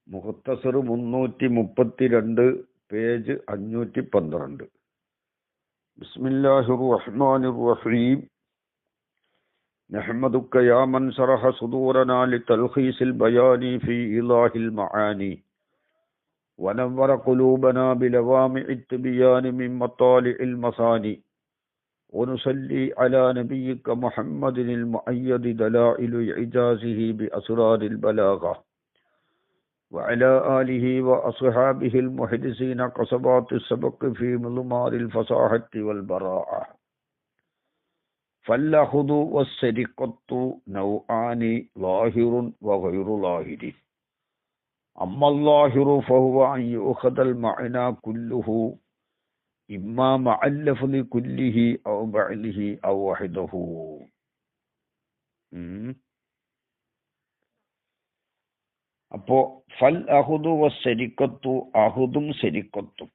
Muktsar 332 page 512. ബിസ്മില്ലാഹിർ റഹ്മാനിർ റഹീം. നഹ്മദുക യാ മൻ ശറഹ സുദൂറനാ ലിതൽഖീസിൽ ബയാനി ഫീ ഇലാഹിൽ മആനി വനവ്വറ ഖുലൂബനാ ബിലവാമിഇത് തിബയാനി മിൻ മത്താലിഇൽ മസാനി ونصلي على نبيك محمد المؤيد دلائل إعجازه بأسرار البلاغة وعلى آله وأصحابه المحدثين قصبات السبق في مضمار الفصاحة والبراعة. فالأخذ والسرقة نوعان ظاهر وغير ظاهر. أما الظاهر فهو أن يؤخذ المعنى كله إما مع اللفظ كله أو بعضه أو وحده. അപ്പോ ഫൽ അഹുദു വസ്സരിക്കത്തു, അഹുദും സെരിക്കത്തും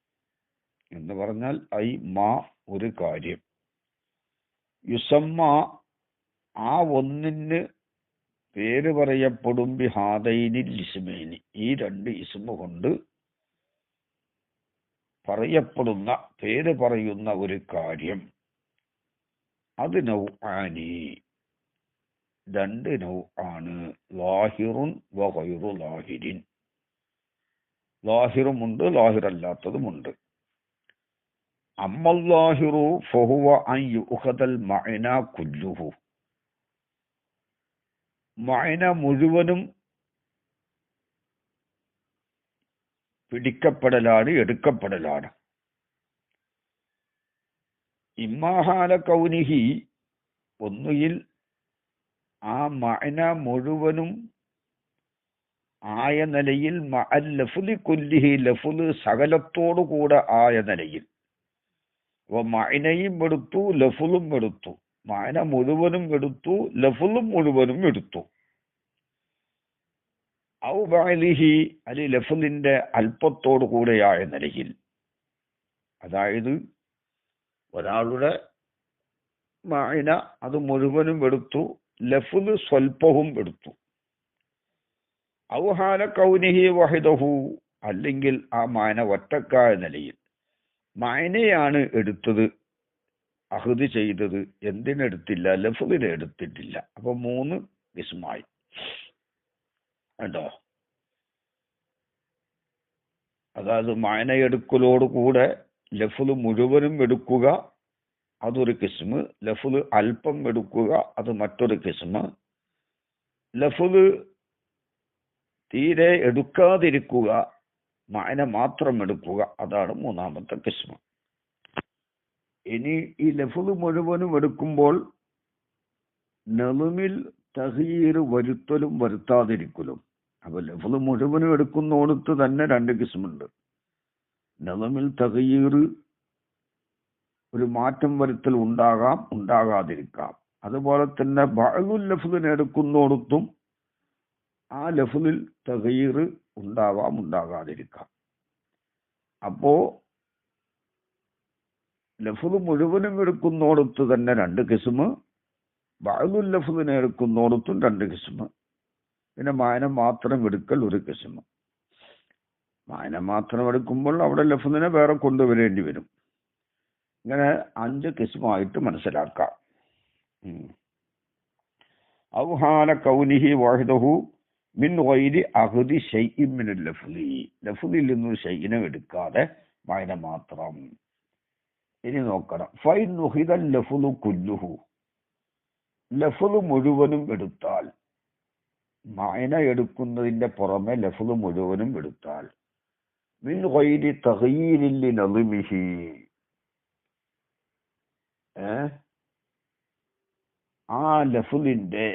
എന്ന് പറഞ്ഞാൽ ഐ മാ ഒരു കാര്യം, യുസമ്മ ആ ഒന്നിന് പേര് പറയപ്പെടും, ബിഹാദൈനിൽ ഇസ്മൈനി ഈ രണ്ട് ഇസ്മ കൊണ്ട് പറയപ്പെടുന്ന പേര് പറയുന്ന ഒരു കാര്യം, അത് നൗആനി രണ്ട് നൗ ആണ്, ലാഹിറുൻ വ ഗൈറു ലാഹിരിൻ. ലാഹിറുമുണ്ട്, ലാഹിറല്ലാത്തതുമുണ്ട്. അമ്മൽ ലാഹിറു ഫഹുവ അൻ യുഖദൽ മഅന കുല്ലുഹു, മഅന മുഴുവനും പിടിക്കപ്പെടലാണ്, എടുക്കപ്പെടലാണ്. ഇമ്മാഹാല കൗനിഹി, ഒന്നുകിൽ ആ മഅന മുഴുവനും ആയ നിലയിൽ, മഅൽ ലഫ്ളി കുല്ലിഹി ലഫ്ള് സകലത്തോടുകൂടെ ആയ നിലയിൽ. അപ്പൊ മഅനയും എടുത്തു, ലഫ്ളും എടുത്തു, മഅന മുഴുവനും എടുത്തു, ലഫ്ളും മുഴുവനും എടുത്തു. ഔ ബഅലിഹി, അല്ലെ ലഫ്ളിന്റെ അല്പത്തോടു കൂടെയായ നിലയിൽ. അതായത് ഒരാളുടെ മഅന അത് മുഴുവനും എടുത്തു, ലഫ്ള് സ്വൽപ്പവും എടുത്തു. ഔ ഹാല കൗനിഹി വഹിദഹു, അല്ലെങ്കിൽ ആ മഅന ഒറ്റക്കായ നിലയിൽ. മഅനയാണ് എടുത്തത്, അഹ്ദ് ചെയ്തത്, എന്തിനെടുത്തില്ല? ലഫ്ളിനെ എടുത്തിട്ടില്ല. അപ്പൊ 3 കിസ്മായി കേട്ടോ. അതായത് മഅന എടുക്കലോടുകൂടെ ലഫ്ള് മുഴുവനും എടുക്കുക, അതൊരു കിസ്മ്. ലഫ്ള് അല്പം എടുക്കുക, അത് മറ്റൊരു കിസ്മ്. ലഫ്ള് തീരെ എടുക്കാതിരിക്കുക, മഅന മാത്രം എടുക്കുക, അതാണ് 3ാമത്തെ കിസ്മ്. ഇനി ഈ ലഫ്ള് മുഴുവനും എടുക്കുമ്പോൾ നളുമിൽ തഗ്യീർ വരുത്തലും വരുത്താതിരിക്കലും. അപ്പൊ ലഫ്ള് മുഴുവനും എടുക്കുന്നോടത്ത് തന്നെ 2 കിസ്മുണ്ട്. നളുമിൽ തഗ്യീർ, ഒരു മാറ്റം വരുത്തൽ ഉണ്ടാകാം, ഉണ്ടാകാതിരിക്കാം. അതുപോലെ തന്നെ ബഅ്ദുൽ ലഫ്ളിനെ എടുക്കുന്നോടത്തും ആ ലഫ്ളിൽ തഗ്യീർ ഉണ്ടാവാം, ഉണ്ടാകാതിരിക്കാം. അപ്പോ ലഫ്ള് മുഴുവനും എടുക്കുന്നോടത്ത് തന്നെ 2 കിസ്മ്, ബഅ്ദുൽ ലഫ്ളിനെ എടുക്കുന്നോടത്തും 2 കിസ്മ്. പിന്നെ മഅന മാത്രം എടുക്കൽ ഒരു കിസ്മ്. മഅന മാത്രം എടുക്കുമ്പോൾ അവിടെ ലഫ്ളിനെ വേറെ കൊണ്ടുവരേണ്ടി വരും. ഇങ്ങനെ 5 കിസ്മായിട്ട് മനസ്സിലാക്കാം. ഔ ഹാല കൗനിഹി വാഹിദഹു മിൻ ഗൈരി അഖ്ദി ശൈഇൻ മിനൽ ലഫ്ളി, ലഫ്ളിൽ നിന്ന് ശൈഇനെ എടുക്കാതെ മഅന മാത്രം. ഇനി നോക്കണം. ഫൈൻ നുഹിദൽ ലഫ്ളു കുല്ലുഹു, ലഫ്ള് മുഴുവനും എടുത്താൽ, മഅന എടുക്കുന്നതിന്റെ പുറമെ ലഫ്ള് മുഴുവനും എടുത്താൽ, മിൻ ഗൈരി തഗ്യീരിൻ ലിനളിമിഹി, ആ ലഫ്ളിന്റെ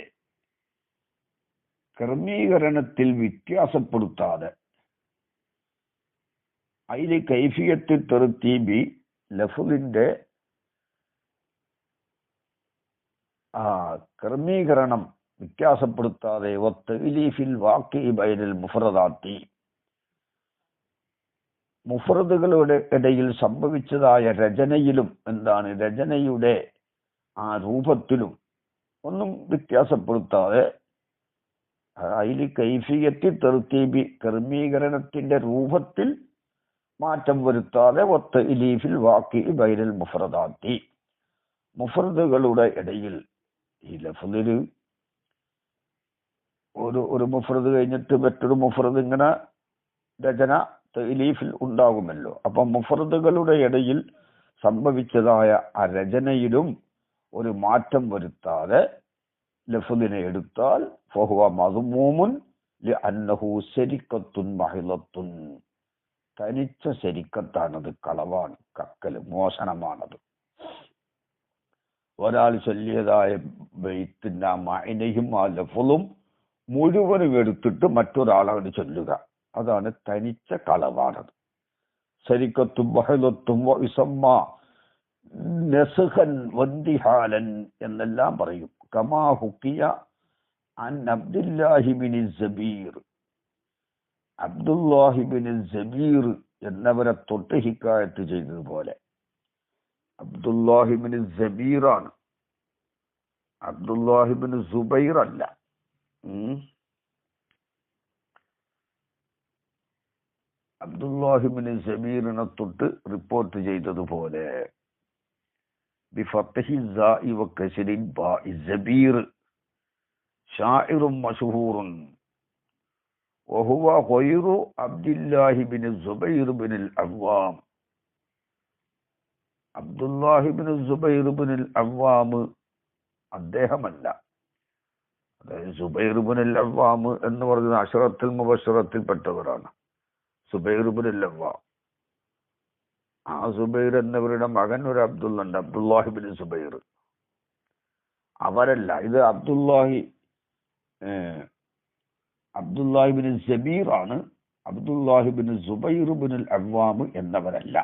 ക്രമീകരണത്തിൽ വ്യത്യാസപ്പെടുത്താതെ, അതിൽ കൈഫിയത്ത് തർത്തീബി, ലഫ്ളിന്റെ ക്രമീകരണം വ്യത്യാസപ്പെടുത്താതെ, വത്തഗ്ലീഫിൽ വാഖി ബൈനൽ മുഫ്രദാത്തി, മുഫ്രദുകളുടെ ഇടയിൽ സംഭവിച്ചതായ രചനയിലും, എന്താണ് രചനയുടെ ആ രൂപത്തിലും ഒന്നും വ്യത്യാസപ്പെടുത്താതെ അതിൽ കൈഫിയത്തി തെർത്തീബി ക്രമീകരണത്തിന്റെ രൂപത്തിൽ മാറ്റം വരുത്താതെ ഒത്ത ഇലീഫിൽ വാക്കി ബൈനൽ മുഫ്രദാത്തി മുഫ്രദുകളുടെ ഇടയിൽ ഈ ലഫ്ദിൽ ഒരു മുഫ്രദ് കഴിഞ്ഞിട്ട് മറ്റൊരു മുഫ്രദ് ഇങ്ങനെ രചന തഅലീഫിൽ ഉണ്ടാകുമല്ലോ. അപ്പം മുഫ്രദുകളുടെ ഇടയിൽ സംഭവിച്ചതായ ആ രചനയിലും ഒരു മാറ്റം വരുത്താതെ ലഫ്ദിനെ എടുത്താൽ ഫഹുവ മദ്മൂമുൻ ലിഅന്നഹു ശരിക്കത്തുൻ മഹിളത്തുൻ, തനിച്ച ശരിക്കത്താണത്, കളവാണ്, കക്കല്, മോഷണമാണത്. ഒരാൾ ചൊല്ലിയതായ ബൈത്തിന്റെ ആ മഅനയും ആ ലഫ്ളും മുഴുവനും എടുത്തിട്ട് മറ്റൊരാളാണ് ചൊല്ലുക, അതാണ് തനിച്ച കളവാണത്. ശരിക്കത്തും മഹിളത്തും വഇസമ്മ നസ്ഖൻ വന്തിഹാലൻ എന്നെല്ലാം പറയും. കമാ ഹുക്കിയ അൻ അബ്ദുല്ലാഹി ബിൻ സബീർ, അബ്ദുല്ലാഹി ബിൻ സബീർ എന്നവരെ തൊട്ട് ഹിക്കായത്ത് ചെയ്തതുപോലെ. അബ്ദുല്ലാഹി ബിൻ സബീറാണ്, അബ്ദുല്ലാഹി ബിൻ സുബൈർ അല്ല. അബ്ദുല്ലാഹി ബിൻ സബീറിനെ തൊട്ട് റിപ്പോർട്ട് ചെയ്തതുപോലെ ബിഫത്ഹി സാഇ വകസ്രിൻ ബാഇ സബീർ ഷാഇറുൻ മശ്ഹൂറുൻ വഹുവ ഗൈറു അബ്ദുല്ലാഹി ബിൻ സുബൈർ ബിൻ അൽ-അവ്വാം. അബ്ദുല്ലാഹി ബിൻ സുബൈർ ബിൻ അൽ-അവ്വാം അദ്ദേഹമല്ല. അതായത് സുബൈർ ബിൻ അൽ-അവ്വാം എന്ന് പറയുന്ന അശറത്തുൽ മുബശ്ശറത്തിൽ പെട്ടവരാണ് സുബൈർ ബിൻ അൽ-അവ്വാം. ആ സുബൈർ എന്നവരുടെ മകൻ ഒരു അബ്ദുള്ള ഉണ്ട്, അബ്ദുല്ലാഹി ബിൻ സുബൈർ. അവരല്ല, ഇത് അബ്ദുല്ലാഹി ബിൻ സബീർ ആണ്. അബ്ദുല്ലാഹി ബിൻ സുബൈർ ബിൻ അൽ-അവ്വാം എന്നവരല്ല.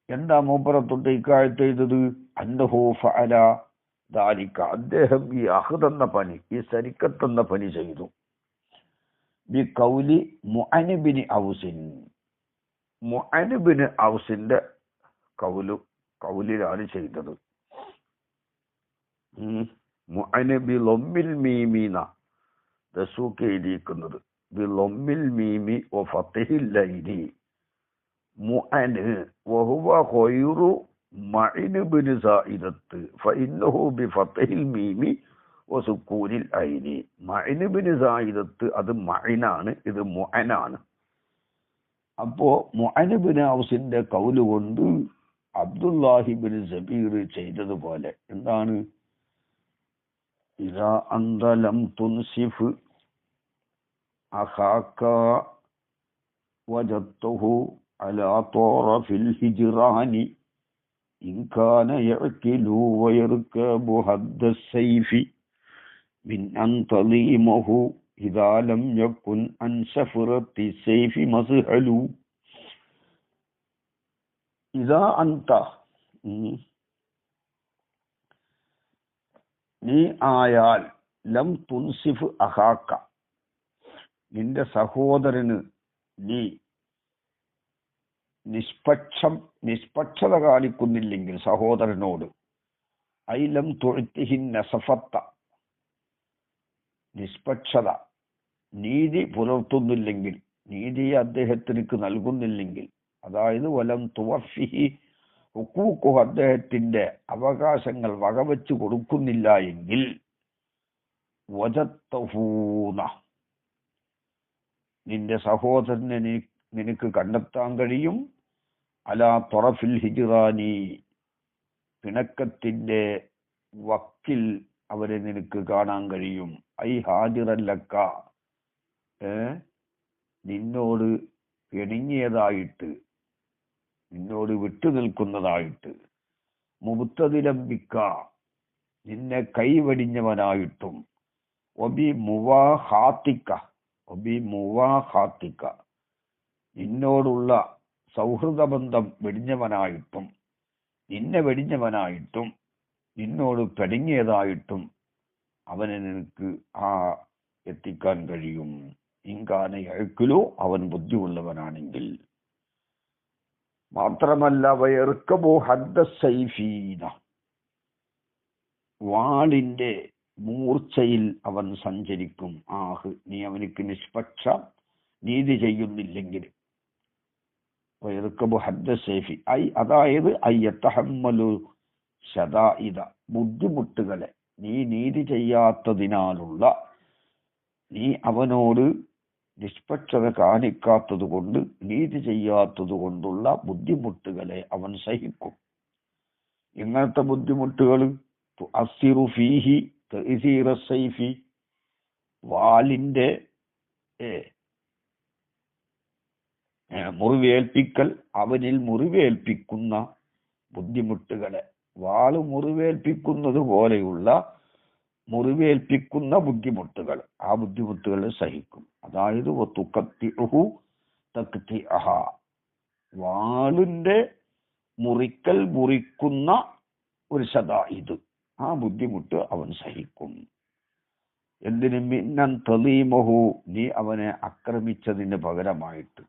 എന്താ മൂപ്പറത്തൊട്ട് ഇക്കാലത്ത് ചെയ്തത്? അന്നഹു ഫഅല ദാലിക, അദ്ദേഹം ഈ അഹ്ദ് എന്ന പണി, ഈ സരിക്കത്ത് എന്ന പണി ചെയ്തു. ബി കൗലി മുഅന് ബിൻ ഔസിൻ, മുഅന് ബിൻ ഔസിന്റെ കൗലിലാണ് ചെയ്തത്. മുഅന് ബി ലൊമ്മിൽ മീമീന ദസൂക്ക് എഴുതിയിരിക്കുന്നത്, ബി ലൊമ്മിൽ മീമി വ ഫത്ഹിൽ ലൈനി. മുഅന് വഹുവ ഖൈറു മഅന് ബിൻ സായിദത്ത് ഫഇന്നഹു ബി ഫത്ഹിൽ മീമി വ സുക്കൂനിൽ ഐനി. മഅന് ബിൻ സായിദത്ത് അത് മഅനാണ്, ഇത് മുഅനാണ്. അപ്പോ മുഅന് ബിൻ ഔസിന്റെ കൗല് കൊണ്ട് അബ്ദുല്ലാഹി ബിൻ സബീർ ചെയ്തതുപോലെ എന്താണ്? ഇദാ അന്ത ലം തുൻസിഫ് അഖാക വജദ്തുഹു അലാ ത്വറഫിൽ ഹിജ്റാനി ഇൻ കാന യഅകിലു വയർകബു ഹദ്ദ സൈഫി മിൻ അൻ തളീമഹു ഇദാ ലം യകുൻ അൻ സഫറത്തി സൈഫി മസ്ഹലു. ഇദാ അന്ത, നീ ആയാൽ, ലം തുൻസിഫ് അഹാക്ക, നിന്റെ സഹോദരന് നീ നിഷ്പക്ഷത കാണിക്കുന്നില്ലെങ്കിൽ സഹോദരനോട്, ഐ ലം തുഅ്തിഹി നസഫത്ത, നിഷ്പക്ഷത, നീതി പുലർത്തുന്നില്ലെങ്കിൽ, നീതിയെ അദ്ദേഹത്തിനു നൽകുന്നില്ലെങ്കിൽ, അതായത് വലം തുവഫിഹി ഹുഖൂഖുഹു, അദ്ദേഹത്തിന്റെ അവകാശങ്ങൾ വകവെച്ച് കൊടുക്കുന്നില്ല എങ്കിൽ, വജത്തഹൂന, നിന്റെ സഹോദരനെ നിനക്ക് കണ്ടെത്താൻ കഴിയും, അലാ ത്വറഫിൽ ഹിജ്റാനി, പിണക്കത്തിന്റെ വക്കിൽ അവരെ നിനക്ക് കാണാൻ കഴിയും. ഐ ഹാജിറല്ലക്ക, നിന്നോട് പിണങ്ങിയതായിട്ട്, നിന്നോട് വിട്ടുനിൽക്കുന്നതായിട്ട്, മുബ്തദിലംബിക്ക, നിന്നെ കൈവടിഞ്ഞവനായിട്ടും, ഒബി മുവാഹാത്തിക്ക, നിന്നോടുള്ള സൗഹൃദബന്ധം വെടിഞ്ഞവനായിട്ടും, നിന്നെ വെടിഞ്ഞവനായിട്ടും, നിന്നോട് പിണങ്ങിയതായിട്ടും അവനെ നിനക്ക് എത്തിക്കാൻ കഴിയും. ഇൻകാന യഅ്കുലു, അവൻ ബുദ്ധിയുള്ളവനാണെങ്കിൽ. മാത്രമല്ല വയർക്കബു ഹദ്ദ സൈഫീന, വാളിന്റെ മൂർച്ചയിൽ അവൻ സഞ്ചരിക്കും. നീ അവനിക്ക് നിഷ്പക്ഷ നീതി ചെയ്യുന്നില്ലെങ്കിൽ. അതായത് ബുദ്ധിമുട്ടുകളെ നീ നീതി ചെയ്യാത്തതിനാലുള്ള, നീ അവനോട് നിഷ്പക്ഷത കാണിക്കാത്തത് കൊണ്ട്, നീതി ചെയ്യാത്തത് കൊണ്ടുള്ള ബുദ്ധിമുട്ടുകളെ അവൻ സഹിക്കും. ഇങ്ങനത്തെ ബുദ്ധിമുട്ടുകൾ വാളിന്റെ മുറിവേൽപ്പിക്കൽ, അവനിൽ മുറിവേൽപ്പിക്കുന്ന ബുദ്ധിമുട്ടുകളെ, വാള് മുറിവേൽപ്പിക്കുന്നത് പോലെയുള്ള മുറിവേൽപ്പിക്കുന്ന ബുദ്ധിമുട്ടുകൾ, ആ ബുദ്ധിമുട്ടുകളെ സഹിക്കും. അതായത് വാളിന്റെ മുറിക്കുന്ന ഒരു ശദായിദ്, ആ ബുദ്ധിമുട്ട് അവൻ സഹിക്കും. എന്തിന്? മിന്നൻ തലീമഹു, നീ അവനെ ആക്രമിച്ചതിന് പകരമായിട്ട്.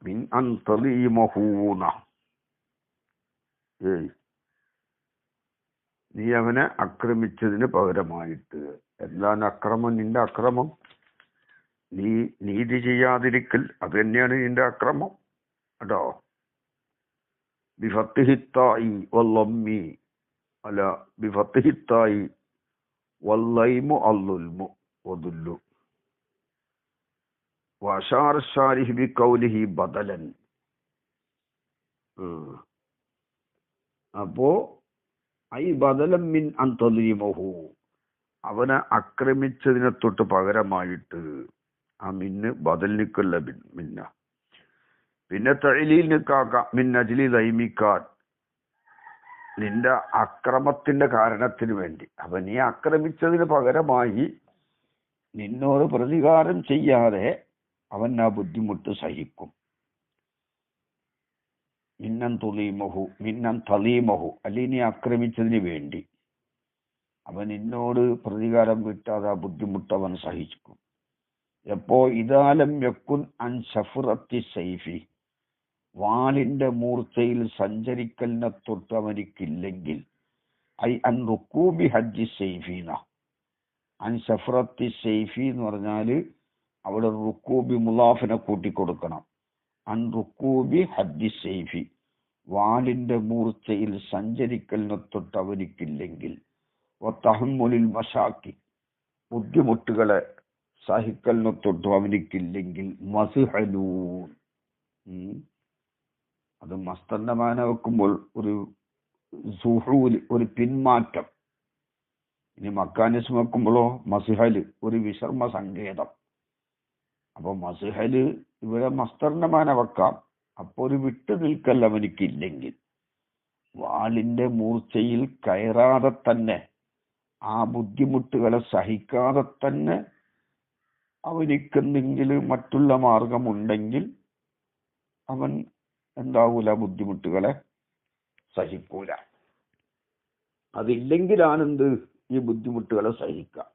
മിന്നൻ തലീമഹൂന, നീ അവനെ ആക്രമിച്ചതിന് പകരമായിട്ട്. എന്താണ് അക്രമം? നിന്റെ അക്രമം നീ നീതി ചെയ്യാതിരിക്കൽ, അത് തന്നെയാണ് നിന്റെ അക്രമം കേട്ടോ. ബിഫത്തിഹിത്തായി വല്ലമ്മി, അല്ല ബിഫത്തിഹിത്തായി വല്ലൈമു അല്ലുൽമു വദുല്ലു വഅശാറ ശാരിഹ് ബിഖൗലിഹി ബദലൻ. അപ്പോ ബദലൻ മിൻ അൻ തലീമഹു, അവനെ ആക്രമിച്ചതിനെ തൊട്ട് പകരമായിട്ട്. ആ മിന്ന് ബദലിനിക്കല്ല മിന്ന. പിന്നെ തഅലീലിനിക്കാക്കാം മിൻ അജ്ലി ലൈമിക്കാൻ, നിന്റെ അക്രമത്തിന്റെ കാരണത്തിന് വേണ്ടി. അവൻ നീ ആക്രമിച്ചതിന് പകരമായി നിന്നോട് പ്രതികാരം ചെയ്യാതെ അവൻ ആ ബുദ്ധിമുട്ട് സഹിക്കും. മിന്നൻ തലീമഹു, അല്ലെങ്കിൽ നീ ആക്രമിച്ചതിന് വേണ്ടി അവൻ നിന്നോട് പ്രതികാരം വിട്ടാതെ ആ ബുദ്ധിമുട്ട് അവൻ സഹിക്കും. എപ്പോ? ഇദാലം യക്കുൻ അൻ ശഫ്റത്തി സൈഫി, വാളിന്റെ മൂർച്ചയിൽ സഞ്ചരിക്കലിനെ തൊട്ട് അവനിക്കില്ലെങ്കിൽ. അൻ റുക്കൂബി ഹജ്ജി സൈഫീന, അൻ ശഫ്റത്തി സൈഫി എന്ന് പറഞ്ഞാല് അവിടെ റുക്കൂബി മുലാഫിനെ കൂട്ടിക്കൊടുക്കണം. അൻ റുക്കൂബി ഹജ്ജി സൈഫി, വാളിന്റെ മൂർച്ചയിൽ സഞ്ചരിക്കലിനെ തൊട്ട് അവനിക്കില്ലെങ്കിൽ. തഹമ്മുലിൽ മശാക്കി, ബുദ്ധിമുട്ടുകളെ സഹിക്കലിനെ തൊട്ട് അവനിക്കില്ലെങ്കിൽ. മസ്ഹലൂൻ, അത് മസ്തന്റെ മാന വെക്കുമ്പോൾ ഒരു സുഹൂൽ, ഒരു പിന്മാറ്റം. ഇനി മക്കാനിസം വെക്കുമ്പോഴോ മസ്ഹല്, ഒരു വിശ്രമ സങ്കേതം. അപ്പൊ മസ്ഹല് ഇവിടെ മസ്തറിന്റെ മാന വെക്കാം. അപ്പൊ ഒരു വിട്ടു നിൽക്കൽ അവനിക്കില്ലെങ്കിൽ, വാളിന്റെ മൂർച്ചയിൽ കയറാതെ തന്നെ, ആ ബുദ്ധിമുട്ടുകളെ സഹിക്കാതെ തന്നെ അവനിക്കെന്തെങ്കിലും മറ്റുള്ള മാർഗമുണ്ടെങ്കിൽ അവൻ എന്താവൂല, ബുദ്ധിമുട്ടുകളെ സഹിക്കൂല. അതില്ലെങ്കിലാണെന്ത്? ഈ ബുദ്ധിമുട്ടുകളെ സഹിക്കാം.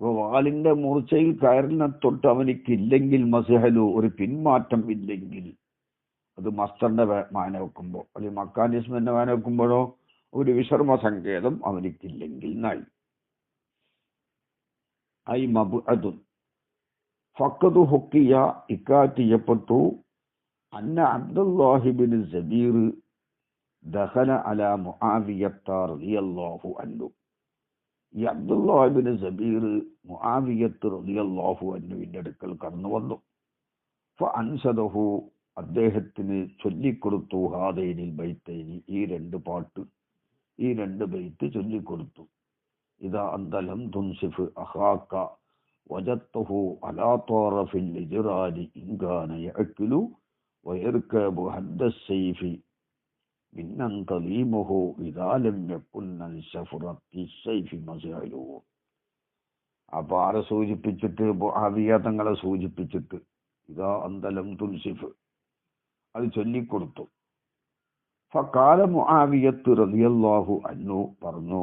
അപ്പൊ വാളിന്റെ മൂർച്ചയിൽ കയറിനെ തൊട്ട് അവനിക്കില്ലെങ്കിൽ മസ്ഹലു, ഒരു പിന്മാറ്റം ഇല്ലെങ്കിൽ. അത് മസ്തറിന്റെ മാന വെക്കുമ്പോ, അല്ലെങ്കിൽ മക്കാനിസ്മിന്റെ മാന വെക്കുമ്പോഴോ ഒരു വിശ്രമ സങ്കേതം അവനിക്കില്ലെങ്കിൽ നായി. മബ്അദുൻ ഫഖദു ഹുക്കിയ, ഇക്കാറ്റിയപ്പെട്ടു അന്ന അബ്ദുല്ലാഹി ബിൻ സബീർ ദഖല അലാ മുആവിയത്ത റളിയല്ലാഹു അൻഹു. ഈ അബ്ദുല്ലാഹി ബിൻ സബീർ മുആവിയത്ത് റളിയല്ലാഹു അൻഹുവിന്റെ അടുക്കൽ കടന്നു വന്നു. ഫഅൻസദഹു, അദ്ദേഹത്തിന് ചൊല്ലിക്കൊടുത്തു. ഹാദൈനിൽ ബൈത്തൈനി, ഈ രണ്ട് പാട്ട്, ഈ രണ്ട് ബൈത്ത് ചൊല്ലിക്കൊടുത്തു. ഇദാ അൻത ലം തുൻസിഫ് അഖാക വജദ്തഹു അലാ ത്വാറഫിൽ ഇജ്റാനി ഇൻ കാന യഅ്കിലു വയർകബു ഹദ്ദ സൈഫി മിന്നൻ തലീമുഹു ഇദാ ലം യകുൻ അൻ ശഫറത്തി സൈഫി മസ്അലു. അപ്പൊ ആരെ സൂചിപ്പിച്ചിട്ട്? മുആവിയ തങ്ങളെ സൂചിപ്പിച്ചിട്ട് ഇദാ അൻത ലം തുൻസിഫ് അത് ചൊല്ലിക്കൊടുത്തു. ഫഖാല മുആവിയത്ത് റളിയല്ലാഹു അൻഹു പറഞ്ഞു,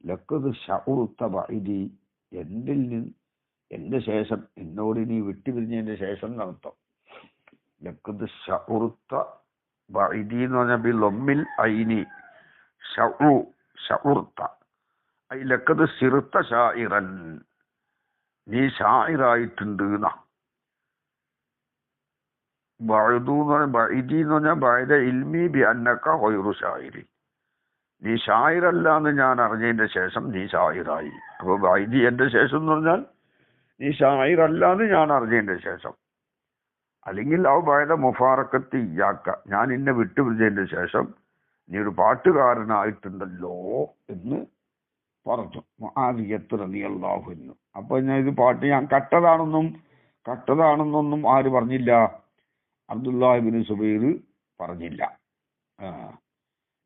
ലഖദ് ശഉർത ബഇദി, എന്റെ ശേഷം, എന്നോട് നീ വിട്ടുപിരിഞ്ഞതിന്റെ ശേഷം നടത്തും. ലഖദ് ശഉർത ബഇദി എന്ന് പറഞ്ഞാൽ ബിളമ്മിൽ ഐനി, ഷഉ ഷഉർത ഐ ലഖദ് സിർത ഷായിറൻ, നീ ഷായിറായിട്ടുണ്ട് എന്നാ. ബഅദു എന്ന് പറഞ്ഞാൽ ബഅദി എന്ന് പറഞ്ഞാൽ ബഅദ ഇൽമി ബി അന്നക ഗൈറു ഷായിരി, നീ ഷായിറല്ല എന്ന് ഞാൻ അറിഞ്ഞതിന്റെ ശേഷം നീ ഷായിറായി. അപ്പോൾ ബഅദി എന്റെ ശേഷം എന്ന് പറഞ്ഞാൽ നീ ഷായിറല്ല എന്ന് ഞാൻ അറിഞ്ഞതിന്റെ ശേഷം. അല്ലെങ്കിൽ ഔ ബഅദ മുഫാറഖത്തി ഇയ്യാക, ഞാൻ നിന്നെ വിട്ടുപിരിച്ചതിന്റെ ശേഷം നീ ഒരു പാട്ടുകാരനായിട്ടുണ്ടല്ലോ എന്ന് പറഞ്ഞു മുആവിയത്ത് റളിയല്ലാഹു അൻഹു. അപ്പൊ ഞാൻ ഇത് പാട്ട് ഞാൻ കട്ടതാണെന്നൊന്നും ആര് പറഞ്ഞില്ല? അബ്ദുല്ലാഹി ഇബ്നു സുബൈർ പറഞ്ഞില്ല.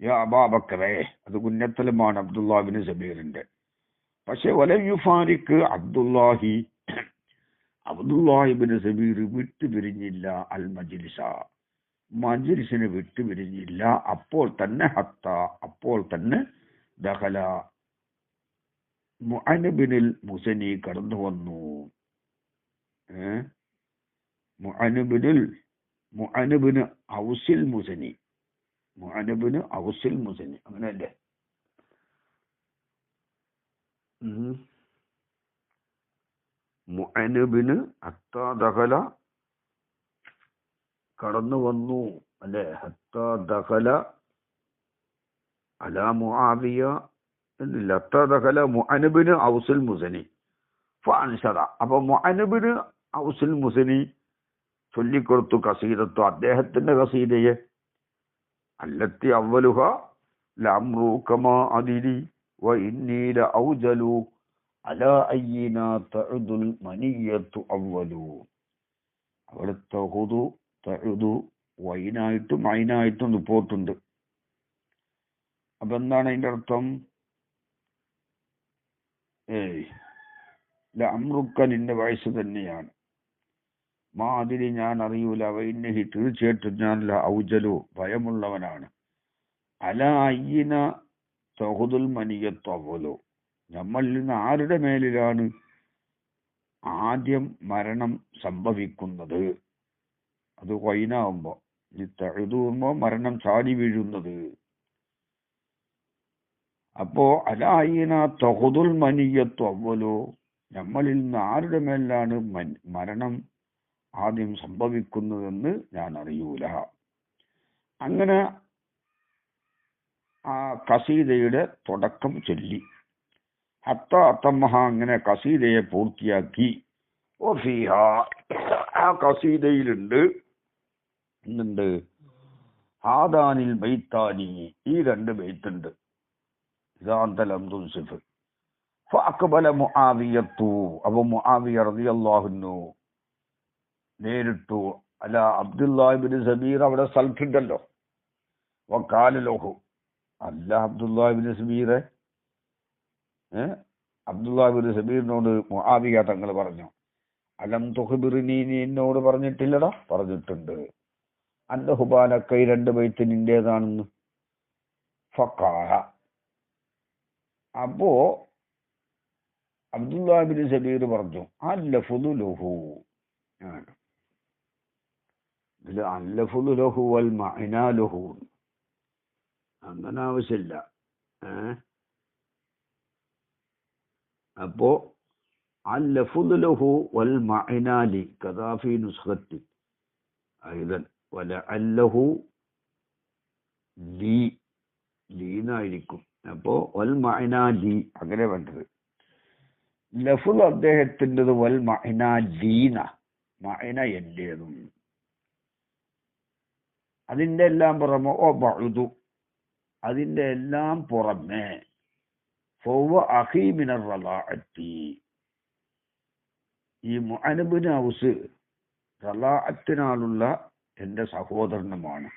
യാ അബാബക്കറേ, അത് കുഞ്ഞത്തലമാണ് അബ്ദുല്ലാഹി ഇബ്നു സുബൈറിന്റെ. പക്ഷെ വലം യുഫാരിക്ക് അബ്ദുല്ലാഹി ഇബ്നു സുബൈർ വിട്ടുപിരിഞ്ഞില്ല അൽ മജ്ലിസ, മജ്ലിസിനെ വിട്ടുപിരിഞ്ഞില്ല. അപ്പോൾ തന്നെ ദഖല മുഅനബിനിൽ മുസനി കടന്നു വന്നു. മുഅനബിന് ഔസിൽ മുസനി, അങ്ങനെയല്ലേ? മുഅനബിന് ഹത്താ ദഖല കടന്നു വന്നു അല്ലെ? ഹത്താ ദഖല അലാ മുആവിയ എന്നില്ല, ഹത്താ ദഖല മുഅനബിന് ഔസുൽ മുസനി ഫഅൻശറ. അപ്പൊ മുഅനബിന് ഔസുൽ മുസനി ചൊല്ലിക്കൊടുത്തു കസീദത്തു, അദ്ദേഹത്തിന്റെ കസീദയെ, അല്ലത്തി അവലുഹ ലഅംറു കമാ അദിരി വ ഇന്നി ലഔജലു അലാ അയ്യിനാ തഅദുൽ മനിയത്തു അവലു. അവിടെ തഅദു വൈനായിട്ടും ഐനായിട്ടും റിപ്പോർട്ടുണ്ട്. അപ്പൊ എന്താണ് അതിന്റെ അർത്ഥം? ലഅംറുക, നിന്റെ വയസ്സ് തന്നെയാണ്, മാതിരി ഞാൻ അറിയൂല, വൈന്നഹി തീർച്ചയായിട്ടും ഞാൻ ഔജലു ഭയമുള്ളവനാണ്, അല അയ്യിന തഹുദുൽ മനിയത്തു അവലു, നമ്മളിൽ നിന്ന് ആരുടെ മേലിലാണ് ആദ്യം മരണം സംഭവിക്കുന്നത്? അത് വൈനാവുമ്പോ, ഈ തഴുതുമ്പോ മരണം ചാടി വീഴുന്നത്. അപ്പോ അല അയ്യിന തഹുദുൽ മനിയത്തു അവലു, നമ്മളിൽ നിന്ന് ആരുടെ മേലിലാണ് മരണം ആദ്യം സംഭവിക്കുന്നതെന്ന് ഞാൻ അറിയൂല. അങ്ങനെ ആ കസീദയുടെ തുടക്കം ചൊല്ലി. ഹത്ത അത്തമ്മഹ, അങ്ങനെ കസീദയെ പൂർത്തിയാക്കി. ഫീഹ, ആ കസീദയിലുണ്ട് എന്തുണ്ട്? ഹാദാനിൽ ബൈത്താനി, ഈ രണ്ട് ബൈത്തുണ്ട്. ഫഅഖ്ബല മുആവിയത്തു, അബു മുആവിയ റളിയല്ലാഹു അൻഹു നേരിട്ടു അല അബ്ദുല്ലാഹി ഇബ്നു സബീർ അവിടെ സ്ഥലത്തുണ്ടല്ലോ. വഖാല ലഹു, അല്ല അബ്ദുല്ലാഹി ഇബ്നു സബീറെ, അബ്ദുല്ലാഹി ഇബ്നു സബീറിനോട് മുആവിയ തങ്ങൾ പറഞ്ഞു, അലം തുഖ്ബിർനി, നീ എന്നോട് പറഞ്ഞിട്ടില്ലടാ? പറഞ്ഞിട്ടുണ്ട്. അന്റെ ഹുബാലക്ക, ഈ രണ്ട് ബൈത്ത് നിന്റേതാണെന്ന്. ഫഖാല, അപ്പോ അബ്ദുല്ലാഹി ഇബ്നു സബീർ പറഞ്ഞു, അല്ലഫ്ദു ലഹു, ഇതിൽ അല്ലഫ്ദു ലഹു വൽ മഅനാ ലഹു, അങ്ങനെ ആവശ്യമില്ല. അപ്പോ അല്ലഫ്ദു ലഹു വൽ മഅനാ ലി കദാ ഫീ നുസ്ഖത്തി അയ്ദൻ വലഅല്ലഹു ലി, ലീനായിരിക്കും. അപ്പോ വൽ മഅനാ ലി അങ്ങനെ വേണ്ടത്. ലഫ്ദ് അദ്ദേഹത്തിൻ്റെത്, വൽ മഅനാ ലീന, മഅന എന്റേതും. അതിന്റെ എല്ലാം പുറമെ ബഅദു, അതിന്റെ എല്ലാം പുറമെ ഫവ അഖീ മിനർ റളാഅത്തി, ഈ മുഅനബിന് ഔസ് റളാഅത്തിനാലുള്ള എന്റെ സഹോദരനുമാണ്.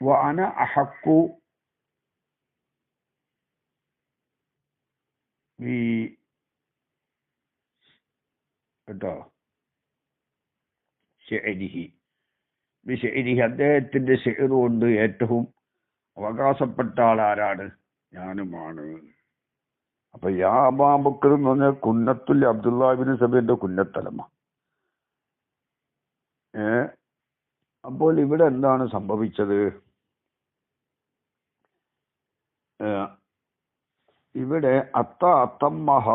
വ അന അഹഖു ബി, കേട്ടോ, ശഇരിഹി, ബിശഇരിഹി, അദ്ദേഹത്തിന്റെ ശഇർ കൊണ്ട് ഏറ്റവും അവകാശപ്പെട്ട ആൾ ആരാണ്? ഞാനുമാണ്. അപ്പൊ യാ അബാ ബക്കർ എന്ന് പറഞ്ഞാൽ കുന്നത്തുൽ അബ്ദുല്ലാഹി ഇബ്നു സബീറിന്റെ കുന്നത്തലമ. അപ്പോൾ ഇവിടെ എന്താണ് സംഭവിച്ചത്? ഇവിടെ അത്തമ്മഹ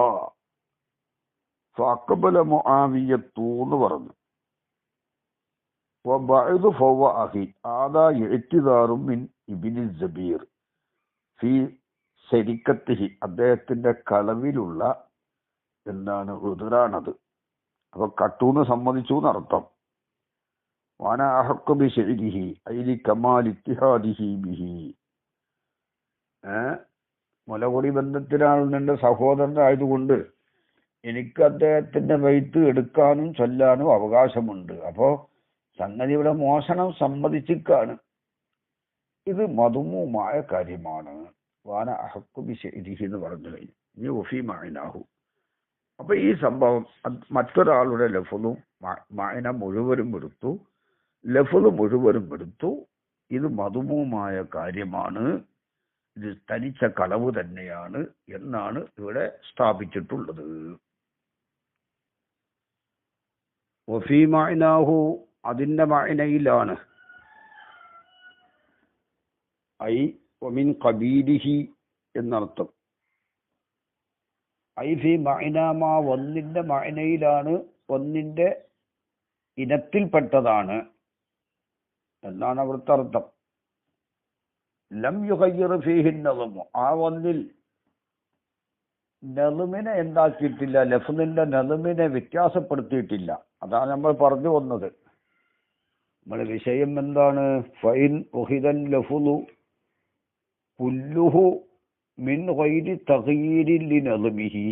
ഫഅഖബല മുആവിയത്തു എന്ന് പറഞ്ഞു. വബഅദു ഫവ അഖി ആദാ ഇഅ്തിദാറു മിൻ ഇബ്നു സബീർ ഫി ശരിക്കത്തിഹി അദ്ദേഹത്തിന്റെ കളവിലുള്ള എന്താണ് ഉദറാണത്. അപ്പൊ കട്ടൂന്ന് സമ്മതിച്ചു എന്നർത്ഥം. വാന അഹഖു ബി ശഇരിഹി ഐലി കമാൽ ഇത്തിഹാദിഹി ബിഹി. മുലകുടി ബന്ധത്തിലാണ് എൻ്റെ സഹോദരൻ്റെ ആയതുകൊണ്ട് എനിക്ക് അദ്ദേഹത്തിന്റെ വൈത്ത് എടുക്കാനും ചൊല്ലാനും അവകാശമുണ്ട്. അപ്പോ സംഗതി ഇവിടെ മോഷണം സമ്മതിച്ചിക്കാണ്. ഇത് മധുമുമായ കാര്യമാണ്. വാന അഹഖു ബി ശഇരിഹി എന്ന് പറഞ്ഞു കഴിഞ്ഞു. ഇനി വഫീ മഅനാഹു. അപ്പൊ ഈ സംഭവം മറ്റൊരാളുടെ ലഫ്ളും മഅന മുഴുവനും എടുത്തു, ലഫ്ള് മുഴുവനും എടുത്തു. ഇത് മധുമുമായ കാര്യമാണ്, ഇത് തനിച്ച കളവ് തന്നെയാണ് എന്നാണ് ഇവിടെ സ്ഥാപിച്ചിട്ടുള്ളത്. വഫീ മഅനാഹു അതിന്റെ മഅനയിലാണ്. ഐ വമിൻ ഖബീലിഹി എന്നർത്ഥം. ഐ ഫി മഅനാമ ഒന്നിന്റെ മഅനയിലാണ്, ഒന്നിന്റെ ഇനത്തിൽപ്പെട്ടതാണ് എന്നാണ് അവിടുത്തെ അർത്ഥം. ലം യുഗയ്യിർ ഫീഹി നളമു ആ ഒന്നിൽ നളുമിനെ എന്താക്കിയിട്ടില്ല, ലഫ്ളിന്റെ നളുമിനെ വ്യത്യാസപ്പെടുത്തിയിട്ടില്ല. അതാണ് നമ്മൾ പറഞ്ഞു വന്നത്. നമ്മുടെ വിഷയം എന്താണ്? ഫൈൻ ഉഹിദൻ ലഫ്ളു കുല്ലുഹു മിൻ ഗൈരി തഗ്യീരിൻ ലിനളമിഹി.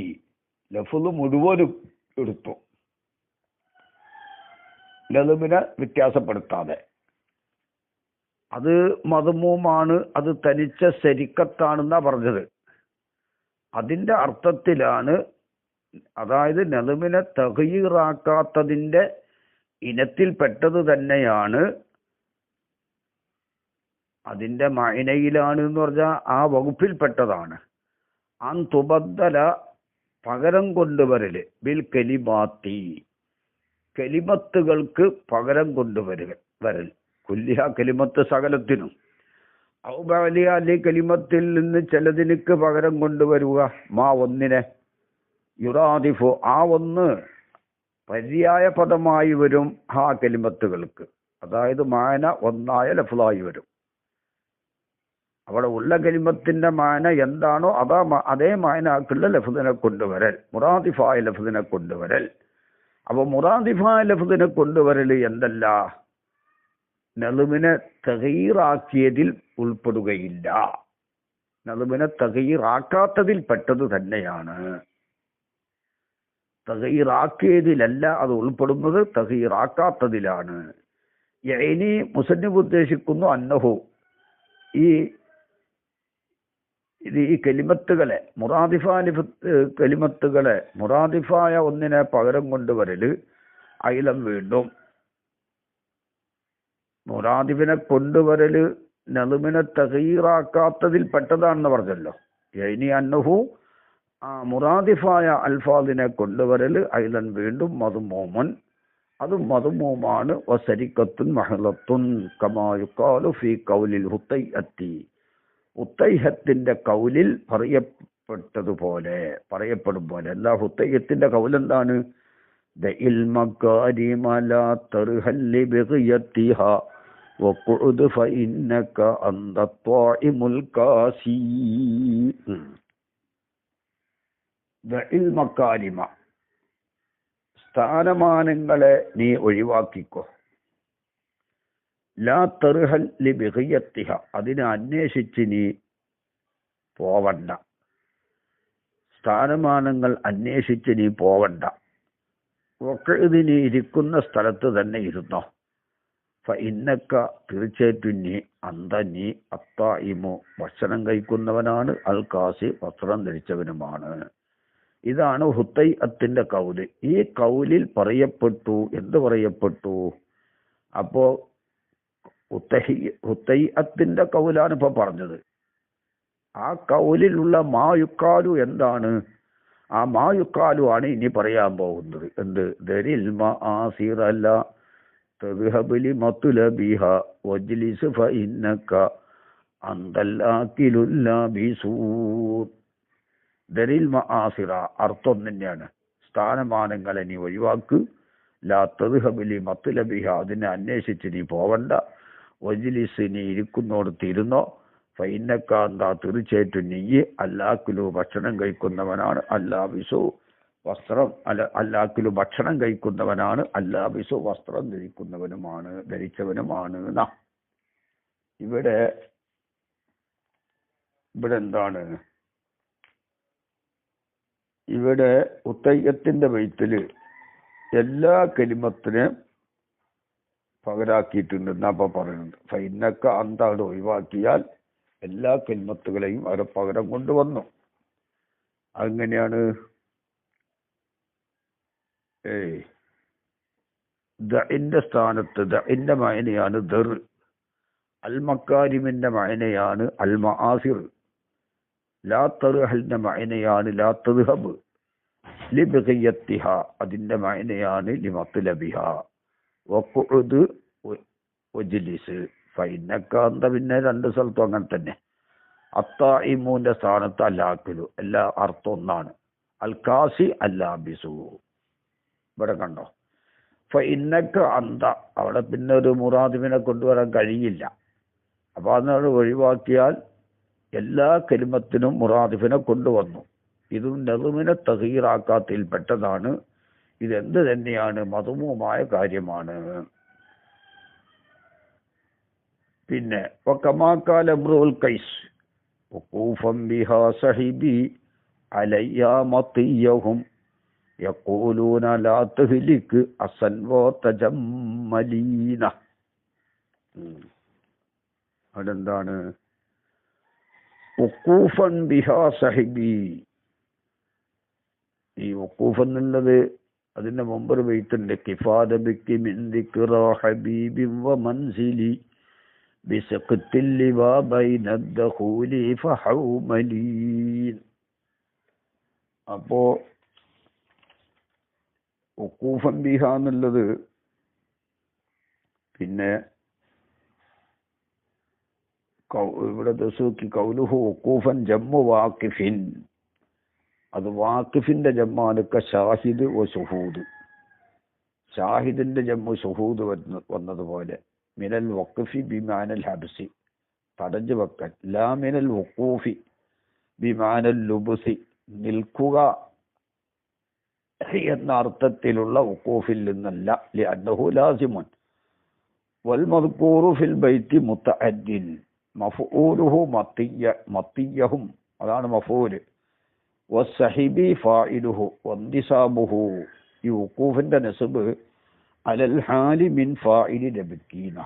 ലഫ്ള് മുഴുവനും എടുത്തു, നളുമിനെ വ്യത്യാസപ്പെടുത്താതെ. അത് മദ്മൂമാണ്, അത് തനിച്ച ശരിക്കത്താണെന്നാ പറഞ്ഞത്. അതിന്റെ അർത്ഥത്തിലാണ്, അതായത് നളുമിനെ തഗ്യീറാക്കാത്തതിന്റെ ഇനത്തിൽപ്പെട്ടത് തന്നെയാണ്, അതിന്റെ മഅനയിലാണ് എന്ന് പറഞ്ഞാൽ ആ വകുപ്പിൽപ്പെട്ടതാണ്. അൻ തുബദ്ദല പകരം കൊണ്ടുവരല് ബിൽ കലിമാത്തി കലിമത്തുകൾക്ക് പകരം കൊണ്ടുവരൽ കുല്ലിഹ കലിമത്ത് സകലത്തിനും, ഔബാലിയ അല്ലെ കലിമത്തിൽ നിന്ന് ചിലതിനക്ക് പകരം കൊണ്ടുവരുക. മാ ഒന്നിനെ യുറാദിഫു ആ ഒന്ന് പര്യായ പദമായി വരും ആ കലിമത്തുകൾക്ക്. അതായത് മാന ഒന്നായ ലഫ്ളായി വരും. അവിടെ ഉള്ള കലിമത്തിന്റെ മാന എന്താണോ അതേ മാനാക്കുള്ള ലഫ്ദിനെ കൊണ്ടുവരൽ, മുറാദിഫായ ലഫ്ദിനെ കൊണ്ടുവരൽ. അപ്പൊ മുറാദിഫായ ലഫ്ദിനെ കൊണ്ടുവരൽ എന്തല്ല, നളുമിനെ തഗീറാക്കിയതിൽ ഉൾപ്പെടുകയില്ല, നളുമിനെ തഗീറാക്കാത്തതിൽ പെട്ടത് തന്നെയാണ്. തഗീറാക്കിയതിലല്ല അത് ഉൾപ്പെടുന്നത്, തഗീറാക്കാത്തതിലാണ്. ഇനി മുസന്നിഫ് ഉദ്ദേശിക്കുന്നു അന്നഹു ഈ കലിമത്തുകളെ കലിമത്തുകളെ മുറാദിഫായ ഒന്നിനെ പകരം കൊണ്ടുവരല് അയിലം വീണ്ടും മുറാദിഫിനെ കൊണ്ടുവരല് നളുമിനെ തഗീറാക്കാത്തതിൽ പെട്ടതാണെന്ന് പറഞ്ഞല്ലോ. ഇനി അന്നഹു മുറാദിഫായ അൽഫാദിനെ കൊണ്ടുവരല് അയിലൻ വീണ്ടും മദ്മൂമുൻ അത് മദ്മൂമാണ്. വസരിക്കത്തുൻ മഹ്ലത്തുൻ കമാ യുഖാലു ഫീ ഖൗലിൽ ഹുത്തൈഅത്തി ഹുത്തൈഹത്തിന്റെ കൗലിൽ പറയപ്പെടും പോലെ. എന്താ ഹുത്തൈഹത്തിന്റെ കൗൽ എന്താണ്? ദഇൽ മകാരിമ ലാ തർഹല്ലി ബിഗയത്തിഹാ വഖുദ് ഫഇന്നക അന്ത ത്വാഇമുൽ കാസി. ദഇൽ മകാരിമ സ്ഥാനമാനങ്ങളെ നീ ഒഴിവാക്കിക്കോ. ലാ തർഹൽ ലി ബിഗയത്തിഹ അതിനെ അന്വേഷിച്ച് നീ പോവണ്ട, സ്ഥാനമാനങ്ങൾ അന്വേഷിച്ച് നീ പോവണ്ട. വഖുദ് നീ ഇരിക്കുന്ന സ്ഥലത്ത് തന്നെ ഇരുന്നോ. ഫഇന്നക തീർച്ചയായിട്ടും നീ അത്തായിമു ഭക്ഷണം കഴിക്കുന്നവനാണ്, അൽ കാസി വസ്ത്രം ധരിച്ചവനുമാണ്. ഇതാണ് ഹുത്തൈഅത്തിന്റെ കൗല്. ഈ കൗലിൽ പറയപ്പെട്ടു, എന്ത് പറയപ്പെട്ടു? അപ്പോ ഹുത്തൈഅത്തിന്റെ കൗലാണ് ഇപ്പൊ പറഞ്ഞത്. ആ കൗലിലുള്ള മായുക്കാലു എന്താണ്? ആ മായുക്കാലു ആണ് ഇനി പറയാൻ പോകുന്നത്. എന്ത്? ദരിൽ മആസിറല തദ്ഹബലി മത്ലബിഹ വജ്ലിസ് ഫഇന്നക അന്തൽ ആകിലുൽ ലാബിസൂ. ദരിൽ മആസിറ അർത്ഥം തന്നെയാണ്. സ്ഥാനമാനങ്ങളെ നീ ഒഴിവാക്ക്. ലാ തദ്ഹബിലി മത്ലബിഹ അതിനെ അന്വേഷിച്ച് നീ പോവണ്ട. വജ്ലിസ് നീ ഇരിക്കുന്നോടത്ത് ഇരുന്നോ. ഫൈനക്കാന്ത തീർച്ചയായിട്ടും നീ അല്ലാക്കുലു ഭക്ഷണം കഴിക്കുന്നവനാണ്. അല്ലാബിസു വസ്ത്രം അല്ലാക്കുലു ഭക്ഷണം കഴിക്കുന്നവനാണ്. അല്ലാബിസു വസ്ത്രം ധരിച്ചവനുമാണ്. ഇവിടെ എന്താണ്? ഇവിടെ ഉത്തയ്യത്തിന്റെ ബൈത്തില് എല്ലാ കലിമത്തിനെയും പകരാക്കിയിട്ടുണ്ട് എന്നപ്പോ പറയുന്നുണ്ട്. ഫൈനക്ക അന്താണ് ഒഴിവാക്കിയാൽ എല്ലാ കലിമത്തുകളെയും അവരെ പകരം കൊണ്ടുവന്നു. അങ്ങനെയാണ് ദഇന്റെ സ്ഥാനത്ത് ദഇന്റെ മഅനയാണ് ദർ. അൽ മക്കാരിമിന്റെ മഅനയാണ് അൽ മആസിർ. ലാ തർഹലിന്റെ മഅനയാണ് ലാ തദ്ഹബ്. ലിബഖിയത്തിഹ അതിന്റെ മഅനയാണ് ലിമത്ലബിഹ. വഖുദ് വജ്ലിസ്. ഫൈനക്കാന്ത പിന്നെ രണ്ട് സ്ഥലത്തും അങ്ങനെ തന്നെ. അത്തായിമൂന്റെ സ്ഥാനത്ത് അല്ലാക്കുലു എല്ലാ അർത്ഥം ഒന്നാണ്. അൽ കാസി അല്ലാബിസു. ഇവിടെ കണ്ടോ? ഫൈനക്ക അന്ത അവിടെ പിന്നെ ഒരു മുറാദിമിനെ കൊണ്ടുവരാൻ കഴിയില്ല. അപ്പൊ അതിനോട് ഒഴിവാക്കിയാൽ എല്ലാ കലിമത്തിനും മുറാദിഫിനെ കൊണ്ടുവന്നു. ഇതും നദുമിനെ തഗീറാക്കാത്തിൽ പെട്ടതാണ്. ഇതെന്ത് തന്നെയാണ്? മധുമുമായ കാര്യമാണ്. പിന്നെ വകമാകാല ഇംറുൽ ഖൈസ് വഖൂഫൻ ബിഹാ സഹിബി അലയ്യ മത്തിയഹും യഖൂലൂന ലാ തഹ്ലിക് അസൻ വതജമ്മലീന. അതെന്താണ്? വഖൂഫൻ ബിഹാ സഹിബി. ഈ വഖൂഫ് എന്നുള്ളത് അതിന്റെ മുമ്പൊരു ബൈത്തുണ്ട്. കിഫാദ ബിക്കി മിൻ ദിക്റ ഹബീബിൻ വ മൻസിലി ബിസഖത്തിൽ ലിവാ ബൈന ദഖൂലി ഫഹൗമലീൻ. അപ്പോ വഖൂഫൻ ബിഹ എന്നുള്ളത് പിന്നെ ഇവിടെ ദസൂക്കി കൗലുഹു വഖൂഫൻ ജമ്മു വാഖിഫിൻ. അത് വാഖിഫിന്റെ ജമ്മാനുക്ക ഷാഹിദ് വ ഷുഹൂദ്. ഷാഹിദിന്റെ ജമ്മു ഷുഹൂദ് വന്നതുപോലെ മിനൽ വഖഫി ബിമാനൽ ഹബ്സി തടഞ്ഞു വെക്കൽ. ലാ മിനൽ വഖൂഫി ബിമാനൽ ലുബ്സി നിൽക്കുക എന്ന അർത്ഥത്തിലുള്ള വഖൂഫിൽ നിന്നല്ല. ലിഅന്നഹു ലാസിമുൻ വൽ മദ്കൂറു ഫിൽ ബൈത്തി മുതഅദ്ദിൻ. മഫ്ഊലുഹു മത്തിയഹും അതാണ് മഫ്ഊല്. വസ്സഹിബി ഫായിലുഹു വന്ദിസാബുഹു. ഈ വഖൂഫിന്റെ നസ്ബ് അലൽ ഹാലി മിൻ ഫായിലി നബിക്കീന.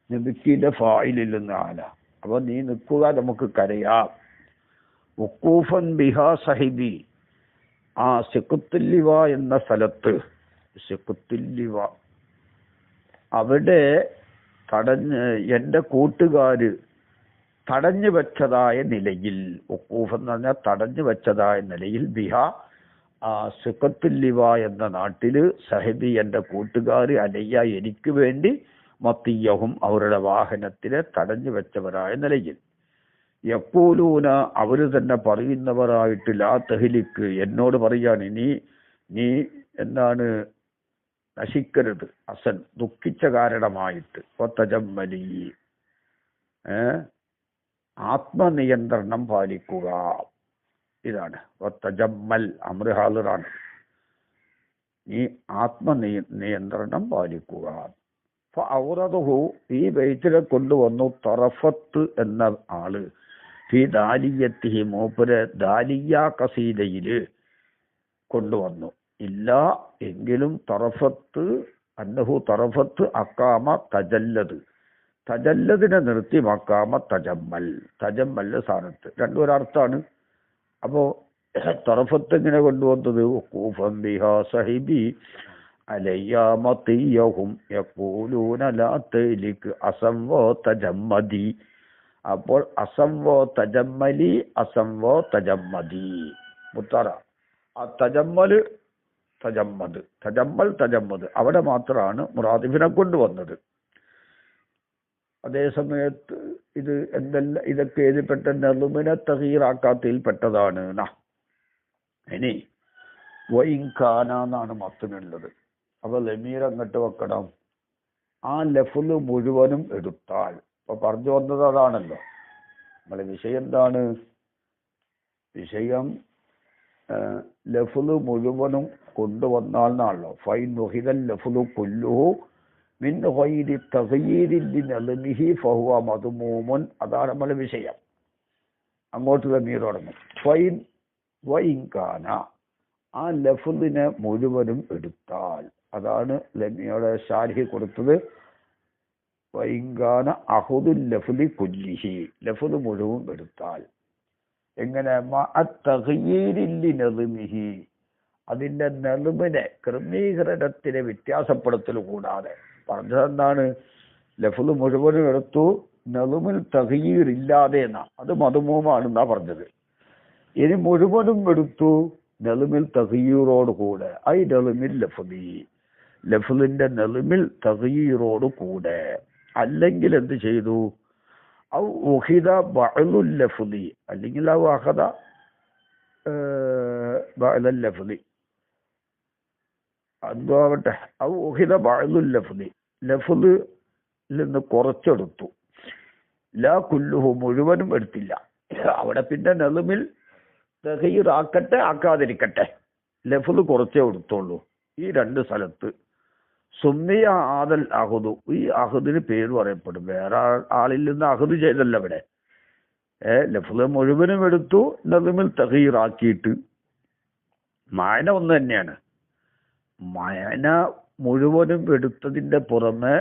നബിക്കീന്റെ ഫായിലിൽ നിന്ന് ആല. അപ്പൊ നീ നിൽക്കുക, നമുക്ക് കരയാം. വഖൂഫൻ ബിഹാ സഹിബി. ആ സിഖത്തുല്ലിവ എന്ന സ്ഥലത്ത് സിഖത്തുല്ലിവ അവിടെ എൻ്റെ കൂട്ടുകാര് തടഞ്ഞു വെച്ചതായ നിലയിൽ. വഖൂഫ് എന്ന് പറഞ്ഞാൽ തടഞ്ഞു വെച്ചതായ നിലയിൽ. ബിഹ ആ സിഖത്തുല്ലിവ എന്ന നാട്ടില് സഹബി എൻ്റെ കൂട്ടുകാര് അലയ്യ എനിക്ക് വേണ്ടി മത്തിയഹും അവരുടെ വാഹനത്തിലെ തടഞ്ഞു വെച്ചവരായ നിലയിൽ. യഖൂലൂന അവര് തന്നെ പറയുന്നവരായിട്ട് ലാ തഹ്ലിക് എന്നോട് പറയാണ് നീ എന്താണ് നശിക്കരുത്. അസൻ ദുഃഖിച്ച കാരണമായിട്ട്. വതജമ്മലി ആത്മനിയന്ത്രണം പാലിക്കുക. ഇതാണ് വതജമ്മൽ. അംറ് ഹാളിറാണ്. നീ ആത്മനിയന്ത്രണം പാലിക്കുക. ഫഔറദഹു ഈ ബൈത്തിലെ കൊണ്ടുവന്നു തറഫത്ത് എന്ന ആള് ഫി ദാലിയത്തിഹി മൂപ്പര് ദാലിയ കസീദയില് കൊണ്ടുവന്നു. ഇല്ല എങ്കിലും തറഫത്ത് അന്നഹു തറഫത്ത് അക്കാമ തജല്ലത്. തജല്ലദിനെ നിർത്തി മക്കാമ തജമ്മൽ. തജമ്മലിന്റെ സ്ഥാനത്ത് രണ്ടും ഒരർത്ഥാണ്. അപ്പോ തറഫത്ത് എങ്ങനെ കൊണ്ടുവന്നത്? വഖൂഫൻ ബിഹാ സഹിബി അലയ്യ മത്തിയഹും യഖൂലൂന ലാ തഹ്ലിക് അസം വ തജമ്മദി. അപ്പോൾ അസം വ തജമ്മലി അസം വ തജമ്മദി മുത്തറ. ആ തജമ്മല് തജമ്മദ് തജമ്മദ് അവിടെ മാത്രമാണ് മുറാദിഫിനെ കൊണ്ടുവന്നത്. അതേ സമയത്ത് ഇത് എന്തെല്ലാം ഇതൊക്കെ ഏതിൽപ്പെട്ട നെളുമിനെ തഗീറാക്കാത്തതിൽ പെട്ടതാണ്. ഇനി വഇൻകാന എന്നാണ് മത്തിനുള്ളത്. അപ്പൊ ലമീർ അങ്ങോട്ട് വെക്കണം. ആ ലഫ്ള് മുഴുവനും എടുത്താൽ, ഇപ്പൊ പറഞ്ഞു വന്നത് അതാണല്ലോ. നമ്മളെ വിഷയം എന്താണ്? വിഷയം ലഫ്ള് മുഴുവനും കൊണ്ടുവന്നാൽ എന്നാണല്ലോ. ഫൈൻ നുഹിദൽ ലഫ്ളു കുല്ലുഹു മിൻ ഗൈരി തഗ്യീരിൻ ലിനൽമിഹി ഫഹുവ മദ്മൂമുൻ. അതാണ് നമ്മളെ വിഷയം. അങ്ങോട്ട് ലമീർ തുടങ്ങും. ഫൈൻ വഇൻകാന, ആ ലഫ്ളിനെ മുഴുവനും എടുത്താൽ, അതാണ് ലമിയുടെ ഷാരിഹ് കൊടുത്തത്. വഇൻകാന അഖുദുൽ ലഫ്ളി കുല്ലിഹി, ലഫ്ള് മുഴുവൻ എടുത്താൽ എങ്ങനെ? തഗ്യീരിൻ ലിനൽമിഹി, അതിന്റെ നെളുമിനെ ക്രമീകരണത്തിനെ വ്യത്യാസപ്പെടുത്തൽ കൂടാതെ. പറഞ്ഞതെന്താണ്? ലഫ്ള് മുഴുവനും എടുത്തു, നെളുമിൽ തഗ്യീർ ഇല്ലാതെ എന്നാ, അത് മദ്മൂമാണെന്നാ പറഞ്ഞത്. ഇനി മുഴുവനും എടുത്തു നെളുമിൽ തഗ്യീറോട് കൂടെ, ഐ നെളുമിൽ ലഫ്ളി, ലഫ്ളിന്റെ നെളുമിൽ തഗ്യീറോട് കൂടെ. അല്ലെങ്കിൽ എന്ത് ചെയ്തു? ഔ ഉഖിദ ബഅ്ലുൽ ലഫ്ളി, അല്ലെങ്കിൽ ഔ അഖദ ബഅ്ലുൽ ലഫ്ളി, എന്താവട്ടെ. ഔ ഉഖിദ ബഅ്ലുൽ ലഫ്ളി, ലഫ്ളിൽ നിന്ന് കുറച്ചെടുത്തു. ലാ കുല്ലുഹു, മുഴുവനും എടുത്തില്ല. അവിടെ പിന്നെ നെളുമിൽ തഗ്യീർ ആക്കട്ടെ ആക്കാതിരിക്കട്ടെ, ലഫ്ള് കുറച്ചേ എടുത്തുള്ളൂ. ഈ രണ്ട് സ്ഥലത്ത് സുമ്മിയ ആദൽ അഹുദു, ഈ അഹുദിന് പേര് പറയപ്പെടും. വേറെ ആളിൽ നിന്ന് അഹുദ് ചെയ്തല്ല ഇവിടെ. ലഫ്ള് മുഴുവനും എടുത്തു, നെളുമിൽ തഗ്യീർ ആക്കിയിട്ട്. മഅന ഒന്ന് തന്നെയാണ്. മഅന മുഴുവനും എടുത്തതിന്റെ പുറമെ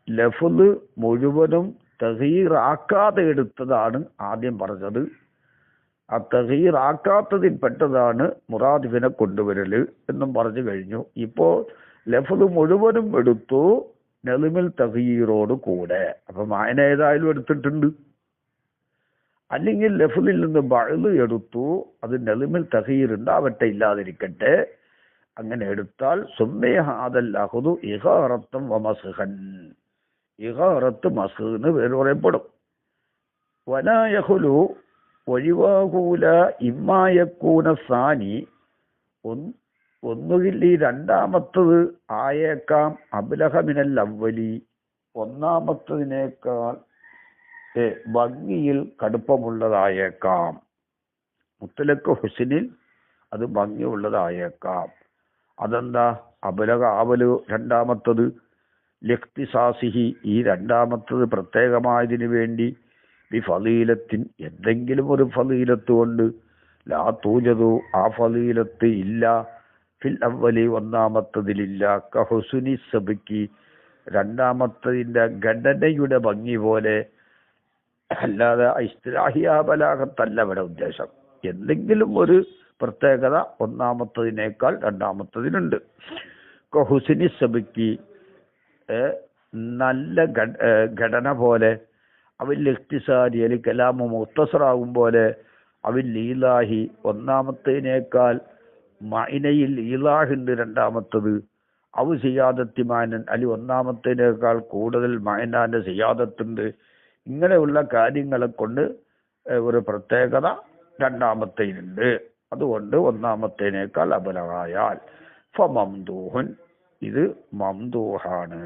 ലഫ്ള് മുഴുവനും തഗ്യീർ ആക്കാതെ എടുത്തതാണ് ആദ്യം പറഞ്ഞത്. ആ തഗ്യീർ ആക്കാത്തതിൽ പെട്ടതാണ് മുറാദിഫിനെ കൊണ്ടുവരല് എന്നും പറഞ്ഞു കഴിഞ്ഞു. ഇപ്പോ ലഫ്ള് മുഴുവനും എടുത്തു, നെളുമിൽ തഗ്യീറോട് കൂടെ. അപ്പൊ മഅന ഏതായാലും എടുത്തിട്ടുണ്ട്. അല്ലെങ്കിൽ ലഫ്ളിൽ നിന്ന് ബഅ്ല് എടുത്തു, അത് നെളുമിൽ തഗ്യീർ ഉണ്ടാവട്ടെ ഇല്ലാതിരിക്കട്ടെ. അങ്ങനെ എടുത്താൽ സുമ്മിയ ഹാദൽ അഖ്ദു ഇഗാറത്തൻ വമസ്ഖൻ, ഇഗാറത്ത് മസ്ഖ് എന്ന് പേര് പറയപ്പെടും. വലാ യഖ്ലു, ഒഴിവാകൂല, ഇമ്മായക്കൂന സാനി, ഒന്നുകിൽ ഈ രണ്ടാമത്തത് ആയേക്കാം അബ്ലഹമിനൽ അവലി, ഒന്നാമത്തതിനേക്കാൾ ഭംഗിയിൽ കടുപ്പമുള്ളതായേക്കാം. മുത്തലക്ക് ഹുസ്നിൽ അത് ഭംഗിയുള്ളതായേക്കാം. അതെന്താ? അബ്ലഹ ആവല് രണ്ടാമത്തത്, ലിഖ്തിസാസിഹി, ഈ രണ്ടാമത്തത് പ്രത്യേകമായതിനു വേണ്ടി, ബി ഫളീലത്തിൻ, എന്തെങ്കിലും ഒരു ഫളീലത്ത് കൊണ്ട്, ലാ തൂജതു, ആ ഫളീലത്ത് ഇല്ല, ഫിൽ അവലി, ഒന്നാമത്തതിലില്ല. കഹുസുനി സബിക്കി, രണ്ടാമത്തതിന്റെ ഘടനയുടെ ഭംഗി പോലെ. അല്ലാതെ ഇസ്തിലാഹിയ ബലാഗത്തല്ല ഇവിടെ ഉദ്ദേശം. എന്തെങ്കിലും ഒരു പ്രത്യേകത ഒന്നാമത്തതിനേക്കാൾ രണ്ടാമത്തതിനുണ്ട്. കഹുസുനി സബിക്കി, നല്ല ഘടന പോലെ. അവൽ ഇഖ്തിസാരി, അലി കലാമു മുഖ്തസറാകും പോലെ. അവൽ ഈലാഹി, ഒന്നാമത്തതിനേക്കാൾ മഅനയിൽ ഈലാഹുണ്ട് രണ്ടാമത്തത്. അവ സിയാദത്തി മാനൻ, അലി ഒന്നാമത്തതിനേക്കാൾ കൂടുതൽ മഅനാന്റെ സിയാദത്തുണ്ട്. ഇങ്ങനെയുള്ള കാര്യങ്ങളെ കൊണ്ട് ഒരു പ്രത്യേകത രണ്ടാമത്തേനുണ്ട്. അതുകൊണ്ട് ഒന്നാമത്തേനേക്കാൾ അബലമായാൽ ഫമംദൂഹൻ, ഇത് മംദൂഹാണ്.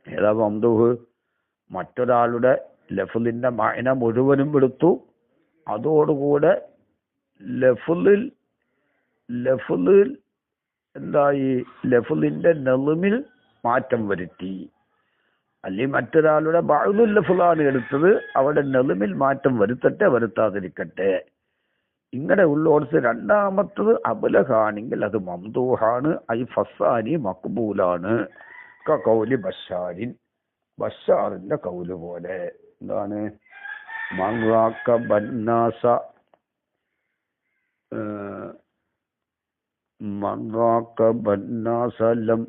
ഏതാ മംദൂഹ്? മറ്റൊരാളുടെ ലഫ്ളിന്റെ മഅന മുഴുവനും എടുത്തു, അതോടുകൂടെ ലഫ്ളിൽ എന്തായി? ലഫ്ളിന്റെ നെളുമിൽ മാറ്റം വരുത്തി. അല്ലെങ്കിൽ മറ്റൊരാളുടെ ബഅ്ലുൽ ലഫ്ളാണ് എടുത്തത്, അവിടെ നെളുമിൽ മാറ്റം വരുത്തട്ടെ വരുത്താതിരിക്കട്ടെ. ഇങ്ങനെ ഉള്ളോടത്ത് രണ്ടാമത്തത് അബ്ലഹാണെങ്കിൽ അത് മംദൂഹാണ്. ഐ ഫസാനി മഖ്ബൂലാണ്. കൗലി ബഷാരിൻ, ബഷാറിന്റെ കൗല് പോലെ. എന്താണ്? മൻറാക്കബന്നാസ ലം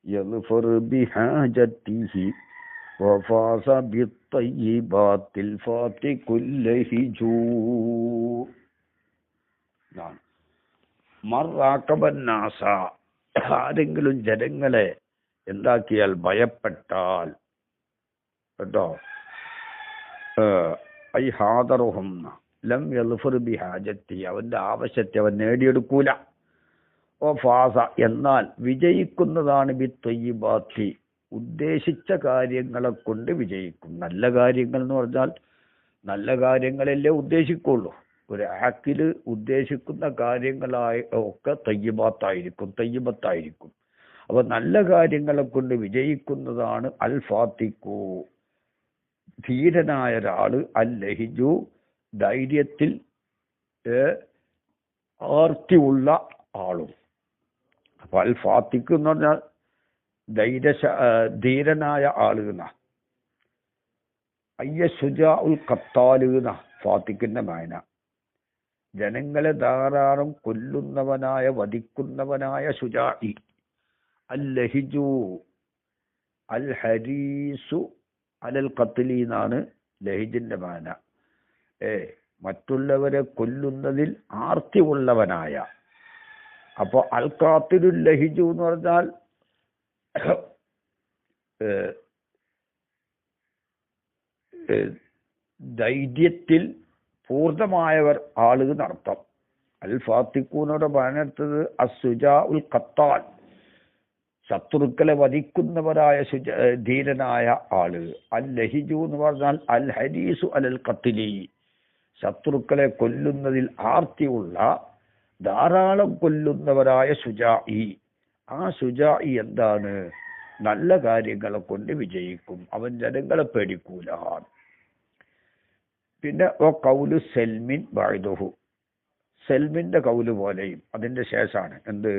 യഗ്ഫർ ബിഹാജതിഹി വഫാസ ബിത്തയ്യിബാത്തിൽ ഫാത്തി കുല്ലഹിജൂ. മൻറാക്കബന്നാസ, ആരെങ്കിലും ജനങ്ങളെ എന്താക്കിയാൽ, ഭയപ്പെട്ടാൽ, കേട്ടോ. ഐ ഹാദറുഹും ലം യൽഫർ ബിഹാജത്തി, അവന്റെ ആവശ്യത്തെ അവൻ നേടിയെടുക്കൂല. ഓ ഫാസ, എന്നാൽ വിജയിക്കുന്നതാണ് ബി ത്വയ്യിബാത്തി, ഉദ്ദേശിച്ച കാര്യങ്ങളെ കൊണ്ട് വിജയിക്കും. നല്ല കാര്യങ്ങൾ എന്ന് പറഞ്ഞാൽ നല്ല കാര്യങ്ങളല്ലേ ഉദ്ദേശിക്കുള്ളൂ. ഒരു ആക്കില് ഉദ്ദേശിക്കുന്ന കാര്യങ്ങളായ ഒക്കെ തയ്യിബത്തായിരിക്കും. അപ്പൊ നല്ല കാര്യങ്ങളെ കൊണ്ട് വിജയിക്കുന്നതാണ് അൽ ഫാത്തിഖു, ധീരനായ ഒരാള്, അൽ ലഹിജു, ധൈര്യത്തിൽ ആർത്തിയുള്ള ആളും. അപ്പൊ അൽ ഫാത്തിഖ് എന്ന് പറഞ്ഞാൽ ധീരനായ ആളുന്ന. അയ്യ ശുജാ ഉൽ ഖത്താലുന്ന ഫാത്തിഖിന്റെ മായന, ജനങ്ങളെ ധാരാളം കൊല്ലുന്നവനായ വധിക്കുന്നവനായ ശുജാഇ. അൽ ലഹിജു അൽ ഹരീസു അലൽ ഖത്ലി എന്നാണ് ലഹിജിന്റെ മാന. മറ്റുള്ളവരെ കൊല്ലുന്നതിൽ ആർത്തി ഉള്ളവനായ. അപ്പൊ അൽ ഖാത്തിലുൽ ലഹിജു എന്ന് പറഞ്ഞാൽ ധൈര്യത്തിൽ പൂർണ്ണമായവർ ആളുകൾ നടത്തം. അൽ ഫാത്തിഖൂനോട് പറഞ്ഞെടുത്തത് അസുജാ ഉൽ ഖത്താൽ, ശത്രുക്കളെ വധിക്കുന്നവരായ ധീരനായ ആള്. അൽ ലഹിജു എന്ന് പറഞ്ഞാൽ അൽ ഹരീസു അലൽ ഖത്ലി, ശത്രുക്കളെ കൊല്ലുന്നതിൽ ആർത്തിയുള്ള ധാരാളം കൊല്ലുന്നവരായ ശുജാഇ. ആ ശുജാഇ എന്താണ്? നല്ല കാര്യങ്ങളെ കൊണ്ട് വിജയിക്കും, അവൻ ജനങ്ങളെ പേടിക്കൂല. പിന്നെ ഓ കൗലു സെൽമിൻ ബഅദഹു, സെൽമിന്റെ കൗല് പോലെയും അതിന്റെ ശേഷമാണ് എന്ത്?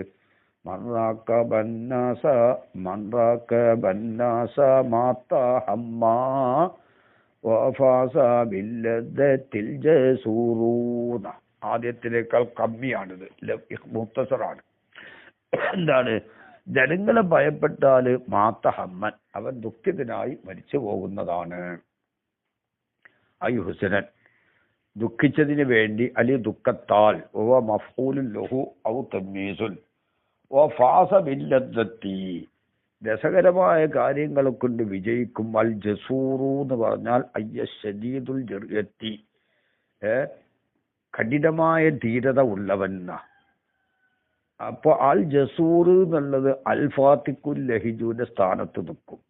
ആദ്യത്തിനേക്കാൾ കമ്മിയാണിത്, മുഖ്തസറാണ്. എന്താണ്? ജനങ്ങളെ ഭയപ്പെട്ടാല് മാത്ത ഹമ്മൻ, അവൻ ദുഃഖിതനായി മരിച്ചു പോകുന്നതാണ്. ഐ ഹുസനൻ, ദുഃഖിച്ചതിന് വേണ്ടി, അലി ദുഃഖത്താൽ, ഓ മഫ്ഊലുൻ ലഹു ഔ തമീസുൻ, ഓ ഫാസ ബില്ലദ്ദത്തി, രസകരമായ കാര്യങ്ങളെ കൊണ്ട് വിജയിക്കും. അൽ ജസൂറു എന്ന് പറഞ്ഞാൽ അയ്യ ശദീദുൽ ജർയത്തി, കഠിനമായ ധീരത ഉള്ളവൻ. അപ്പൊ അൽ ജസൂർ എന്നുള്ളത് അൽ ഫാത്തിഖുൽ ലഹിജുവിന്റെ സ്ഥാനത്ത് നിൽക്കും.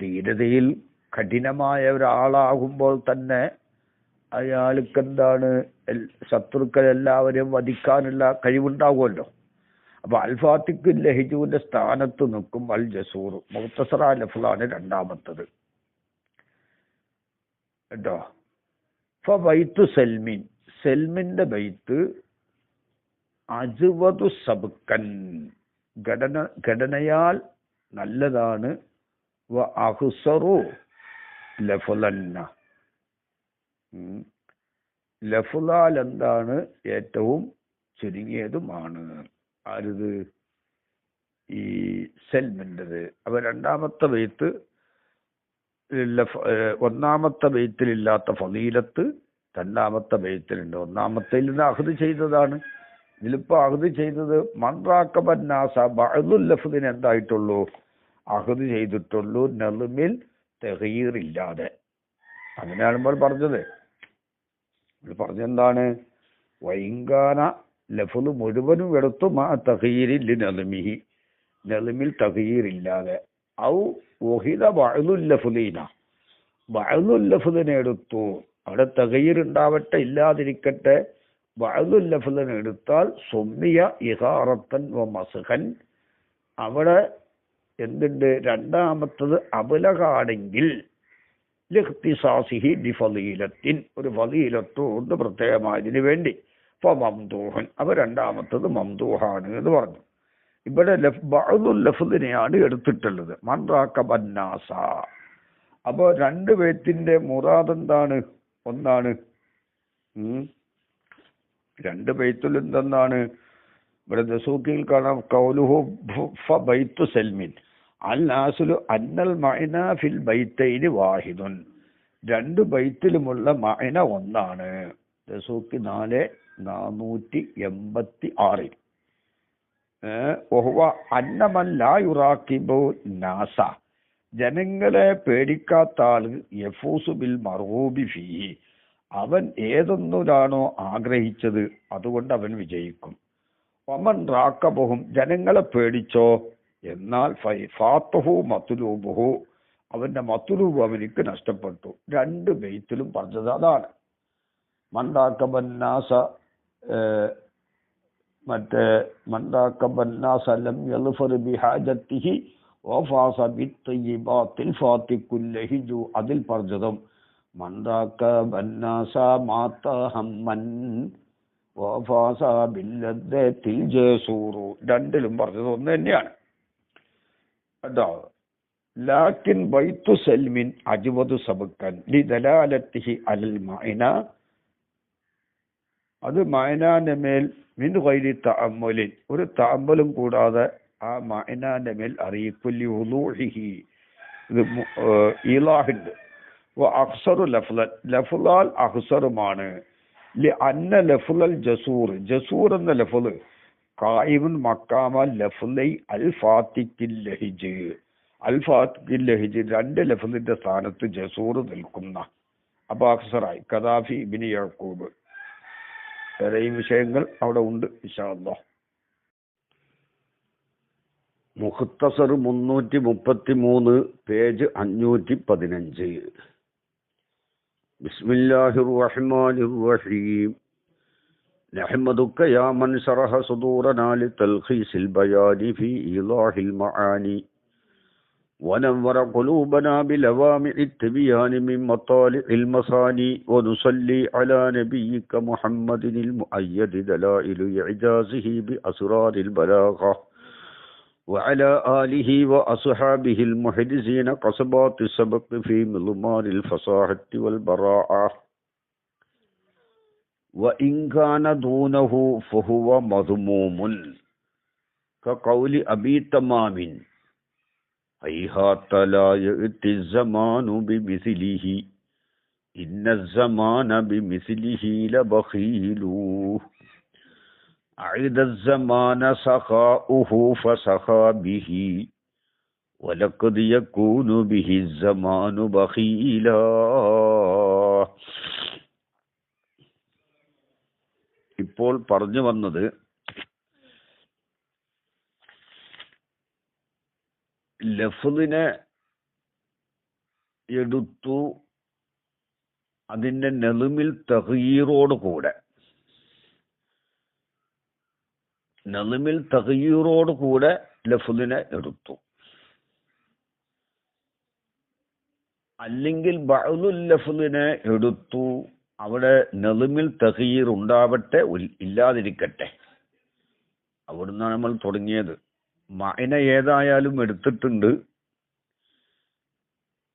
ധീരതയിൽ കഠിനമായ ഒരാളാകുമ്പോൾ തന്നെ അയാൾക്ക് എന്താണ്? ശത്രുക്കളെല്ലാവരെയും വധിക്കാനുള്ള കഴിവുണ്ടാകുമല്ലോ. അപ്പൊ അൽ ഫാത്തിഖുൽ ലഹിജുവിന്റെ സ്ഥാനത്ത് നിൽക്കും അൽ ജസൂർ. മുഖ്തസറ ലഫ്ളാണ് രണ്ടാമത്തത് കേട്ടോ. ബൈത്തു സെൽമിൻ, സെൽമിന്റെ ബൈത്ത് അജ്വദു സബ്കൻ, ഘടനയാൽ നല്ലതാണ്. വ അഹ്സറു ലഫ്ളന്ന, ലഫ്ളാൽ എന്താണ്? ഏറ്റവും ചുരുങ്ങിയതുമാണ്. ആരുത്? ഈ സെൽമിൻ്റെത്. അപ്പൊ രണ്ടാമത്തെ ബൈത്ത്, ഒന്നാമത്തെ ബൈത്തിലില്ലാത്ത ഫളീലത്ത് രണ്ടാമത്തെ ബൈത്തിലുണ്ട്. ഒന്നാമത്തിൽ നിന്ന് അഹ്ദ് ചെയ്തതാണ്. ഇതിലിപ്പോ അഹ്ദ് ചെയ്തത് മൻറാക്കബന്നാസ ബഅദുൽ ലഫ്ദിന് എന്തായിട്ടുള്ളൂ? അഹ്ദ് ചെയ്തിട്ടുള്ളൂ, നള്മിൽ തഗ്യീർ ഇല്ലാതെ. അങ്ങനെയാണ് നമ്മൾ പറഞ്ഞത്. പറഞ്ഞെന്താണ്? വൈങ്കാന ലഫ്ദ് മുഴുവനും എടുത്തു മാ തഗ്യീരിൽ നള്മിഹി, നള്മിൽ തഗ്യീർ ഇല്ലാതെ. ഔ വഹിദ ബഅദുൽ ലഫ്ദീന, ബഅദുൽ ലഫ്ദിനെ എടുത്തു, അവിടെ തഗ്യീർ ഉണ്ടാവട്ടെ ഇല്ലാതിരിക്കട്ടെ, ബഅദുൽ ലഫ്ദിനെ എടുത്താൽ സുമ്മിയ ഇഗാറത്തൻ വ മസ്ഖൻ, അവിടെ എന്തുണ്ട്? രണ്ടാമത്തത് അബലകാണെങ്കിൽ ലിഖ്തിസാസിഹി ബിഫളീലത്തിൻ, ഒരു ഫളീലത്തുകൊണ്ട് പ്രത്യേകമായതിനു വേണ്ടി. ഇപ്പൊ മംദൂഹൻ, അവ രണ്ടാമത്തത് മംദൂഹാണ് എന്ന് പറഞ്ഞു. ഇവിടെ ബഅദുൽ ലഫ്ദിനെയാണ് എടുത്തിട്ടുള്ളത്, മൻറാക്കബന്നാസ. അപ്പൊ രണ്ട് ബൈത്തിന്റെ മുറാദ് എന്താണ്? ഒന്നാണ്, രണ്ട് ബൈത്തുൽ എന്തെന്നാണ്? ഇവിടെ ദസൂക്കിൽ കാണാം ഖൗലുഹു ബൈത്തു സെൽമിൻ അൽ നാസുലു അന്നൽ മഅന ഫിൽ ബൈത്തൈനി വാഹിദുൻ, രണ്ട് ബൈത്തിലുമുള്ള മഅന ഒന്നാണ്. ദസൂക്കി 486. വഹുവ അന്ന മൻ ലാ യുറാഖിബു നാസ, ജനങ്ങളെ പേടിക്കാത്ത ആള് യഫൂസു ബിൽ മർഹൂബി ഫീ, അവൻ ഏതൊന്നിലാണോ ആഗ്രഹിച്ചത് അതുകൊണ്ട് അവൻ വിജയിക്കും. ഒമൻ റാക്കബഹും, ജനങ്ങളെ പേടിച്ചോ എന്നാൽ ഫാത്തഹു മത്ലൂബുഹു, അവന്റെ മത്ലൂബ് അവനിക്ക് നഷ്ടപ്പെട്ടു. രണ്ട് ബെയ്ത്തിലും പറഞ്ഞത് അതാണ്. മണ്ടാക്കബന്നാസ മറ്റേ മണ്ടാക്കബന്നാസ ലം യൽഫർ ബിഹാജത്തിഹി വഫാസ ബിത്തയ്യിബാത്തിൽ ഫാത്തികുല്ലഹിജു, അതിൽ പറഞ്ഞതും മണ്ടാക്കബന്നാസ മാത ഹമ്മൻ വഫാസ ബില്ലദ്ദത്തിൽ ജസൂറു, രണ്ടിലും പറഞ്ഞത് ഒന്ന് തന്നെയാണ്. കേട്ടോ. ലാക്കിൻ ബൈത്തു സൽമിൻ അജ്വദു സബക്കൻ ലിദലാലത്തിഹി അലൽ മഅന, അത് മഅനാന്റെ മേൽ മിൻ ഗൈരി തഅമ്മുലിൻ, ഒരു തഅമ്മുലും കൂടാതെ ആ മഅനാന്റെ മേൽ അറിയിക്കുല്ലി വുളൂഹിഹി, ഇത് ഇലാഹുണ്ട്. വ അഖ്സറു ലഫ്ലൻ, ലഫ്ലാൽ അഖ്സറുമാണ്. ലി അന്ന ലഫ്ലൽ ജസൂർ, ജസൂർ എന്ന ലഫ്ല് ഖായിമുൻ മഖാമ ലഫ്ലൈ അൽ ഫാത്തിഖിൽ ലഹിജ്, അൽ ഫാത്തിഖിൽ ലഹിജ് രണ്ട് ലഫ്ലിന്റെ സ്ഥാനത്ത് ജസൂർ നിൽക്കുന്ന. അപ്പൊ അഖ്സറായി. ഖദാഫി ഇബ്നു യഅഖൂബ്. വേറെയും വിഷയങ്ങൾ അവിടെ ഉണ്ട് ഇൻഷാ അല്ലാഹ്. മുഖ്തസർ 333 പേജ് 515. ബിസ്മില്ലാഹിർ റഹ്മാനിർ റഹീം. നഹ്മദുക യാ മൻ ശറഹ സുദൂറനാ ലിതൽഖീസിൽ ബയാനി ഫീ ഇളാഹിൽ മആനി ونور قلوبنا بلوامع التبيان من مطالع المثاني ونصلي على نبيك محمد المؤيد دلائل إعجازه بأسرار البلاغة وعلى آله وأصحابه المحرزين قصبات السبق في مضمار الفصاحة والبراعة وإن كان دونه فهو مذموم كقول أبي تمام هيهات لا يأتي الزمان بمثله إن الزمان بمثله لبخيل أعد الزمان سخاؤه فسخى به ولقد يكون به الزمان بخيلا. ഇപ്പോൾ പറഞ്ഞു വന്നത് ലഫ്ലിനെ എടുത്തു അതിൻ്റെ നെളുമിൽ തഗ്യീറോട് കൂടെ, നെളുമിൽ തഗ്യീറോട് കൂടെ ലഫ്ലിനെ എടുത്തു. അല്ലെങ്കിൽ ബഅ്ദുൽ ലഫ്ലിനെ എടുത്തു, അവിടെ നെളുമിൽ തഗ്യീർ ഉണ്ടാവട്ടെ ഇല്ലാതിരിക്കട്ടെ. അവിടുന്നാണ് നമ്മൾ തുടങ്ങിയത്. മഅന ഏതായാലും എടുത്തിട്ടുണ്ട്.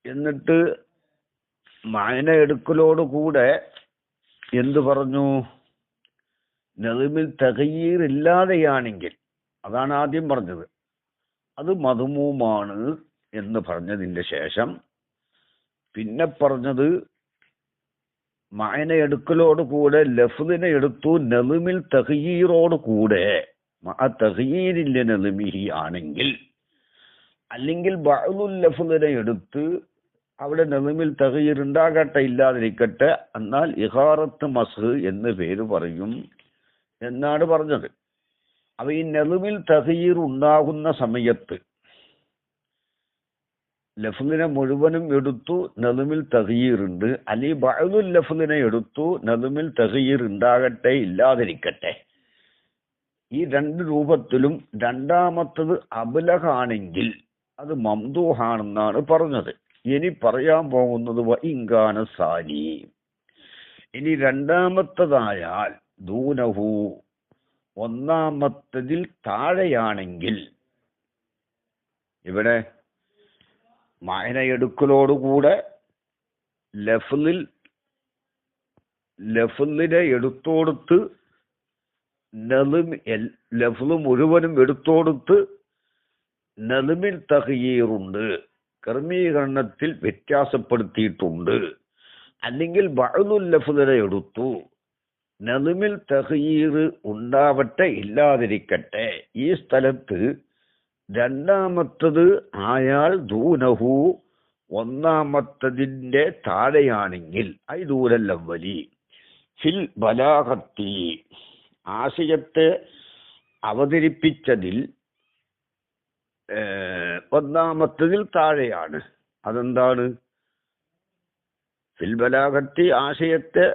എന്നിട്ട് മഅന എടുക്കലോടുകൂടെ എന്തു പറഞ്ഞു? നദ്മിൽ തഗ്യീർ ഇല്ലാതെയാണെങ്കിൽ, അതാണ് ആദ്യം പറഞ്ഞത്, അത് മദ്മൂമാണ് എന്ന് പറഞ്ഞതിൻ്റെ ശേഷം പിന്നെ പറഞ്ഞത് മഅന എടുക്കലോടുകൂടെ ലഫ്ദിനെ എടുത്തു നദ്മിൽ തഗ്യീറോട് കൂടെ തഗ്യീരിന്റെ നദ്മിഹി ആണെങ്കിൽ, അല്ലെങ്കിൽ ബഅ്ദുൽ ലഫ്ദിനെ എടുത്ത് അവിടെ നദ്മിൽ തഗ്യീർ ഉണ്ടാകട്ടെ ഇല്ലാതിരിക്കട്ടെ, എന്നാൽ ഇഖാറത്ത് മസ്ഹ് എന്ന് പേര് പറയും എന്നാണ് പറഞ്ഞത്. അപ്പൊ ഈ നദ്മിൽ തഗ്യീർ ഉണ്ടാകുന്ന സമയത്ത് ലഫ്ദിനെ മുഴുവനും എടുത്തു നദ്മിൽ തഗ്യീർ ഉണ്ട്, അല്ലെങ്കിൽ ബഅ്ദുൽ ലഫ്ദിനെ എടുത്തു നദ്മിൽ തഗ്യീർ ഉണ്ടാകട്ടെ ഇല്ലാതിരിക്കട്ടെ, ഈ രണ്ട് രൂപത്തിലും രണ്ടാമത്തത് അബ്ലഗാണെങ്കിൽ അത് മംദൂഹാണെന്നാണ് പറഞ്ഞത്. ഇനി പറയാൻ പോകുന്നത് വഇൻകാന സാനി, ഇനി രണ്ടാമത്തതായാൽ ദൂനഹു ഒന്നാമത്തതിൽ താഴെയാണെങ്കിൽ, ഇവിടെ മഅന എടുക്കലോടുകൂടെ ലഫ്ലിനെ എടുത്തോടുത്ത് ലഫ്ല് മുഴുവനും എടുത്തോടുത്ത് നദ്മിൽ തഗ്യീറുണ്ട്, ക്രമീകരണത്തിൽ വ്യത്യാസപ്പെടുത്തിയിട്ടുണ്ട്, അല്ലെങ്കിൽ ബഅ്ദുൽ ലഫ്ദിനെ എടുത്തു നദ്മിൽ തഗ്യീർ ഉണ്ടാവട്ടെ ഇല്ലാതിരിക്കട്ടെ, ഈ സ്ഥലത്ത് രണ്ടാമത്തത് ആയാൽ ദൂനഹു ഒന്നാമത്തതിൻ്റെ താഴെയാണെങ്കിൽ ഐ ദൂരല്ലവലി ഫിൽ ബലാഗത്തി ആശയത്തെ അവതരിപ്പിച്ചതിൽ ഒന്നാമത്തതിൽ താഴെയാണ്. അതെന്താണ്? ഫിൽ ബലാഗത്തി ആശയത്തെ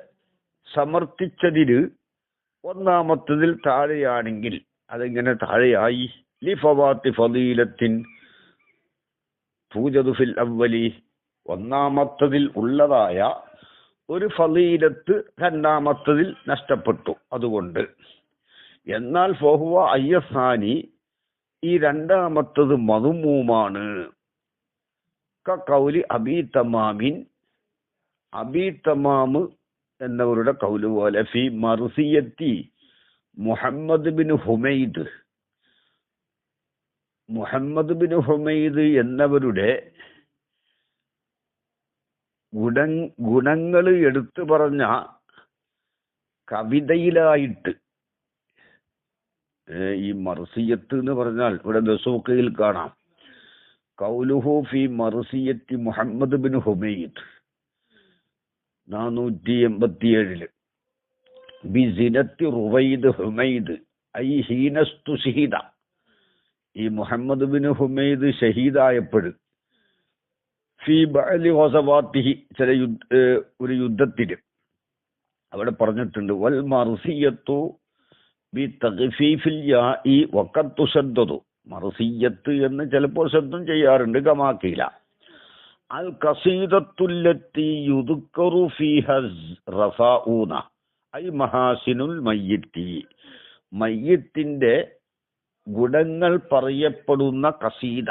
സമർത്ഥിച്ചതിൽ ഒന്നാമത്തതിൽ താഴെയാണെങ്കിൽ അതെങ്ങനെ താഴെയായി? ലിഫവാത്തി ഫദീലത്തിൻ തൂജദു ഫിൽ അവ്വലി ഒന്നാമത്തതിൽ ഉള്ളതായ ഒരു ഫളീലത്ത് രണ്ടാമത്തതിൽ നഷ്ടപ്പെട്ടു, അതുകൊണ്ട്. എന്നാൽ ഫഹുവ അയ്യസാനി ഈ രണ്ടാമത്തത് മദ്മൂമാണ്. കൗലി അബീ തമാമിൻ അബീ തമാമ് എന്നവരുടെ കൗല് പോലെ ഫി മർസിയത്തി മുഹമ്മദ് ബിൻ ഹുമൈദ് എന്നവരുടെ ഗുണങ്ങൾ എടുത്തു പറഞ്ഞ കവിതയിലായിട്ട്, ഈ മർസിയത്ത് എന്ന് പറഞ്ഞാൽ ഇവിടെ ദസൂഖയിൽ കാണാം, കൗലുഹു ഫി മർസിയത്തി മുഹമ്മദ് ബിൻ ഹുമൈദ് 487 ബിസിനത്തി റുവൈദ് ഹുമൈദ് ഐ ഹീനസ്തു ഷഹീദ. ഈ മുഹമ്മദ് ബിൻ ഹുമൈദ് ഷഹീദായപ്പോൾ ഫി ബഅലി ഗസവാത്തിഹി ഒരു യുദ്ധത്തിൽ അവിടെ പറഞ്ഞിട്ടുണ്ട്, വൽ മർസിയത്തു ബി തഗ്ഫീഫിൽ യാഇ വഖദ് തുശദ്ദദു. മർസിയത്ത് എന്ന് ചിലപ്പോൾ ശബ്ദം ചെയ്യാറുണ്ട്, കമാക്കീല. അൽ ഖസീദത്തുല്ലത്തി യുദ്കറു ഫീഹ റഫാഊന ഐ മഹാസിനുൽ മയ്യിത്തി. മയ്യിത്തിന്റെ ഗുണങ്ങൾ പറയപ്പെടുന്ന കസീദ,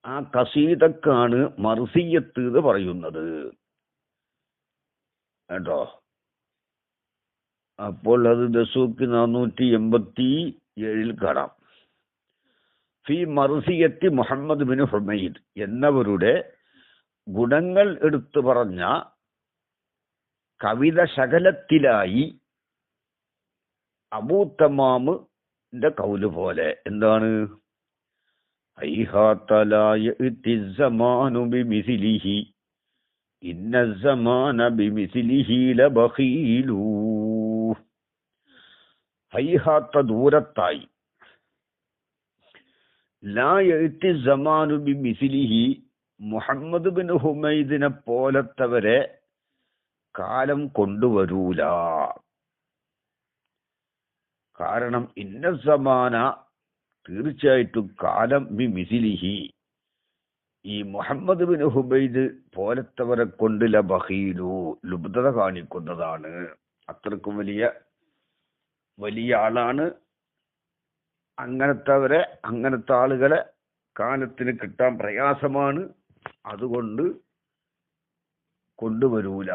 ആ കസീദക്കാണ് മർസിയത്ത് എന്ന് പറയുന്നത് കേട്ടോ. അപ്പോൾ അത് ദസൂക്ക് 487 കാണാം. ഫി മർസിയത്തി മുഹമ്മദ് ബിൻ ഹുമൈദ് എന്നവരുടെ ഗുണങ്ങൾ എടുത്തു പറഞ്ഞ കവിത ശകലത്തിലായി അബൂ തമാമിന്റെ കൗല് പോലെ. എന്താണ്? ദൂരത്തായി ലാ യഅതി സമാനു ബിമിസ്ലിഹി മുഹമ്മദ് ബിൻ ഹുമൈദിനെ പോലത്തവരെ കാലം കൊണ്ടുവരൂല. കാരണം ഇന്ന സമാന തീർച്ചയായിട്ടും കാലം ബി മിസിലിഹി ഈ മുഹമ്മദ് ബിൻ ഹുമൈദ് പോലത്തവരെ കൊണ്ട് ലബഖീലു ലുബ്ധത കാണിക്കുന്നതാണ്. അത്രക്കും വലിയ ആളാണ്. അങ്ങനത്തെ ആളുകളെ കാലത്തിന് കിട്ടാൻ പ്രയാസമാണ്, അതുകൊണ്ട് കൊണ്ടുവരൂല.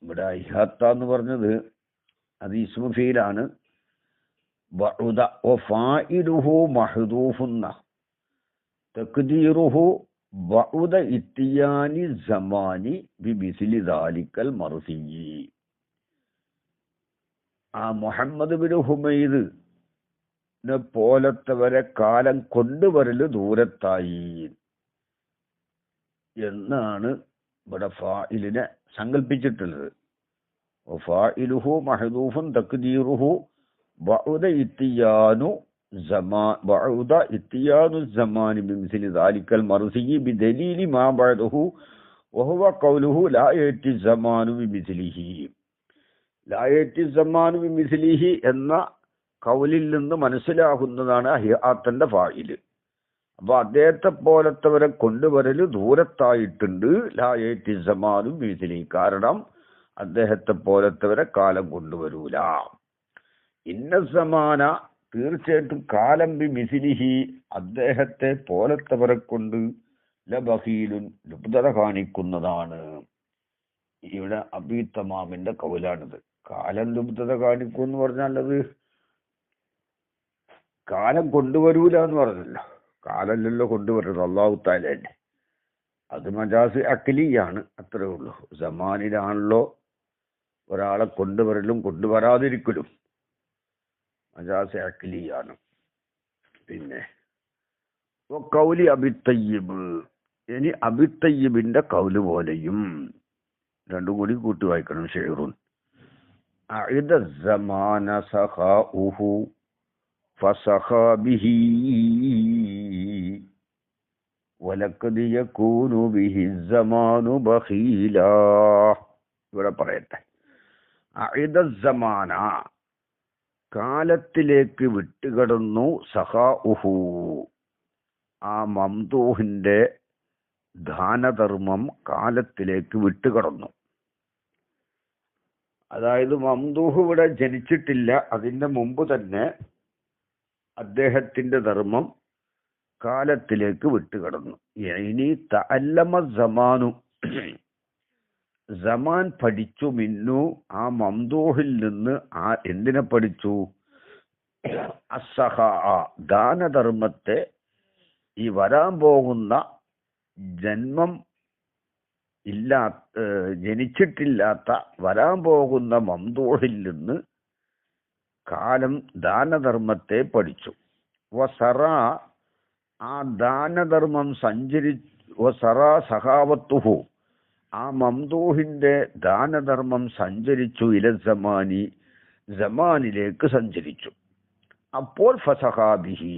ഇവിടെ ഇഹാത്ത എന്ന് പറഞ്ഞത് അത് ഇസ്മു ഫീലാണ്. ബഉദ വഫാഇലുഹു മഹ്ദൂഫുന്ന തഖ്ദീറുഹു ബഉദ ഇത്തിയാനി സമാനി ബിമിസ്ലി ദാലിക്കൽ മർസിയി. ആ മുഹമ്മദ് ബിൻ ഹുമൈദ് പോലത്തവരെ കാലം കൊണ്ടുവരല് ദൂരത്തായി എന്നാണ് ഇവിടെ ഫായിലിനെ സങ്കല്പിച്ചിട്ടുള്ളത്. ഫായിലുഹു മഹ്ദൂഫുൻ തഖ്ദീറുഹു ബഉദ ഇത്തിയാനു സമാനി ബിമിസ്ലി ദാലിക്കൽ മർസിയി ബിദലീലി മാ ബഅദഹു വഹുവ ഖൗലുഹു ലാ യഅതി സമാനു ബിമിസ്ലിഹി. ലാ യഅതി സമാനു ബിമിസ്ലിഹി എന്ന കൗലിൽ നിന്ന് മനസ്സിലാകുന്നതാണ് ഹിയാത്തന്റെ ഫായില്. അപ്പൊ അദ്ദേഹത്തെ പോലത്തവരെ കൊണ്ടുവരല് ദൂരത്തായിട്ടുണ്ട്. ലാ യഅതി സമാനു ബിമിസ്ലിഹി, കാരണം അദ്ദേഹത്തെ പോലത്തവരെ കാലം കൊണ്ടുവരൂല. ഇന്ന സമാന തീർച്ചയായിട്ടും കാലം ബി മിസിലിഹി അദ്ദേഹത്തെ പോലത്തവരെ കൊണ്ട് ലബഖീലുൻ ലുബ്ധത കാണിക്കുന്നതാണ്. ഇവിടെ അബീ തമാമിന്റെ കൗലാണിത്. കാലം ലുബ്ധത കാണിക്കും എന്ന് പറഞ്ഞാൽ അത് കാലം കൊണ്ടുവരൂല എന്ന് പറഞ്ഞല്ലോ. കാലല്ലല്ലോ കൊണ്ടുവരുന്നത്, അല്ലാഹു തആലയല്ലേ. അത് മജാസ് അഖ്ലിയാണ്, അത്രേ ഉള്ളൂ. സമാനിലാണല്ലോ ഒരാളെ കൊണ്ടുവരലും കൊണ്ടുവരാതിരിക്കലും. മജാസ് അഖ്ലിയാണ്. പിന്നെ കൗലി അബിത്തയ്യിബ്, ഇനി അബിത്തയ്യിബിന്റെ കൗല് പോലെയും. രണ്ടും കൂടി കൂട്ടി വായിക്കണം. ഷെയ്റുൻ അഇദ സമാന സഖാഉഹു ഫസഖാ ബിഹി വലഖദ് യകൂനു ബിഹി സമാനു ബഖീലാ. ഇവിടെ പറയട്ടെ, അഇദ സമാന കാലത്തിലേക്ക് വിട്ടുകിടന്നു, സഖാഉഹു ആ മംദൂഹിന്റെ ദാനധർമ്മം കാലത്തിലേക്ക് വിട്ടുകിടന്നു. അതായത് മംദൂഹ് ഇവിടെ ജനിച്ചിട്ടില്ല, അതിന്റെ മുമ്പ് തന്നെ അദ്ദേഹത്തിന്റെ ധർമ്മം കാലത്തിലേക്ക് വിട്ടുകിടന്നു. ഇനി തഅല്ലമ സമാനു, സമാൻ പഠിച്ചു, മിന്നു ആ മംദൂഹിൽ നിന്ന്. ആ എന്തിനെ പഠിച്ചു? അസ്സഖാ ദാനധർമ്മത്തെ. ഈ വരാൻ പോകുന്ന ജന്മം ജനിച്ചിട്ടില്ലാത്ത വരാൻ പോകുന്ന മംദൂഹിൽ നിന്ന് കാലം ദാനധർമ്മത്തെ പഠിച്ചു. വസറ ആ ദാനധർമ്മം വസറ സഖാവത്തുഹു ആ മംദൂഹിന്റെ ദാനധർമ്മം സഞ്ചരിച്ചു. ഇലസമാനി സമാനിലേക്ക് സഞ്ചരിച്ചു. അപ്പോൾ ഫസഖാ ബിഹി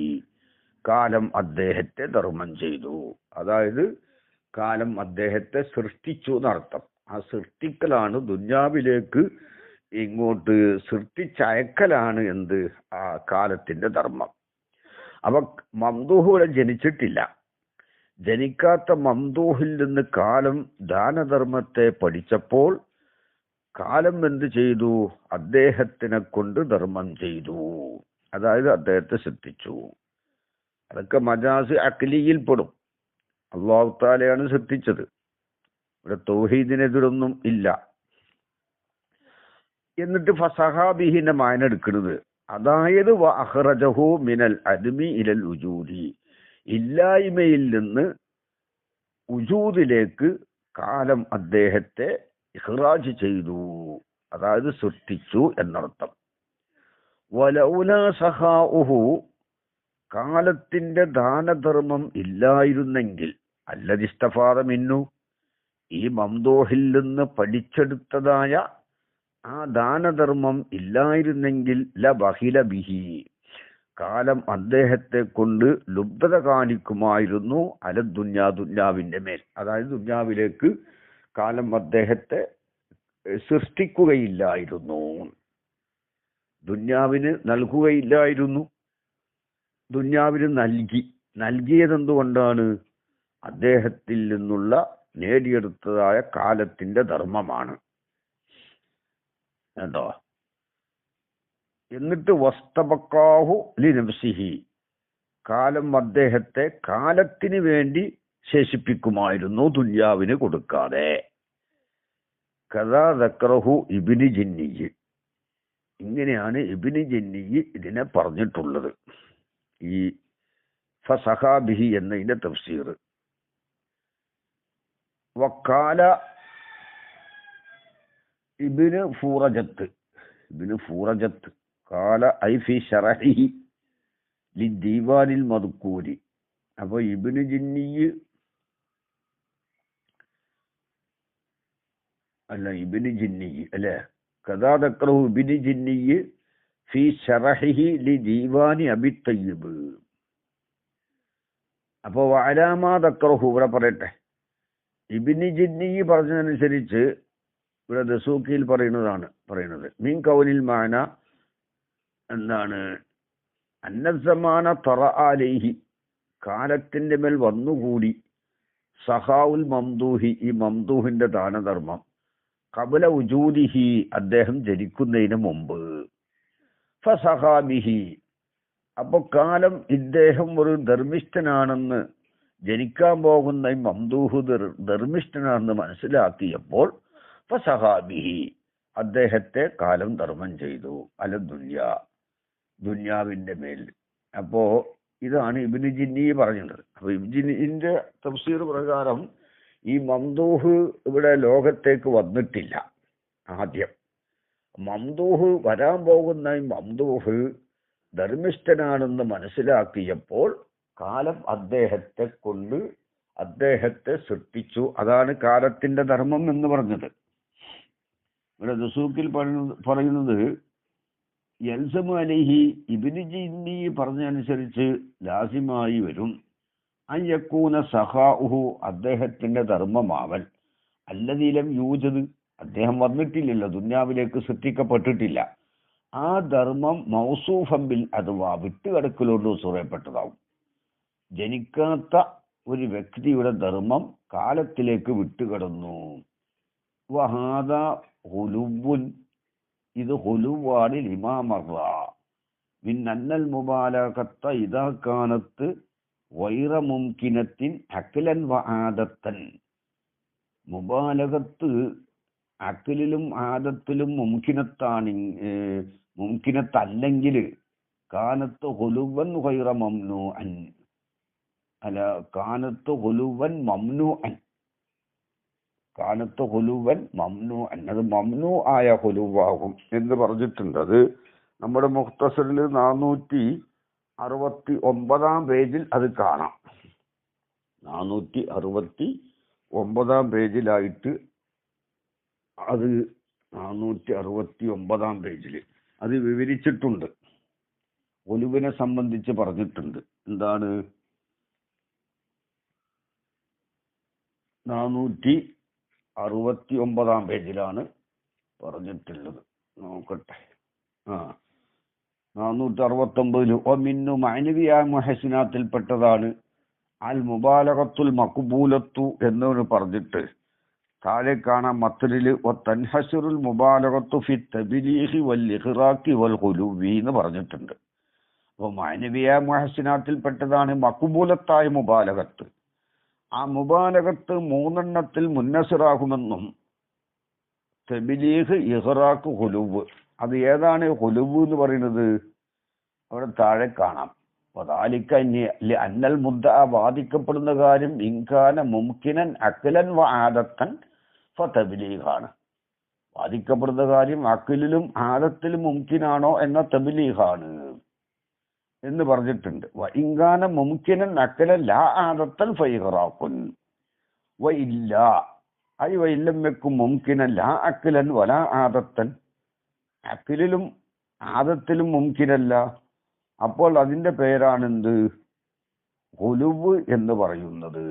കാലം അദ്ദേഹത്തെ ധർമ്മം ചെയ്തു. അതായത് കാലം അദ്ദേഹത്തെ സൃഷ്ടിച്ചു എന്നർത്ഥം. ആ സൃഷ്ടിക്കലാണ് ദുന്യാവിലേക്ക് ഇങ്ങോട്ട് സൃഷ്ടിച്ചയക്കലാണ് എന്ത് ആ കാലത്തിന്റെ ധർമ്മം. അവ മംദൂഹ് ഇവിടെ ജനിച്ചിട്ടില്ല. ജനിക്കാത്ത മംദൂഹിൽ നിന്ന് കാലം ദാനധർമ്മത്തെ പഠിച്ചപ്പോൾ കാലം എന്ത് ചെയ്തു? അദ്ദേഹത്തിനെ കൊണ്ട് ധർമ്മം ചെയ്തു. അതായത് അദ്ദേഹത്തെ സൃഷ്ടിച്ചു. അതൊക്കെ മജാസ് അഖ്ലിയിൽ പെടും. അല്ലാഹു തആലയാണ് സൃഷ്ടിച്ചത്. ഇവിടെ തൗഹീദിനെതിരൊന്നും ഇല്ല. എന്നിട്ട് ഫസഖാ ബിഹിന്റെ മാന എടുക്കുന്നത്, അതായത് വ അഖ്റജഹു മിനൽ അദ്മി ഇലൽ ഉജൂദി, ഇല്ലായ്മയിൽ നിന്ന് ഉജൂദിലേക്ക് കാലം അദ്ദേഹത്തെ ഇഖ്റാജ് ചെയ്തു, അതായത് സൃഷ്ടിച്ചു എന്നർത്ഥം. വലൗലാ സഖാഉഹു കാലത്തിന്റെ ദാനധർമ്മം ഇല്ലായിരുന്നെങ്കിൽ, അല്ലദിസ്തഫാദ മിന്നു ഈ മംദൂഹിൽ നിന്ന് പഠിച്ചെടുത്തതായ ആ ദാനധർമ്മം ഇല്ലായിരുന്നെങ്കിൽ ലബഖില ബിഹി കാലം അദ്ദേഹത്തെ കൊണ്ട് ലുബ്ധത കാണിക്കുമായിരുന്നു. ദുന്യാവിന്റെ മേൽ, അതായത് ദുന്യാവിലേക്ക് കാലം അദ്ദേഹത്തെ സൃഷ്ടിക്കുകയില്ലായിരുന്നു, ദുന്യാവിന് നൽകുകയില്ലായിരുന്നു. ദുന്യാവിന് നൽകിയതെന്തുകൊണ്ടാണ്? അദ്ദേഹത്തിൽ നിന്നുള്ള നേടിയെടുത്തതായ കാലത്തിന്റെ ധർമ്മമാണ് കേട്ടോ. എന്നിട്ട് വസ്തബക്കാഹു ലിനഫ്സിഹി കാലം അദ്ദേഹത്തെ കാലത്തിന് വേണ്ടി ശേഷിപ്പിക്കുമായിരുന്നു, ദുന്യാവിന് കൊടുക്കാതെ. കദാ ദക്റഹു ഇബ്നു ജിന്നി, ഇങ്ങനെയാണ് ഇബ്നു ജിന്നി ഇതിനെ പറഞ്ഞിട്ടുള്ളത്. ഈ ഫസഖാ ബിഹി എന്നതിന്റെ തഫ്സീർ. വക്കാല ഇബ്നു ഫൂറജത്ത് കാല ഐ ഫി ശറഹിഹി ലിദീവാനിൽ മദ്കൂരി. അപ്പോൾ ഇബ്നു ജിന്നി അല്ലേ, കദാ ദക്റഹു ഇബ്നു ജിന്നി ഫി ശറഹിഹി ലിദീവാനി അബി തയ്യിബ്. അപ്പോൾ വഅലാമാ ദക്റഹു ഇവിടെ പറയട്ടെ, ഇബ്നു ജിന്നി പറഞ്ഞതനുസരിച്ച് ഇവിടെ ദസൂക്കിയിൽ പറയുന്നത് മീൻ കൗനിൽ മാന എന്താണ്? അന്നസമാന തറ അലൈഹി കാലത്തിന്റെ മേൽ വന്നുകൂടി സഖാഉൽ മംദൂഹി ഈ മംദൂഹിന്റെ ദാനധർമ്മം ഖബല ഉജൂദിഹി അദ്ദേഹം ജനിക്കുന്നതിന് മുമ്പ്. ഫസഖാ ബിഹി അപ്പൊ കാലം ഇദ്ദേഹം ഒരു ധർമ്മിഷ്ഠനാണെന്ന്, ജനിക്കാൻ പോകുന്ന ഈ മംദൂഹ് ധർമ്മിഷ്ഠനാണെന്ന് മനസ്സിലാക്കിയപ്പോൾ ഫസഖാ ബിഹി അദ്ദേഹത്തെ കാലം ധർമ്മം ചെയ്തു ദുന്യാവിന്റെ മേൽ. അപ്പോ ഇതാണ് ഇബ്നു ജിന്നി പറഞ്ഞത്. അപ്പൊ ഇബ്നു ജിന്നിന്റെ തഫ്സീർ പ്രകാരം ഈ മംദൂഹ് ഇവിടെ ലോകത്തേക്ക് വന്നിട്ടില്ല. ആദ്യം മംദൂഹ് വരാൻ പോകുന്ന ഈ മംദൂഹ് ധർമ്മിഷ്ഠനാണെന്ന് മനസ്സിലാക്കിയപ്പോൾ കാലം അദ്ദേഹത്തെ സൃഷ്ടിച്ചു. അതാണ് കാലത്തിന്റെ ധർമ്മം എന്ന് പറഞ്ഞത്. ഇവിടെ ദുസൂക്കിൽ പറയുന്നത് യൽസമു അലൈഹി ഇബ്നു ജിന്നി പറഞ്ഞനുസരിച്ച് ലാസിമായി വരും അയ്യക്കൂന സഹാഉഹു അദ്ദേഹത്തിന്റെ ധർമ്മമാവൽ അല്ലദീലം യൂജദ് അദ്ദേഹം വന്നിട്ടില്ലല്ലോ, ദുന്യാവിലേക്ക് സൃഷ്ടിക്കപ്പെട്ടിട്ടില്ല. ആ ധർമ്മം മൗസൂഫൻ ബിൽ അഥവാ വിട്ടുകിടക്കലോട് സൂറപ്പെട്ടതാവും. ജനിക്കാത്ത ഒരു വ്യക്തിയുടെ ധർമ്മം കാലത്തിലേക്ക് വിട്ടുകിടന്നു. വഹാദ ഹുലുവുൻ ഇത് ഹുലുവാണ് ലിമാമറ മിൻ അന്നൽ മുബാലഗത ഇദാ കാനത്ത് ഗൈറ മുംകിനത്തിൻ അഖ്ലൻ വആദത്തൻ. മുബാലഗത്ത് അഖ്ലിലും ആദത്തിലും മുംകിനത്തല്ലെങ്കിൽ കാനത്ത് ഹുലുവൻ ഗൈറ മംനൂഅൻ അല്ല കാനത്ത് ഹുലുവൻ മംനൂഅൻ അത് മംനൂ ആയ ഹുലുവാകും എന്ന് പറഞ്ഞിട്ടുണ്ട്. അത് നമ്മുടെ മുഖ്തസറിൽ 469 പേജിൽ അത് കാണാം. 469 പേജിലായിട്ട് അത് 469 പേജിൽ അത് വിവരിച്ചിട്ടുണ്ട്. ഹുലുവിനെ സംബന്ധിച്ച് പറഞ്ഞിട്ടുണ്ട്. എന്താണ് 469 പേജിലാണ് പറഞ്ഞിട്ടുള്ളത്. നോക്കട്ടെ. 469 ഒമിന്നു മാനവിയായ മുഹസിനാത്തിൽപ്പെട്ടതാണ് അൽ മുബാലഗത്തുൽ മഖ്ബൂലത്തു എന്നൊരു പറഞ്ഞിട്ട് താഴെ കാണാം മത്നിൽ തൻഹസുറുൽ മുബാലഗത്തു ഫി തബ്ലീഗി വൽ ഇഖ്റാഖി വൽ ഖുലുവി എന്ന് പറഞ്ഞിട്ടുണ്ട്. അപ്പോൾ മാനവിയായ മുഹസിനാത്തിൽപ്പെട്ടതാണ് മഖ്ബൂലത്തായ മുബാലഗത്ത്. ആ മുബാലഗത്ത് 3 മുന്നസിറാകുമെന്നും തബ്ലീഗ്, ഇഖ്റാഖ്, ഖുലുവ് അത് ഏതാണ് ഖുലുവ് എന്ന് പറയുന്നത് അവിടെ താഴെ കാണാം. അന്നൽ മുദ്ദ വാദിക്കപ്പെടുന്ന കാര്യം ഇൻകാന മുംകിനൻ അഖ്ലൻ വ ആദത്തൻ ഫതബ്ലീഗാണ്. വാദിക്കപ്പെടുന്ന കാര്യം അഖ്ലിലും ആദത്തിലും മുംകിനാണോ എന്ന തബ്ലീഗാണ് എന്ന് പറഞ്ഞിട്ടുണ്ട്. വ ഇൻകാന മുംകിനൻ അഖ്ലൻ ലാ ആദത്തൻ ഫഇഖ്റാഖുൻ വ ഇല്ലാ ഐ വ ഇല്ലം യകുൻ മുംകിനൻ ലാ അഖ്ലൻ വലാ ആദത്തൻ അഖ്ലിലും ആദത്തിലും മുംകിനല്ല, അപ്പോൾ അതിന്റെ പേരാണെന്ത് ഖുലുവ് എന്ന് പറയുന്നത്.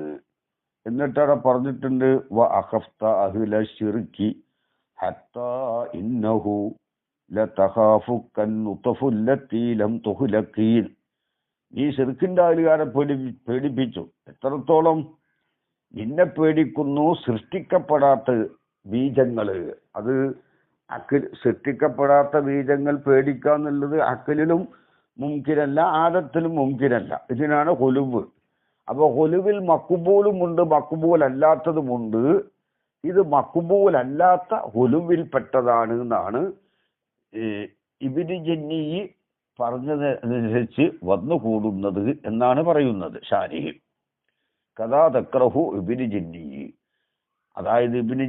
എന്നിട്ടവിടെ പറഞ്ഞിട്ടുണ്ട് വ അഖഫ്ത അഹ്ല ശിർക്കി ഹത്താ ഇന്നഹു ലതഖാഫുകൻ നുതഫുല്ലത്തി ലം തുഹ്ലഖീൻ. ഈ ശിർക്കിന്റെ അഹലുകാരെ പേടിപ്പിച്ചു. എത്രത്തോളം? നിന്നെ പേടിക്കുന്നു സൃഷ്ടിക്കപ്പെടാത്ത ബീജങ്ങള്. അത് സൃഷ്ടിക്കപ്പെടാത്ത ബീജങ്ങൾ പേടിക്കാന്നുള്ളത് അഖ്ലിലും മുംകിനല്ല, ആദത്തിലും മുംകിനല്ല. ഇതിനാണ് ഖുലുവ്. അപ്പൊ ഖുലുവിൽ മഖ്ബൂലും ഉണ്ട്, മഖ്ബൂൽ അല്ലാത്തതുമുണ്ട്. ഇത് മഖ്ബൂൽ അല്ലാത്ത ഖുലുവിൽ പെട്ടതാണ് എന്നാണ് ഇബ്നു ജന്നി പറഞ്ഞതനുസരിച്ച് വന്നുകൂടുന്നത് എന്നാണ് പറയുന്നത് ഷാരിഹ്. കഥാ തക്റഹു ഇബ്നു ജന്നി. അതായത് ഇബ്നു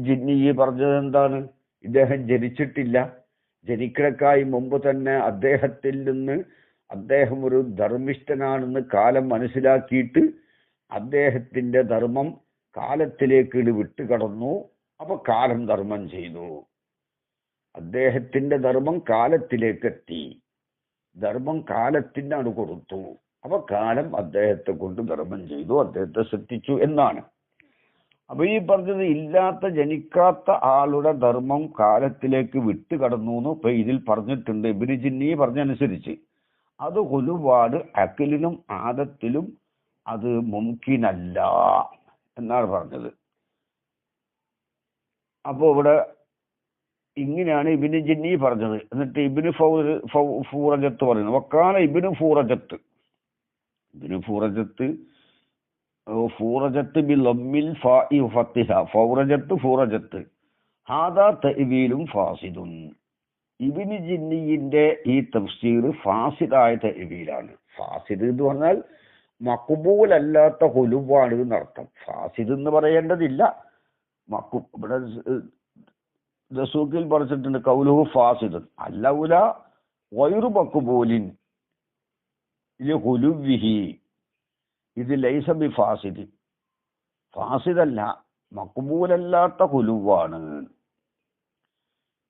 ജന്നി പറഞ്ഞത് എന്താണ്? ഇദ്ദേഹം ജനിച്ചിട്ടില്ല. ജനിക്കണക്കായി മുമ്പ് തന്നെ അദ്ദേഹത്തിൽ നിന്ന് അദ്ദേഹം ഒരു ധർമ്മിഷ്ഠനാണെന്ന് കാലം മനസ്സിലാക്കിയിട്ട് അദ്ദേഹത്തിന്റെ ധർമ്മം കാലത്തിലേക്ക് വിട്ടുകടന്നു. അപ്പൊ കാലം ധർമ്മം ചെയ്തു. അദ്ദേഹത്തിന്റെ ധർമ്മം കാലത്തിലേക്ക് എത്തി. ധർമ്മം കാലത്തിനാണ് കൊടുത്തു. അപ്പൊ കാലം അദ്ദേഹത്തെ കൊണ്ട് ധർമ്മം ചെയ്തു, അദ്ദേഹത്തെ സൃഷ്ടിച്ചു എന്നാണ്. അപ്പൊ ഈ പറഞ്ഞത് ഇല്ലാത്ത ജനിക്കാത്ത ആളുടെ ധർമ്മം കാലത്തിലേക്ക് വിട്ടുകടന്നു എന്ന് ഇപ്പൊ ഇതിൽ പറഞ്ഞിട്ടുണ്ട്. ഇബ്നു ജിന്നി പറഞ്ഞനുസരിച്ച് അത് ഖുലുവാണ്, അഖ്ലിലും ആദത്തിലും അത് മുംകിനല്ല എന്നാണ് പറഞ്ഞത്. അപ്പോ ഇവിടെ ഇങ്ങനെയാണ് ഇബ്നു ജിന്നി പറഞ്ഞത്. എന്നിട്ട് ഇബ്നു ഫൂറജത്ത് പറയുന്നത് വക്കാല ഇബ്നു ഫൂറജത്ത് ബിളമ്മിൽ ഫാഇ ഫത്തിഹ ഫൂറജത്ത് ഹാദാ തഅ്വീലും ഫാസിദുൻ. ഇബ്നു ജിന്നിയുടെ ഈ തഫ്സീർ ഫാസിദായ തഅ്വീലാണ്. ഫാസിദ് എന്ന് പറഞ്ഞാൽ മഖ്ബൂൽ അല്ലാത്ത ഖുലുവാണ് എന്നർത്ഥം. ഫാസിദ് എന്ന് പറയേണ്ടതില്ല. ഇവിടെ ദസൂക്കിൽ പറഞ്ഞിട്ടുണ്ട് കൗലുഹു ഫാസിദുൻ അല്ലൗല ഗൈറു മഖ്ബൂലിൻ ലിഹുലുവിഹി, ഇത് ലൈസ ബി ഫാസിദ്, ഫാസിദല്ല, മഖ്ബൂലല്ലാത്ത ഹുലുവാണ്.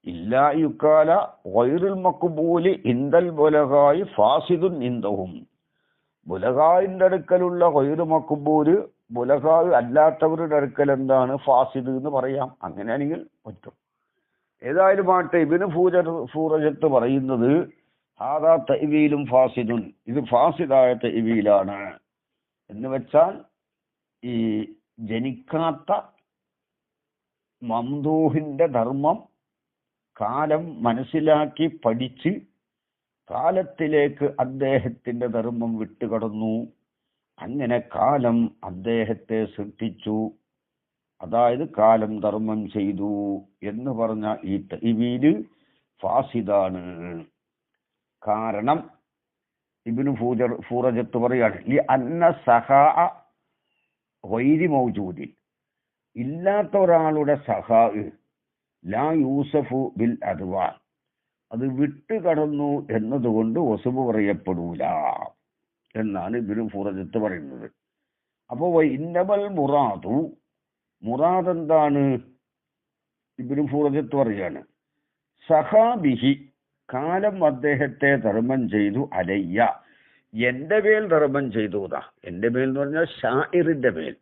ഇല്ലാ യുക്കാല ഗൈറുൽ മഖ്ബൂലി ഇൻദൽ ബുലഗായി ഫാസിദുൻ ഇൻദഹും, ബുലഗായിന്റെ അടുക്കലുള്ള ഗൈറു മഖ്ബൂല് ബുലഗായി അല്ലാത്തവരുടെ അടുക്കൽ എന്താണ് ഫാസിദ് എന്ന് പറയാം. അങ്ങനെയാണെങ്കിൽ പറ്റും. ഏതായാലും ആട്ടെ, ഇബ്നു ഫൂറജത്ത് പറയുന്നത് ഹാദാ തഅ്വീലും ഫാസിദുൻ, ഇത് ഫാസിദായ തഅ്വീലാണ്. എന്ന് വെച്ചാൽ ഈ ജനിക്കാത്ത മംദൂഹിന്റെ ധർമ്മം കാലം മനസ്സിലാക്കി പഠിച്ച് കാലത്തിലേക്ക് അദ്ദേഹത്തിന്റെ ധർമ്മം വിട്ടുകടന്നു. അങ്ങനെ കാലം അദ്ദേഹത്തെ സൃഷ്ടിച്ചു, അതായത് കാലം ധർമ്മം ചെയ്തു എന്ന് പറഞ്ഞ ഈ തഅ്വീല് ഫാസിദാണ്. കാരണം ഇബ്നു ഫൂറജത്ത് പറയാണ്, ലി അന്ന സഹാ ഗൈരി മൗജൂദിൻ, ഇല്ലാത്ത ഒരാളുടെ സഹാ ലാ യൂസഫു ബിൽ അദ്വാ, അത് വിട്ടുകടന്നു എന്നതുകൊണ്ട് വസുബ് പറയപ്പെടൂല എന്നാണ് ഇബ്നു ഫൂറജത്ത് പറയുന്നത്. അപ്പോൾ ഇന്നമൽ മുറാദു, മുറാദ് എന്താണ്? ഇബ്നു ഫൂറജത്ത് പറയാണ്, സഹാബിഹി, കാലം അദ്ദേഹത്തെ ധർമ്മം ചെയ്തു, അലയ്യ, എന്റെ മേൽ ധർമ്മം ചെയ്തു. എന്റെ മേൽ എന്ന് പറഞ്ഞാൽ ഷാഇറിന്റെ മേൽ.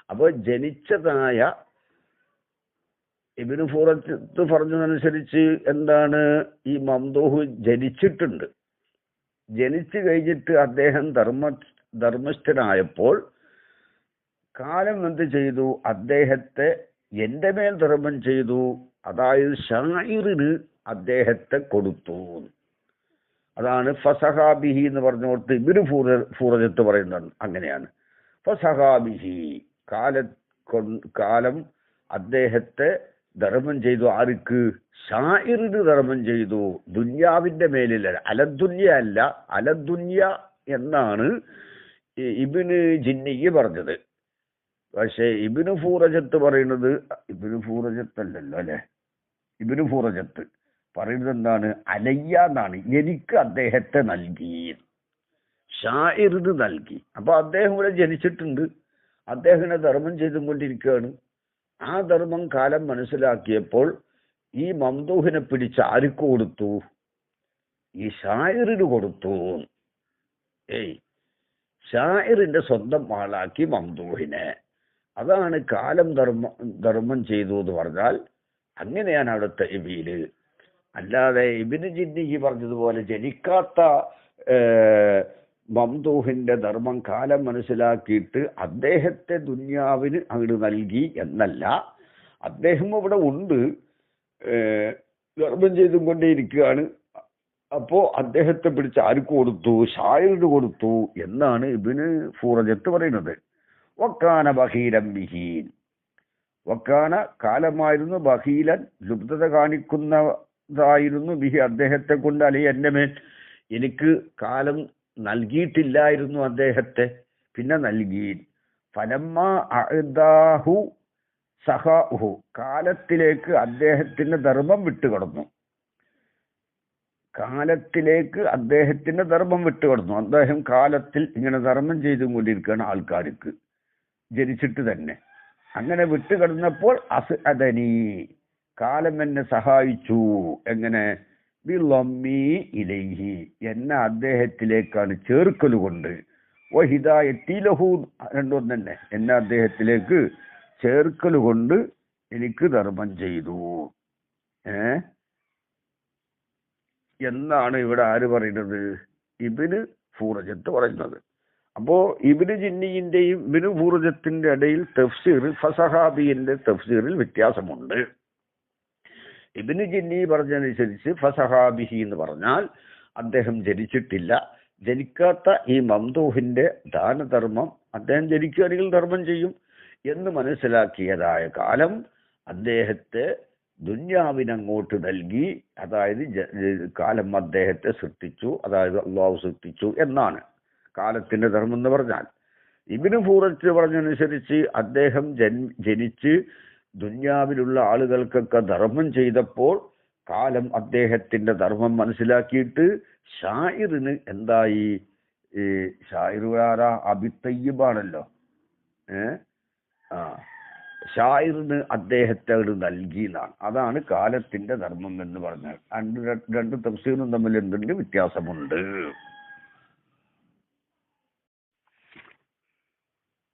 അപ്പോൾ ജനിച്ചതായ ഇബ്നു ഫൂറജത്ത് പറഞ്ഞതനുസരിച്ച് എന്താണ്, ഈ മംദൂഹ് ജനിച്ചിട്ടുണ്ട്. ജനിച്ചു കഴിഞ്ഞിട്ട് അദ്ദേഹം ധർമ്മസ്ഥനായപ്പോൾ കാലം എന്ത് ചെയ്തു? അദ്ദേഹത്തെ എന്റെ മേൽ ധർമ്മം ചെയ്തു, അതായത് ഷാഇറിന് അദ്ദേഹത്തെ കൊടുത്തു. അതാണ് ഫസഹാബിഹി എന്ന് പറഞ്ഞോട്ട് ഇബ്നു ഫൂറജത്ത് പറയുന്നത്. അങ്ങനെയാണ് ഫസഹാബിഹി, കാലം അദ്ദേഹത്തെ ധർമ്മം ചെയ്തു. ആർക്ക്? ഷാഇറിന് ധർമ്മം ചെയ്തു. ദുന്യാവിന്റെ മേലില്ല, അലദ്ദുന്യ അല്ല, അലദ്ദുന്യ എന്നാണ് ഇബ്നു ജിന്നി പറഞ്ഞത്. പക്ഷേ ഇബ്നു ഫൂറജത്ത് പറയുന്നത്, ഇബ്നു ഫൂറജത്ത് അല്ലല്ലോ അല്ലെ, ഇബ്നു ഫൂറജത്ത് പറയുന്നത് എന്താണ്? അലയ്യ എന്നാണ്, എനിക്ക് അദ്ദേഹത്തെ നൽകി, ഷാഇറിന് നൽകി. അപ്പൊ അദ്ദേഹം ഇവിടെ ജനിച്ചിട്ടുണ്ട്, അദ്ദേഹത്തിനെ ധർമ്മം ചെയ്തുകൊണ്ടിരിക്കുകയാണ്. ആ ധർമ്മം കാലം മനസ്സിലാക്കിയപ്പോൾ ഈ മംദൂഹിനെ പിടിച്ച് ആർക്ക് കൊടുത്തു? ഈ ഷാഇറിന് കൊടുത്തു. ഷാഇറിന്റെ സ്വന്തം ആളാക്കി മംദൂഹിനെ. അതാണ് കാലം ധർമ്മം ചെയ്തു എന്ന് പറഞ്ഞാൽ. അങ്ങനെയാണ് അവിടുത്തെ തഅ്വീല്. അല്ലാതെ ഇബ്നു ജിന്നി പറഞ്ഞതുപോലെ ജനിക്കാത്ത മംദൂഹിന്റെ ധർമ്മം കാലം മനസ്സിലാക്കിയിട്ട് അദ്ദേഹത്തെ ദുന്യാവിന് അങ്ങോട്ട് നൽകി എന്നല്ല. അദ്ദേഹം ഇവിടെ ഉണ്ട്, ധർമ്മം ചെയ്തും കൊണ്ടേയിരിക്കുകയാണ്. അപ്പോ അദ്ദേഹത്തെ പിടിച്ച് ആർക്ക് കൊടുത്തു? ഷാഇറിന് കൊടുത്തു എന്നാണ് ഇബ്നു ഫൂറജത്ത് പറയുന്നത്. വക്കാന ബഹീലൻ ബിഹീൻ, വക്കാന കാലമായിരുന്നു, ബഹീലൻ ലുബ്ധത കാണിക്കുന്നതായിരുന്നു, ബിഹി അദ്ദേഹത്തെ കൊണ്ട്, അല്ലെങ്കിൽ എന്റെ മേൽ എനിക്ക് കാലം നൽകിയിട്ടില്ലായിരുന്നു അദ്ദേഹത്തെ, പിന്നെ നൽകി. ഫലമ്മ അഅദാഹു സഹാഉഹു, കാലത്തിലേക്ക് അദ്ദേഹത്തിന്റെ ധർമ്മം വിട്ടുകടന്നു. കാലത്തിലേക്ക് അദ്ദേഹത്തിന്റെ ധർമ്മം വിട്ടുകടന്നു. അദ്ദേഹം കാലത്തിൽ ഇങ്ങനെ ധർമ്മം ചെയ്തും കൊണ്ടിരിക്കുകയാണ് ആൾക്കാർക്ക്, ജനിച്ചിട്ട് തന്നെ. അങ്ങനെ വിട്ടുകിടന്നപ്പോൾ അസ്അദനി, കാലം എന്നെ സഹായിച്ചു. എങ്ങനെ? ബിളമ്മി ഇലൈഹി, എന്നെ അദ്ദേഹത്തിലേക്കാണ് ചേർക്കലുകൊണ്ട്. വഹിദായത്തി ലഹു, രണ്ടും തന്നെ, എന്നെ അദ്ദേഹത്തിലേക്ക് ചേർക്കലുകൊണ്ട് എനിക്ക് ധർമ്മം ചെയ്തു എന്നാണ് ഇവിടെ ആര് പറയുന്നത്? ഇബ്നു ഫൂറജത്ത് പറയുന്നത്. അപ്പോ ഇബ്നു ജിന്നിന്റെയും ഇബ്നു ഫൂറജത്തിന്റെ ഇടയിൽ തഫ്സീറിൽ, ഫസഹാബിന്റെ തഫ്സീറിൽ വ്യത്യാസമുണ്ട്. ഇബ്നു ജിന്നി പറഞ്ഞതനുസരിച്ച് ഫസഹാബിഹി എന്ന് പറഞ്ഞാൽ അദ്ദേഹം ജനിച്ചിട്ടില്ല. ജനിക്കാത്ത ഈ മംദൂഹിന്റെ ദാനധർമ്മം അദ്ദേഹം ജനിക്കുകയാണെങ്കിൽ ധർമ്മം ചെയ്യും എന്ന് മനസ്സിലാക്കിയതായ കാലം അദ്ദേഹത്തെ ദുന്യാവിനങ്ങോട്ട് നൽകി. അതായത് കാലം അദ്ദേഹത്തെ സൃഷ്ടിച്ചു, അതായത് അള്ളാഹു സൃഷ്ടിച്ചു എന്നാണ് കാലത്തിന്റെ ധർമ്മം എന്ന് പറഞ്ഞാൽ. ഇബ്നു ഫൂറജത്ത് പറഞ്ഞതനുസരിച്ച് അദ്ദേഹം ജനിച്ച് ദുന്യാവിലുള്ള ആളുകൾക്കൊക്കെ ധർമ്മം ചെയ്തപ്പോൾ കാലം അദ്ദേഹത്തിന്റെ ധർമ്മം മനസ്സിലാക്കിയിട്ട് ഷാഇറിന് എന്തായി? ഈ ഷായിറുകാര അബിത്തയ്യബാണല്ലോ. ആ ഷായിറിന് അദ്ദേഹത്തെ അവിടെ നൽകി എന്നാണ്. അതാണ് കാലത്തിന്റെ ധർമ്മം എന്ന് പറഞ്ഞാൽ. രണ്ട് തഫ്സീറും തമ്മിൽ എന്തുണ്ട്? വ്യത്യാസമുണ്ട്.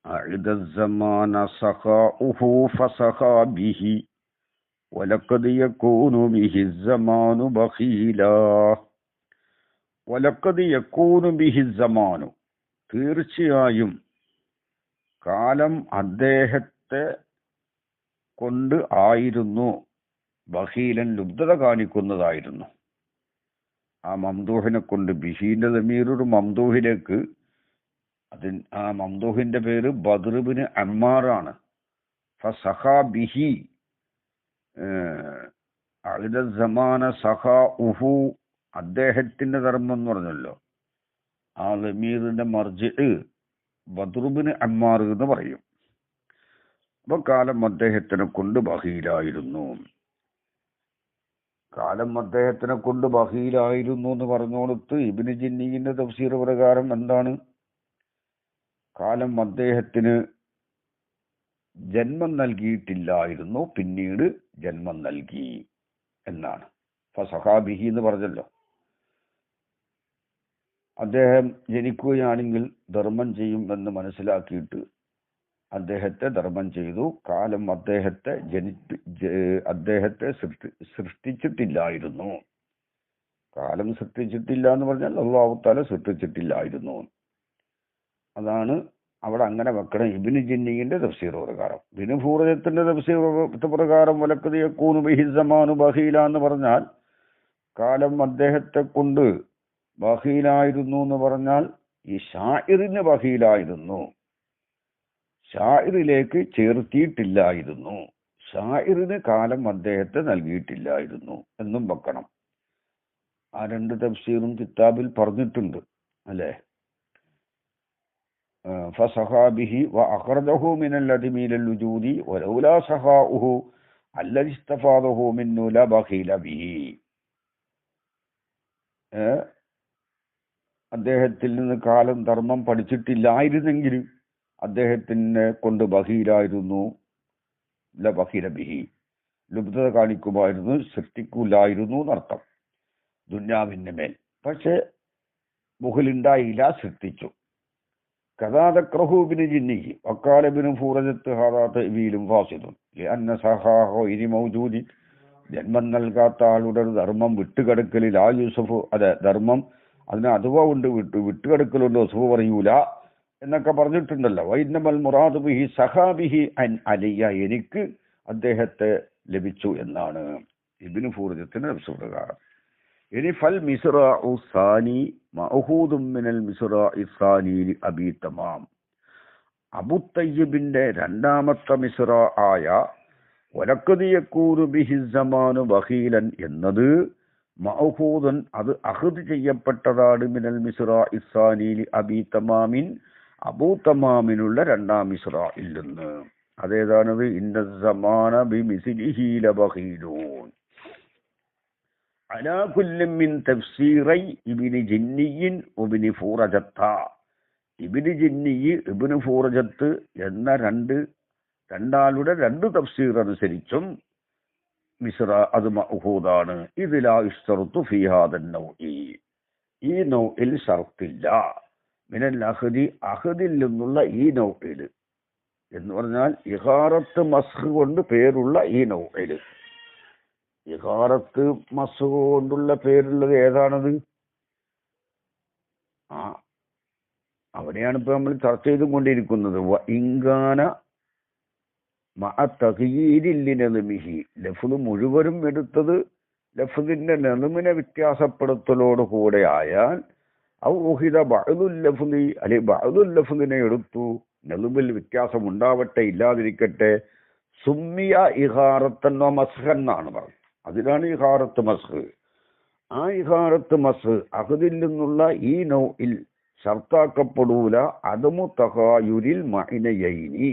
أعد الزمان سخاؤه فسخى به ولقد يكون به الزمان بخيلا ولقد يكون به الزمان തീർച്ചയായും കാലം അദ്ദേഹത്തെ കൊണ്ട് ആയിരുന്നു ബഖീലൻ ലുബ്ധത കാണിക്കുന്നതായിരുന്നു. ആ മംദൂഹിനെ കൊണ്ട്, ബിഹീന്റെ ദമീറൊരു മംദൂഹിലേക്ക്, ആ മംദൂഹിന്റെ പേര് ബദ്റുബ്നു അമ്മാറാണ്. ഫസഖാ ബിഹി അഅദ സമാന സഖാഉഹു, അദ്ദേഹത്തിന്റെ ധർമ്മം എന്ന് പറഞ്ഞല്ലോ. ആ ദമീറിന്റെ മർജിഅ് ബദ്റുബ്നു അമ്മാർ എന്ന് പറയും. അപ്പൊ കാലം അദ്ദേഹത്തിനെ കൊണ്ട് ബഖീലായിരുന്നു. കാലം അദ്ദേഹത്തിനെ കൊണ്ട് ബഖീലായിരുന്നു എന്ന് പറഞ്ഞോടത്ത് ഇബ്നു ജിന്നീന്റെ തഫ്സീർ പ്രകാരം എന്താണ്? കാലം അദ്ദേഹത്തിന് ജന്മം നൽകിയിട്ടില്ലായിരുന്നു, പിന്നീട് ജന്മം നൽകി എന്നാണ്. ഫസഹാബിഹി എന്ന് പറഞ്ഞല്ലോ. അദ്ദേഹം ജനിക്കുകയാണെങ്കിൽ ധർമ്മം ചെയ്യും എന്ന് മനസ്സിലാക്കിയിട്ട് അദ്ദേഹത്തെ ധർമ്മം ചെയ്തു. കാലം അദ്ദേഹത്തെ സൃഷ്ടിച്ചിട്ടില്ലായിരുന്നു. കാലം സൃഷ്ടിച്ചിട്ടില്ല എന്ന് പറഞ്ഞാൽ അല്ലാഹു തആല സൃഷ്ടിച്ചിട്ടില്ലായിരുന്നു. അതാണ് അവിടെ അങ്ങനെ വെക്കണം. ഇബ്നു ജിന്നീന്റെ തഫ്സീർ പ്രകാരം. ഇബ്നു ഫൂറത്തിന്റെ തഫ്സീർ പ്രകാരം വലഖദ് യകൂനു ബിഹി സമാനു ബഖീല എന്ന് പറഞ്ഞാൽ കാലം അദ്ദേഹത്തെ കൊണ്ട് ബഖീലായിരുന്നു എന്ന് പറഞ്ഞാൽ ഈ ഷാഇറിന് ബഖീലായിരുന്നു, ഷാഇറിലേക്ക് ചേർത്തിയിട്ടില്ലായിരുന്നു, ഷാഇറിന് കാലം അദ്ദേഹത്തെ നൽകിയിട്ടില്ലായിരുന്നു എന്നും വെക്കണം. ആ രണ്ട് തഫ്സീറും കിതാബിൽ പറഞ്ഞിട്ടുണ്ട് അല്ലേ. فسخى به وأخرجه من الذي الوجود ولولا سخاؤه الذي استفاضه منه لبخيل به. അദ്ദേഹത്തിൽ നിന്ന് കാലം ധർമ്മം പഠിച്ചിട്ടില്ലായിരുന്നെങ്കിൽ അദ്ദേഹത്തിനെ കൊണ്ട് ബഖീലായിരുന്നു, ലബഖീല ബിഹി, ലുബ്ധത കാണിക്കുമായിരുന്നു, സൃഷ്ടിക്കൂലായിരുന്നു എന്നർത്ഥം ദുന്യാവിന്റെ മേൽ. പക്ഷെ ബുഖലുണ്ടായില്ല, സൃഷ്ടിച്ചു. കഥാതക്രഹു ഇബ്നു ജിന്നി വഖാല ഇബ്നു ഫൂറജത്ത് ഹാദാ തഅ്വീലും ഫാസിദുൻ ലിഅന്ന സഹാഹു ഇനി മൗജൂദി, ജന്മം നൽകാത്ത ആളുടെ ധർമ്മം വിട്ടുകിടക്കലിൽ ആ യൂസഫ്, അതെ ധർമ്മം അതിന് അഥവാ ഉണ്ട്, വിട്ടുകിടക്കലുണ്ട്, യൂസഫ് പറയൂല എന്നൊക്കെ പറഞ്ഞിട്ടുണ്ടല്ലോ. വൈന്നമൽ മുറാദു ബിഹി സഹാബിഹി അൻ അലിയ, എനിക്ക് അദ്ദേഹത്തെ ലഭിച്ചു എന്നാണ് ഇബ്നു ഫൂറജത്തിന്റെ പ്രകാരം. ഇനി ഫൽ മിസ്റാഉ സാനി മഅഖൂദും മിനൽ മിസ്റാഇ സാനി ലി അബി തമാം, അബു തയ്യിബിന്റെ രണ്ടാമത്തെ മിസ്റാ ആയ വലഖദ് യകൂനു ബിഹി സമാനു ബഖീലൻ എന്നത് മഅഖൂദൻ, അത് അഖദ് ചെയ്യപ്പെട്ടതാണ്, മിനൽ മിസ്റാഇ സാനി ലി അബി തമാമിൻ, അബൂ തമാമിനുള്ള രണ്ടാം മിസ്റാഇൽ നിന്ന്. അതേതാണത്? ഇന്ന സമാന ബിമിസ്ലിഹി ലബഖീലൂൻ. അലാ കുല്ലി മിൻ തഫ്സീറൈ ഇബ്നു ജിന്നിയ്യിൻ വഇബ്നു ഫൂറജത്ത, ഇബ്നു ജിന്നി, ഇബ്നു ഫൂറജത്ത് എന്ന രണ്ടാളുടെ രണ്ട് തഫ്സീർ അനുസരിച്ചും മിസ്റാ അത് മഅഖൂദാണ്. ഇത് ലാ യുശ്തറതു ഫീ ഹാദൻ നൗഇ, ഈ നൗഇൽ ഷർത്തില്ല. മിനൽ അഖദി, അഖദിൽ നിന്നുള്ള ഈ നൗഇൽ എന്ന് പറഞ്ഞാൽ ഇഖാറത്ത് മസ്ഖ് കൊണ്ട് പേരുള്ള ഈ നൗഇൽ. ഇഖാറത്ത് മസ്ഖ് കൊണ്ടുള്ള പേരുള്ളത് ഏതാണത്? അവിടെയാണ് ഇപ്പൊ നമ്മൾ ചർച്ച ചെയ്തുകൊണ്ടിരിക്കുന്നത്. ഇൻകാന മഅ തഗ്യീരിൻ ലിനദ്മിഹി, ലഫ്ദ് മുഴുവനും എടുത്തത് ലഫ്ദിന്റെ നദ്മിനെ വ്യത്യാസപ്പെടുത്തലോട് കൂടെ ആയാൽ, ഔ ഉഹിദ ബഅദുൽ ലഫ്ദി, അല്ലെ ബഅദുൽ ലഫ്ദിനെ എടുത്തു, നദ്മിൽ വ്യത്യാസം ഉണ്ടാവട്ടെ ഇല്ലാതിരിക്കട്ടെ, സുമ്മിയ ഇഖാറത്തൻ വ മസ്ഖൻ എന്നാണ് പറഞ്ഞത്. അതിലാണ് ഇഖാറത്ത് മസ്ഖ്. ആ ഇഖാറത്ത് മസ്ഖ് അഖദിൽ നിന്നുള്ള ഈ നൗഇൽ ഷർത്താക്കപ്പെടൂല. അദമു തഖായുരിൽ മഅനയൈനി,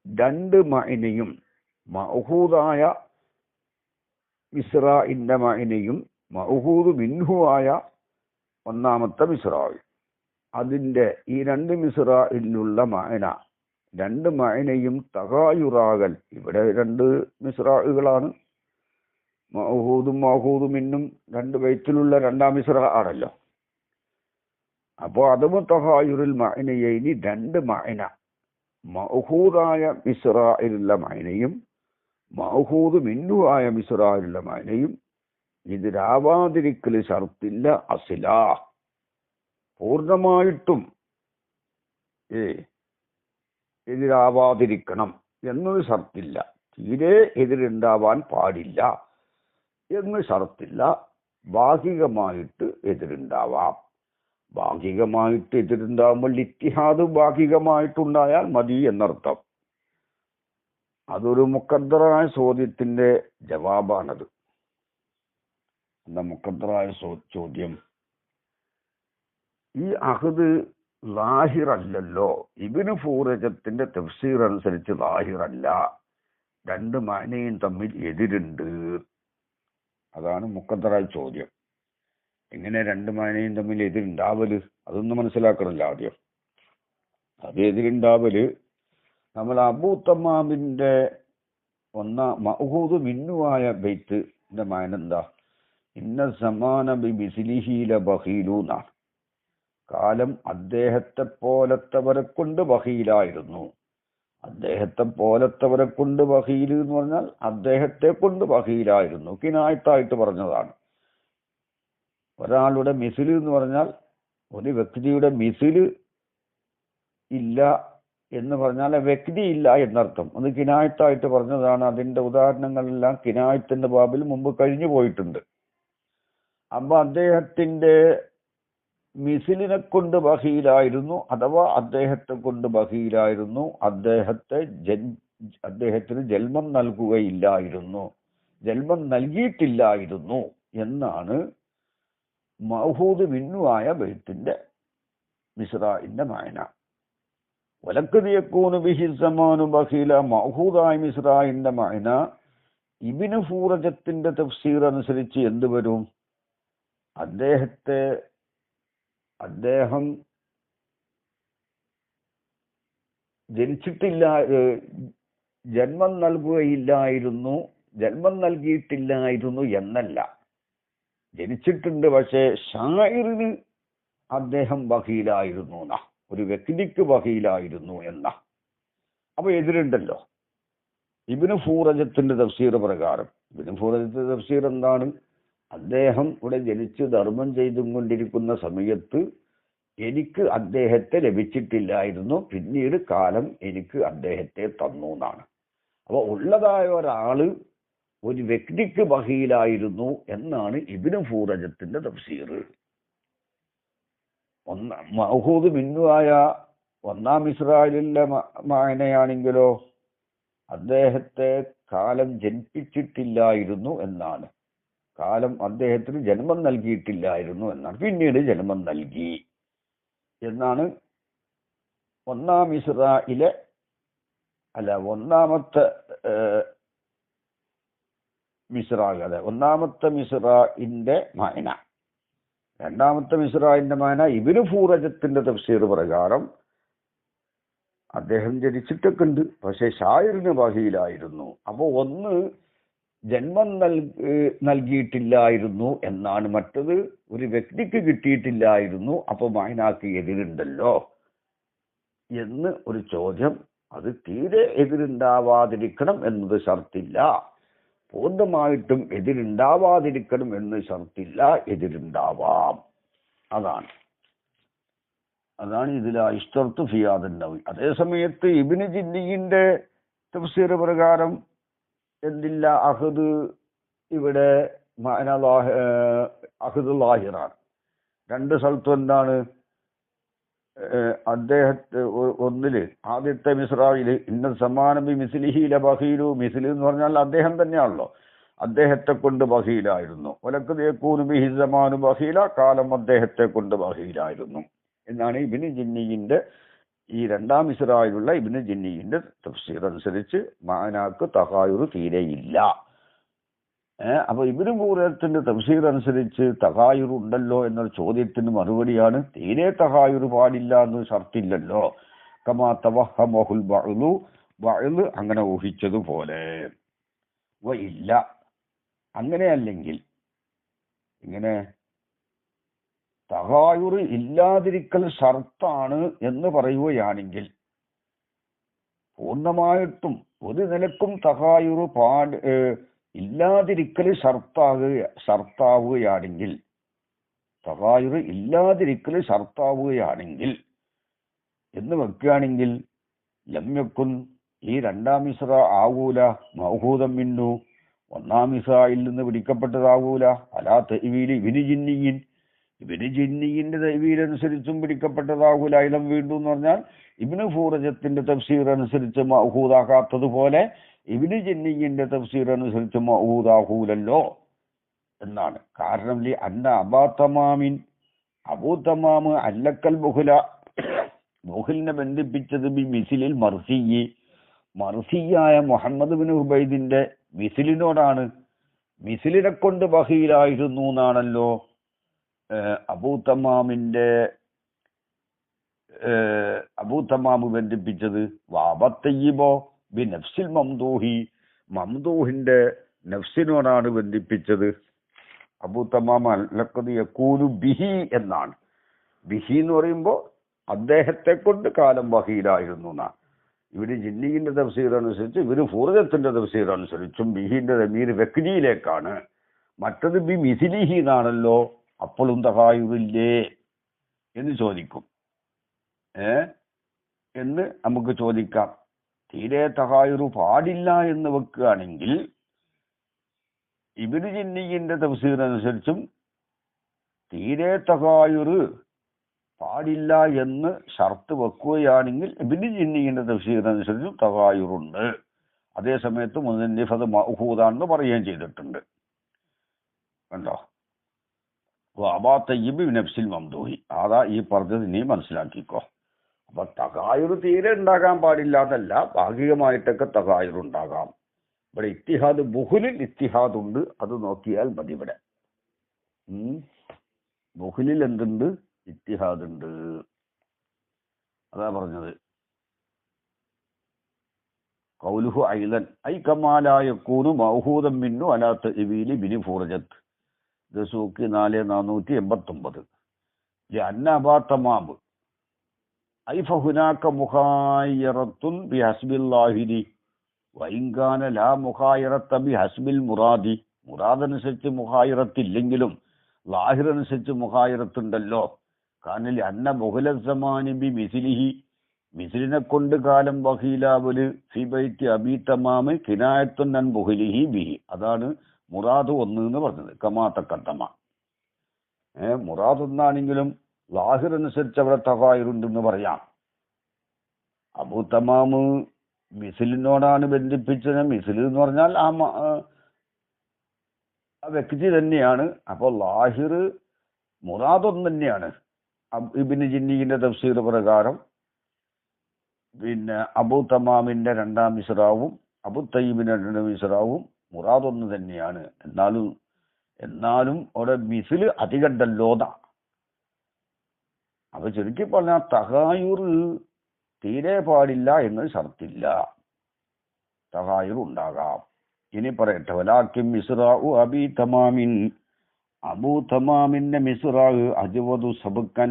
രണ്ട് മഅനയും, മഅഖൂദായ മിസ്റാഇന്റെ മഅനയും മഅഖൂദ് മിൻഹു ആയ ഒന്നാമത്തെ മിസ്റാ, അതിൻ്റെ ഈ രണ്ട് മിസ്റായിലുള്ള മഅന, രണ്ട് മഅനയും തഗായുറാകൽ. ഇവിടെ രണ്ട് മിസ്റാകളാണ്, മഅഖൂദും മഅഖൂദും മിന്നും രണ്ട് ബൈത്തിലുള്ള രണ്ടാം മിസ്റ ആണല്ലോ. അപ്പോൾ അതും തഗായുറുൽ മഅനയൈനി, രണ്ട് മഅന, മഅഖൂദായ മിസ്റായിലുള്ള മഅനയും മഅഖൂദ് മിന്നു ആയ മിസ്റായിലുള്ള മഅനയും ഇതിരാവാതിരിക്കൽ ഷർത്തില്ല. അസിലാ പൂർണ്ണമായിട്ടും എതിരാവാതിരിക്കണം എന്നൊരു ഷർത്തില്ല. തീരെ എതിരുണ്ടാവാൻ പാടില്ല എന്ന് ഷർത്തില്ല. ഭാഗികമായിട്ട് എതിരുണ്ടാവാം. ഭാഗികമായിട്ട് എതിരുണ്ടാവുമ്പോൾ ഇത്തിഹാദ് ഭാഗികമായിട്ടുണ്ടായാൽ മതി എന്നർത്ഥം. അതൊരു മുഖദ്ദറായ ചോദ്യത്തിന്റെ ജവാബാണത്. എന്താ മുഖദ്ദറായ ചോദ്യം? ഈ അഹദ് ലാഹിറല്ലല്ലോ. ഇബ്നു ഫൂറജത്തിന്റെ തഫ്സീർ അനുസരിച്ച് ലാഹിറല്ല, രണ്ട് മഅനയും തമ്മിൽ എതിരുണ്ട്. അതാണ് മുഖദ്ദറായ ചോദ്യം. എങ്ങനെ രണ്ട് മഅനയും തമ്മിൽ എതിരുണ്ടാവല്? അതൊന്നും മനസ്സിലാക്കണല്ലോ ആദ്യം. അത് എതിരുണ്ടാവല് നമ്മൾ അബൂ തമ്മാമിന്റെ മഅഖൂദ് മിന്നുവായ ബൈത്തിന്റെ മഅന എന്താ? ഇന്ന സമാന ബിമിസ്ലിഹി ലബഖീലു എന്നാണ്. കാലം അദ്ദേഹത്തെ പോലത്തവരെ കൊണ്ട് ബഖീലായിരുന്നു. അദ്ദേഹത്തെ പോലത്തവരെ കൊണ്ട് ബഖീൽ എന്ന് പറഞ്ഞാൽ അദ്ദേഹത്തെ കൊണ്ട് ബഖീലായിരുന്നു. കിനായത്തായിട്ട് പറഞ്ഞതാണ്. ഒരാളുടെ മിസിൽ എന്ന് പറഞ്ഞാൽ ഒരു വ്യക്തിയുടെ മിസിൽ ഇല്ല എന്ന് പറഞ്ഞാൽ വ്യക്തി ഇല്ല എന്നർത്ഥം. അത് കിനായത്തായിട്ട് പറഞ്ഞതാണ്. അതിന്റെ ഉദാഹരണങ്ങളെല്ലാം കിനായത്തിന്റെ ബാബിൽ മുമ്പ് കഴിഞ്ഞു പോയിട്ടുണ്ട്. അപ്പൊ അദ്ദേഹത്തിന്റെ മിസിലിനെ കൊണ്ട് ബഖീലായിരുന്നു, അഥവാ അദ്ദേഹത്തെ കൊണ്ട് ബഖീലായിരുന്നു. അദ്ദേഹത്തിന് ജന്മം നൽകുകയില്ലായിരുന്നു, ജന്മം നൽകിയിട്ടില്ലായിരുന്നു എന്നാണ് മഅഖൂദ് മിന്നുവായ ബൈത്തിന്റെ മിസ്റാഇന്റെ മഅന. വലഖദ് യകൂനു ബിഹി സമാനു ബഖീല, മഅഖൂദായ മിസ്റാഇന്റെ മഅന ഇബ്നു ഫൂറജത്തിന്റെ തഫ്സീർ അനുസരിച്ച് എന്ത് വരും? അദ്ദേഹം ജനിച്ചിട്ടില്ല, ജന്മം നൽകുകയില്ലായിരുന്നു, ജന്മം നൽകിയിട്ടില്ലായിരുന്നു എന്നല്ല. ജനിച്ചിട്ടുണ്ട്, പക്ഷേ ഷാഇറിന് അദ്ദേഹം ബഖീലായിരുന്നു എന്നാ, ഒരു വ്യക്തിക്ക് ബഖീലായിരുന്നു എന്ന. അപ്പൊ എതിരുണ്ടല്ലോ. ഇബ്നു ഫൂറജത്തിന്റെ തഫ്സീർ പ്രകാരം, ഇബ്നു ഫൂറജത്തിന്റെ തഫ്സീർ എന്താണ്? അദ്ദേഹം ഇവിടെ ജനിച്ച് ധർമ്മം ചെയ്തും കൊണ്ടിരിക്കുന്ന സമയത്ത് എനിക്ക് അദ്ദേഹത്തെ ലഭിച്ചിട്ടില്ലായിരുന്നു, പിന്നീട് കാലം എനിക്ക് അദ്ദേഹത്തെ തന്നു എന്നാണ്. അപ്പൊ ഉള്ളതായ ഒരാള് ഒരു വ്യക്തിക്ക് ബഖീലായിരുന്നു എന്നാണ് ഇബ്നു ഫൂറജത്തിന്റെ തഫ്സീർ. മഅഖൂദ് മിന്നുവായ ഒന്നാം മിസ്റായിലിലെ മഅനയാണെങ്കിലോ അദ്ദേഹത്തെ കാലം ജനിപ്പിച്ചിട്ടില്ലായിരുന്നു എന്നാണ്. കാലം അദ്ദേഹത്തിന് ജന്മം നൽകിയിട്ടില്ലായിരുന്നു എന്നാണ്, പിന്നീട് ജന്മം നൽകി എന്നാണ് ഒന്നാം മിസ്റായിലെ ഒന്നാമത്തെ മിസ്റാഇന്റെ മഅന. രണ്ടാമത്തെ മിസ്റാഇന്റെ മഅന ഇബ്നു ഫൂറജത്തിന്റെ തഫ്സീർ പ്രകാരം അദ്ദേഹം ജനിച്ചിട്ടൊക്കെ ഉണ്ട്, പക്ഷെ ഷാഇറിന് ബഖീലായിരുന്നു. അപ്പൊ ഒന്ന് ജന്മം നൽകിയിട്ടില്ലായിരുന്നു എന്നാണ്, മറ്റത് ഒരു വ്യക്തിക്ക് കിട്ടിയിട്ടില്ലായിരുന്നു. അപ്പൊ മഅനാക്ക് എതിരുണ്ടല്ലോ എന്ന് ഒരു ചോദ്യം. അത് തീരെ എതിരുണ്ടാവാതിരിക്കണം എന്നത് ഷർത്തില്ല, പൂർണ്ണമായിട്ടും എതിരുണ്ടാവാതിരിക്കണം എന്ന് ഷർത്തില്ല, എതിരുണ്ടാവാം. അതാണ് ഇതിൽ ഇഷ്തർത്ത് ഫിയാദൻ നവി. അതേ സമയത്ത് ഇബ്നു ജിന്നിയുടെ തഫ്സീർ പ്രകാരം എന്തില്ല? അഹദ് ഇവിടെ അഹദ് ലാഹിറാണ്. രണ്ട് സ്ഥലത്തും എന്താണ്? അദ്ദേഹത്തെ ഒന്നില് ആദ്യത്തെ മിസ്റായില് ഇന്ന സമാനബി മിസ്ലിഹി ലബഖീലു, മിസ്ലി എന്ന് പറഞ്ഞാൽ അദ്ദേഹം തന്നെയാണല്ലോ, അദ്ദേഹത്തെ കൊണ്ട് ബഖീലായിരുന്നു. വലഖദ് യകൂനു ബിഹി സമാനു ബഖീല, കാലം അദ്ദേഹത്തെ കൊണ്ട് ബഖീലായിരുന്നു എന്നാണ് ഇബ്നു ജിന്നിയുടെ ഈ രണ്ടാം മിസ്റായിലുള്ള ഇബ്നു ജിന്നിയുടെ തഫ്സീർ അനുസരിച്ച് മഅനാക്ക് തഗായുർ തീരെയില്ല. അപ്പൊ ഇബ്നു ഫൂറത്തിന്റെ തഫ്സീർ അനുസരിച്ച് തഗായുർ ഉണ്ടല്ലോ എന്ന ചോദ്യത്തിന് മറുപടിയാണ് തീരെ തഗായുർ പാടില്ല എന്ന് ഷർത്തില്ലല്ലോ. കമാ തവഹമഹുൽ ബഅ്ളു അങ്ങനെ ഊഹിച്ചതുപോലെ. ഇല്ല അങ്ങനെയല്ലെങ്കിൽ ഇങ്ങനെ തഗായുർ ഇല്ലാതിരിക്കൽ ഷർത്താണ് എന്ന് പറയുകയാണെങ്കിൽ പൂർണ്ണമായിട്ടും ഒരു നിലക്കും തഗായുർ ഇല്ലാതിരിക്കൽ ഷർത്താവുകയാണെങ്കിൽ തഗായുർ ഇല്ലാതിരിക്കൽ ഷർത്താവുകയാണെങ്കിൽ എന്ന് വെക്കുകയാണെങ്കിൽ ലംയക്കുൻ ഈ രണ്ടാം ഇസ്ര ആവൂല മൗഹൂദം മിന്നു ഒന്നാം ഇസ്രായിൽ നിന്ന് പിടിക്കപ്പെട്ടതാവൂല അലാ തഅ്വീലി ഇബ്നു ജിന്നിയിൻ ഇബ്നു ജിന്നിയിന്റെ തഅ്വീൽ അനുസരിച്ചും പിടിക്കപ്പെട്ടതാവൂല. ഇലം വീണ്ടും എന്ന് പറഞ്ഞാൽ ഇബ്നു ഫൂറജത്തിന്റെ തഫ്സീർ അനുസരിച്ച് മൗഹൂദാകാത്തതുപോലെ ഇബ്നു ജിന്നിയിന്റെ തഫ്സീർ അനുസരിച്ച് മൗഹൂദാകൂലല്ലോ എന്നാണ്. കാരണം അന്ന അബൂ തമാം അല്ലക്കൽ മുഹലിനെ ബന്ധിപ്പിച്ചത് ബി മിസിലിൽ മർസിയായ മുഹമ്മദ് ബിൻ ഉബൈദിന്റെ മിസിലിനോടാണ്. മിസിലിനെ കൊണ്ട് ബഹീലായിരുന്നു എന്നാണല്ലോ അബൂ തമാം ബന്ധിപ്പിച്ചത്. വാബത്തയ്യിബോ ബി നഫ്സിൽ മംദൂഹിന്റെ നഫ്സിനോടാണ് ബന്ധിപ്പിച്ചത്. അബൂ തമാം അല്ലഖദ് യഖൂലു ബിഹി എന്നാണ്. ബിഹി എന്ന് പറയുമ്പോൾ അദ്ദേഹത്തെ കൊണ്ട് കാലം ബഹീലായിരുന്നു എന്നാണ്. ഇവര് ജിന്നിന്റെ തഫ്സീർ അനുസരിച്ച് ഇവര് ഫൂറജത്തിന്റെ തഫ്സീർ അനുസരിച്ചും ബിഹിന്റെ ദമീർ വെക്നിയിലേക്കാണ്. മറ്റത് ബി മിസിലിഹി എന്നാണല്ലോ. അപ്പോഴും തഗായുറില്ലേ എന്ന് ചോദിക്കും. എന്ന് നമുക്ക് ചോദിക്കാം. തീരെ തഗായുറു പാടില്ല എന്ന് വെക്കുകയാണെങ്കിൽ ഇബ്നു ജിന്നിന്റെ തഫ്സീർ അനുസരിച്ചും തീരെ തഗായുറ് പാടില്ല എന്ന് ഷർത്ത് വെക്കുകയാണെങ്കിൽ ഇബ്നു ജിന്നിന്റെ തഫ്സീർ അനുസരിച്ചും തഗായുറുണ്ട്. അതേ സമയത്ത് മുസന്നിഫ് അത് മഅ്ഖൂദാണെന്ന് പറയുകയും ചെയ്തിട്ടുണ്ട്. കണ്ടോ? വാബത്തയ്യിബ് നഫ്സിൽ മംദൂഹി. അതാ ഈ പറഞ്ഞത് നീ മനസ്സിലാക്കിക്കോ. അപ്പൊ തഗായുർ തീരെ ഉണ്ടാകാൻ പാടില്ലാതല്ല, ഭാഗികമായിട്ടൊക്കെ തഗായുർ ഉണ്ടാകാം. ഇവിടെ ഇത്തിഹാദ് ബുഹുലിൽ ഇത്തിഹാദ് ഉണ്ട്, അത് നോക്കിയാൽ മതി. ഇവിടെ ബുഹുലിൽ എന്തുണ്ട്? ഇത്തിഹാദ് ഉണ്ട്. അതാ പറഞ്ഞത്. ഖൗലുഹു ഐലൻ ഐ കമാ ലാ യകൂനു മൗഹൂദൻ മിന്നു അലാ തഅ്വീലി Bini ഫൂറജത്ത്. Dasuqi 4489. ലഅന്ന ABHA തമാം I ഫഹുനാക മുഖായിറത്തുൻ ബിഹസ്ബിൽ Lahiri വഇൻ കാന ലാ മുഖായിറത്ത ബിഹസ്ബിൽ മുറാദി. മുറാദനുസരിച്ച് മുഖായിറത്തില്ലെങ്കിലും ലാഹിർ അനുസരിച്ച് മുഖായിറത്തുണ്ടല്ലോ. കാനൽ അന്ന ബുഹുലസ്സമാനി ബി മിസിലിഹി മിസിലിനെ കൊണ്ട് കാലം ബഹീലാവല് ഫി ബൈത്തി അബീ തമാം കിനായത്തുൻ അൻ ബുഹുലിഹി ബിഹി. അതാണ് മുറാദ് 1 എന്ന് പറഞ്ഞത്. കമാ തഖദ്ദമ. മുറാദ് ഒന്നാണെങ്കിലും ലാഹിർ അനുസരിച്ച് അവിടെ തഗായുറുണ്ടെന്ന് പറയാം. അബൂ തമാം മിസിലിനോടാണ് ബന്ധിപ്പിച്ചത്. മിസിൽ എന്ന് പറഞ്ഞാൽ ആ വ്യക്തി തന്നെയാണ്. അപ്പോൾ ലാഹിർ മുറാദ് 1 തന്നെയാണ്. ഇബ്നു ജിന്നിന്റെ തഫ്സീർ പ്രകാരം പിന്നെ അബൂ തമാമിന്റെ രണ്ടാം ഇസ്രാവും അബൂ തയ്യിബിന്റെ രണ്ടാം ഇസ്രാവും മുറാദ് 1 തന്നെയാണ്. എന്നാലും അവിടെ മിസിൽ അധികണ്ടല്ലോതാ. അപ്പൊ ചുരുക്കി പറഞ്ഞാൽ തഗായുർ തീരെ പാടില്ല എന്ന് ഷർത്തില്ല. തഗായുർ ഉണ്ടാകാം. ഇനി പറയട്ടെ. വലാകിൻ മിസ്റാഉ അബീ തമാമിൻ അബൂ തമാമിന്റെ മിസ്റാഹ് അജ്വദു സബക്കൻ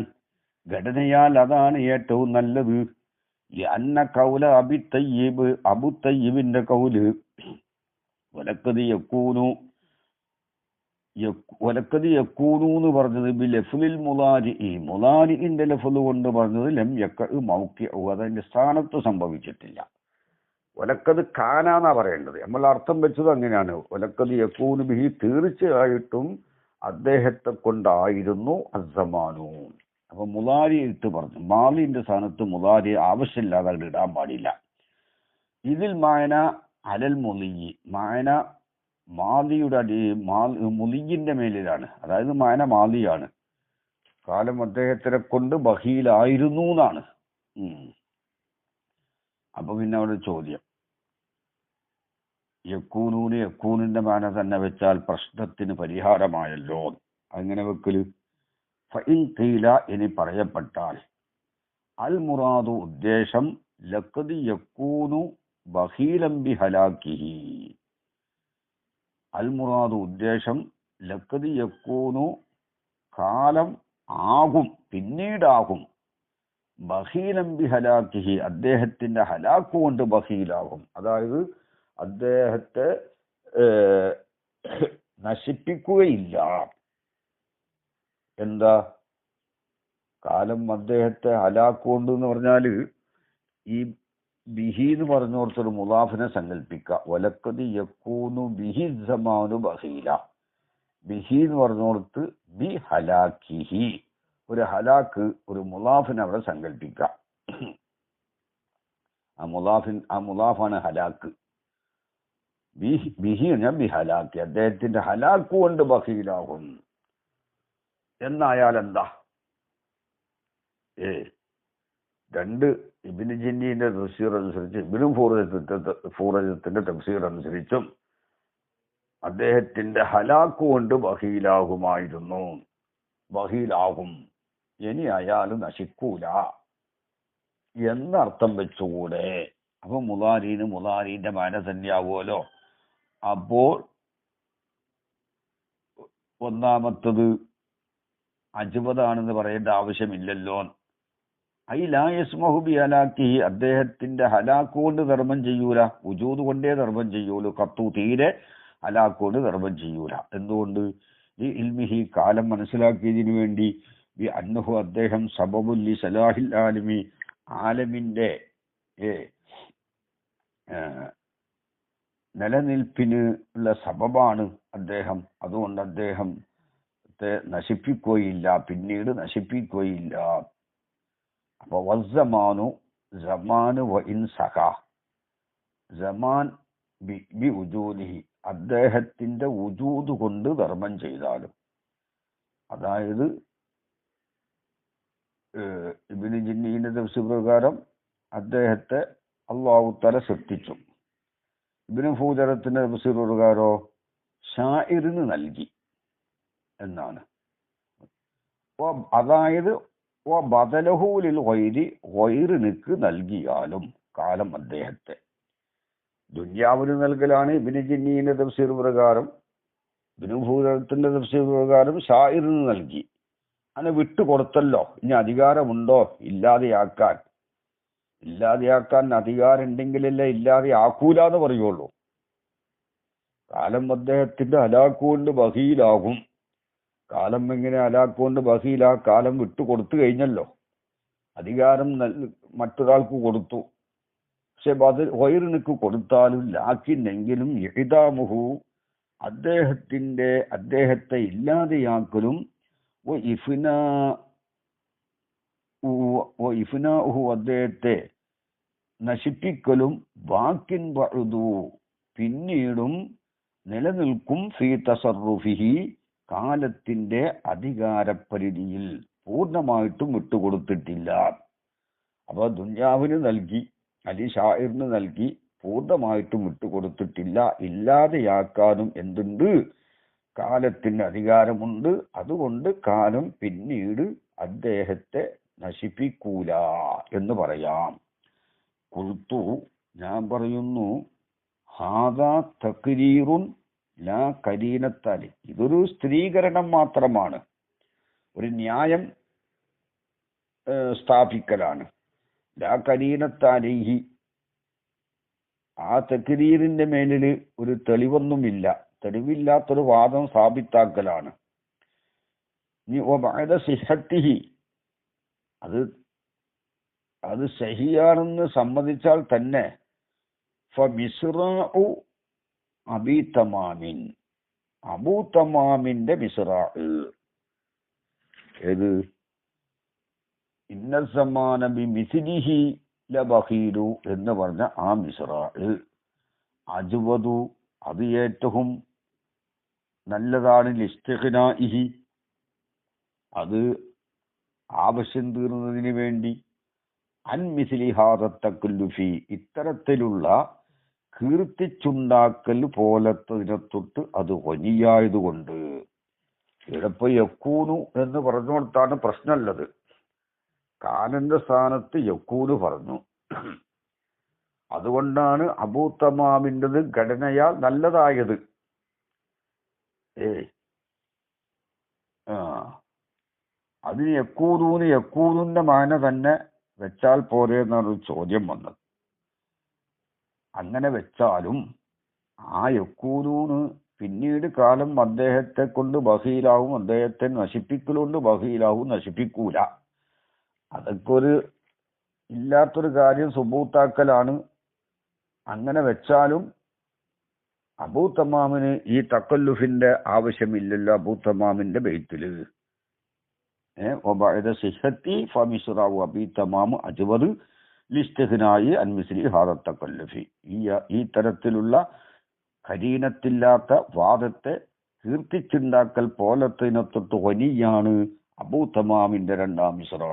ഘടനയാൽ അതാണ് ഏറ്റവും നല്ലത്. ലഅന്ന ഖൗല അബീ തയ്യിബ് അബൂ തയ്യിബിന്റെ ഖൗല് വലക്കദ് യക്കൂനു എന്ന് പറഞ്ഞത് ബി ലഫ്ലിൽ മുലാരിന്റെ ലഫ്ല് കൊണ്ട് പറഞ്ഞത് ലം യഖഉ മൗഖിഉ. അതിന്റെ സ്ഥാനത്ത് സംഭവിച്ചിട്ടില്ല. വലക്കത് കാനാന്നാ പറയേണ്ടത്. നമ്മൾ അർത്ഥം വെച്ചത് അങ്ങനെയാണ്. വലക്കത് യക്കൂനു ബിഹി തീർച്ചയായിട്ടും അദ്ദേഹത്തെ കൊണ്ടായിരുന്നു അസ്സമാനു. അപ്പൊ മുലാരി ഇട്ട് പറഞ്ഞു. മാലിന്റെ സ്ഥാനത്ത് മുലാരി ആവശ്യമില്ലാതെ അവിടെ ഇടാൻ പാടില്ല. ഇതിൽ മായന അലൽ മുലിയി. മായന മാലിയുടെ മുലിയിന്റെ മേലിലാണ്. അതായത് മായന മാലിയാണ്. കാലം അദ്ദേഹത്തിനെ കൊണ്ട് ബഹീലായിരുന്നു എന്നാണ്. അപ്പൊ പിന്നെ അവിടെ ചോദ്യം, യക്കൂനൂന് യക്കൂനിന്റെ മാന തന്നെ വെച്ചാൽ പ്രശ്നത്തിന് പരിഹാരമായല്ലോ. അങ്ങനെ വെക്കല്. ഫഇൻ ഖീല, ഇനി പറയപ്പെട്ടാൽ, അൽ മുറാദു ഉദ്ദേശം, ലഖദ് യക്കൂനു ബഖീലൻ ബിഹലാക്കിഹി. അൽ മുറാദു ഉദ്ദേശം, ലഖദ് യക്കൂനു കാലം ആകും, പിന്നീടാകും, ബഖീലൻ ബിഹലാക്കിഹി അദ്ദേഹത്തിന്റെ ഹലാക്ക് കൊണ്ട് ബഖീലാകും. അതായത് അദ്ദേഹത്തെ നശിപ്പിക്കുകയില്ല. എന്താ കാലം അദ്ദേഹത്തെ ഹലാക്ക് കൊണ്ട് എന്ന് പറഞ്ഞാല്, ഈ ബിഹി എന്ന് പറഞ്ഞോടത്തൊരു മുലാഫിനെ സങ്കല്പിക്കുക. വലക്കത് യക്കൂനു ബിഹി സമാനു ബഹീല. ബിഹി എന്ന് പറഞ്ഞോടത്ത് ബി ഹലാക്കിഹി, ഒരു ഹലാക്ക്, ഒരു മുലാഫിനെ അവിടെ സങ്കല്പിക്കുക. ആ മുലാഫാണ് ഹലാക്ക്. ബിഹി ഞാൻ ബി ഹലാക്കി, അദ്ദേഹത്തിന്റെ ഹലാക്ക് കൊണ്ട് ബഹീലാകും എന്നായാൽ എന്താ? രണ്ട് ഇബ്നു ജന്നീന്റെ തഫ്സീർ അനുസരിച്ച്, ഇബ്നു ഫൂറത്തിന്റെ തഫ്സീർ അനുസരിച്ചും അദ്ദേഹത്തിന്റെ ഹലാക്ക് കൊണ്ട് ബഹീലാകുമായിരുന്നു, ബഹീലാകും, ഇനി അയാൾ നശിക്കൂല എന്നർത്ഥം വെച്ചുകൂടെ? അപ്പൊ മുളാരീന് മുളാരീന്റെ മാന തന്നെയാവുമല്ലോ. അപ്പോൾ ഒന്നാമത്തത് അജ്വദാണെന്ന് പറയേണ്ട ആവശ്യമില്ലല്ലോ. ഐ ലാ യസ്മഹു ബി ഹലാക്കിഹി, അദ്ദേഹത്തിന്റെ ഹലാക്ക് കൊണ്ട് ധർമ്മം ചെയ്യൂല, വുജൂദ് കൊണ്ടേ ധർമ്മം ചെയ്യൂലു. കത്തു തീരെ ഹലാക്ക് കൊണ്ട് ധർമ്മം ചെയ്യൂല. എന്തുകൊണ്ട്? ഈ ഇൽമിഹി കാലം മനസ്സിലാക്കിയതിനു വേണ്ടി, ബി അന്നഹു അദ്ദേഹം സബബുൽ ലി സലാഹിൽ ആലമി ആലമിന്റെ നിലനിൽപ്പിന് ഉള്ള സബബാണ് അദ്ദേഹം. അതുകൊണ്ട് അദ്ദേഹത്തെ നശിപ്പിക്കുകയില്ല, പിന്നീട് നശിപ്പിക്കുകയില്ല. അപ്പൊ വസ്സമാനു സമാന് വ ഇൻ സഖ, സമാൻ ബി വുജൂദിഹി അദ്ദേഹത്തിന്റെ വുജൂദ് കൊണ്ട് ധർമ്മം ചെയ്താലും, അതായത് ഇബ്നു ജന്നീന്റെ തഫ്സീർ പ്രകാരം അദ്ദേഹത്തെ അല്ലാഹു തആല സൃഷ്ടിച്ചു. ഇബ്നു ഫൂദറത്തിന്റെ തഫ്സീർ പ്രകാരോ ഷാഇറിന് നൽകി എന്നാണ്. അതായത് ബദലഹൂലിൽ ഗൈറിനിക്ക് നൽകിയാലും കാലം അദ്ദേഹത്തെ ദുന്യാവിന് നൽകലാണ് ഇബ്നു ജന്നീന്റെ തഫ്സീർ പ്രകാരം. ഇബ്നു ഫൂദറത്തിന്റെ തഫ്സീർ പ്രകാരം ഷാഇറിന് നൽകി. അങ്ങനെ വിട്ടുകൊടുത്തല്ലോ. ഇനി അധികാരമുണ്ടോ ഇല്ലാതെയാക്കാൻ? ഇല്ലാതെയാക്കാൻ അധികാരം ഉണ്ടെങ്കിലല്ലേ ഇല്ലാതെ ആക്കൂല എന്ന് പറയുള്ളൂ. കാലം അദ്ദേഹത്തിന്റെ ഹലാക്കുകൊണ്ട് ബഹീലാകും. കാലം എങ്ങനെ ഹലാക്കുകൊണ്ട് ബഹീല? കാലം വിട്ടുകൊടുത്തു കഴിഞ്ഞല്ലോ, അധികാരം മറ്റൊരാൾക്ക് കൊടുത്തു. പക്ഷെ വൈറിനിക്ക് കൊടുത്താലും ലാക്കിനെങ്കിലും ഇഹ്ദാമുഹു അദ്ദേഹത്തെ ഇല്ലാതെയാക്കലും ഇഫ്നാഉഹു അദ്ദേഹത്തെ നശിപ്പിക്കലും ബാക്കിൻ ബഅദു പിന്നീടും നിലനിൽക്കും ഫീ തസറുഫിഹി കാലത്തിന്റെ അധികാരപരിധിയിൽ, പൂർണ്ണമായിട്ടും വിട്ടുകൊടുത്തിട്ടില്ല. അപ്പൊ ദുന്യാവിന് നൽകി, അലി ഷാഇറിന് നൽകി, പൂർണ്ണമായിട്ടും വിട്ടുകൊടുത്തിട്ടില്ല. ഇല്ലാതെയാക്കാനും എന്തുണ്ട്? കാലത്തിന് അധികാരമുണ്ട്. അതുകൊണ്ട് കാലം പിന്നീട് അദ്ദേഹത്തെ നശിപ്പിക്കൂല എന്ന് പറയാം. ഖുൽതു, ഞാൻ പറയുന്നു, ഹാദാ തഖ്രീറുൻ ലാ കരീനത്താലി, ഇതൊരു സ്ത്രീകരണം മാത്രമാണ്, ഒരു ന്യായം സ്ഥാപിക്കലാണ്. ലാ കരീനത്താലിഹി, ആ തഖ്രീറിന്റെ മേലിൽ ഒരു തെളിവൊന്നുമില്ല, തെളിവില്ലാത്തൊരു വാദം സ്ഥാപിത്താക്കലാണ്. സിഹത്തിഹി, അത് സഹിയാണെന്ന് സമ്മതിച്ചാൽ തന്നെ, ഫമിസ്റാഉ അബീ തമാമിൻ, അബൂ തമാമിന്റെ മിസ്റാ, ഏത്? ഇന്ന സമാന ബിമിസ്ലിഹി ലബഖീലു എന്ന് പറഞ്ഞ ആ മിസ്റാ, അജ്വദു അത് ഏറ്റവും നല്ലതാണ്, ലിസ്തിഗ്നാഇഹി അത് ആവശ്യം തീർന്നതിന് വേണ്ടി, അൻ മിസ്ലി ഹാദ തകല്ലുഫി ഇത്തരത്തിലുള്ള കീർത്തിച്ചുണ്ടാക്കൽ പോലത്തതിനെ തൊട്ട് അത് വനിയായതുകൊണ്ട്. ഇടപ്പോ യക്കൂനു എന്ന് പറഞ്ഞുകൊടുത്താണ് പ്രശ്നമുള്ളത്. കാനന്റെ സ്ഥാനത്ത് യക്കൂനു പറഞ്ഞു. അതുകൊണ്ടാണ് അബൂത്തമാമിൻ്റെത് ഘടനയാൽ നല്ലതായത്. അതിന് യക്കൂനൂന്റെ മാന തന്നെ വെച്ചാൽ പോരെ എന്നാണ് ചോദ്യം വന്നത്. അങ്ങനെ വെച്ചാലും ആ യക്കൂനൂന് പിന്നീട് കാലം അദ്ദേഹത്തെ കൊണ്ട് ബഹീലാവും, അദ്ദേഹത്തെ നശിപ്പിക്കലുകൊണ്ട് ബഹീലാവും, നശിപ്പിക്കൂല. അതൊക്കെ ഒരു ഇല്ലാത്തൊരു കാര്യം സുബൂത്താക്കലാണ്. അങ്ങനെ വെച്ചാലും അബൂത്തമാമിന് ഈ തക്കല്ലുഫിന്റെ ആവശ്യമില്ലല്ലോ. അബൂത്തമാമിന്റെ ബെയ്ത്തില് സിഹത്തി ഫമിസ്റാവു അബീത്തമാമു അജ്വദ് ലിസ്തിഗ്നായി അൻ മിസ്ലി ഹാദ തക്കല്ലുഫി. ഈ തരത്തിലുള്ള ഖരീനത്തില്ലാത്ത വാദത്തെ കീർത്തിച്ചുണ്ടാക്കൽ പോലത്തിനെ തൊട്ട് വനിയാണ് അബൂത്തമാമിന്റെ രണ്ടാം ഇസ്റാ.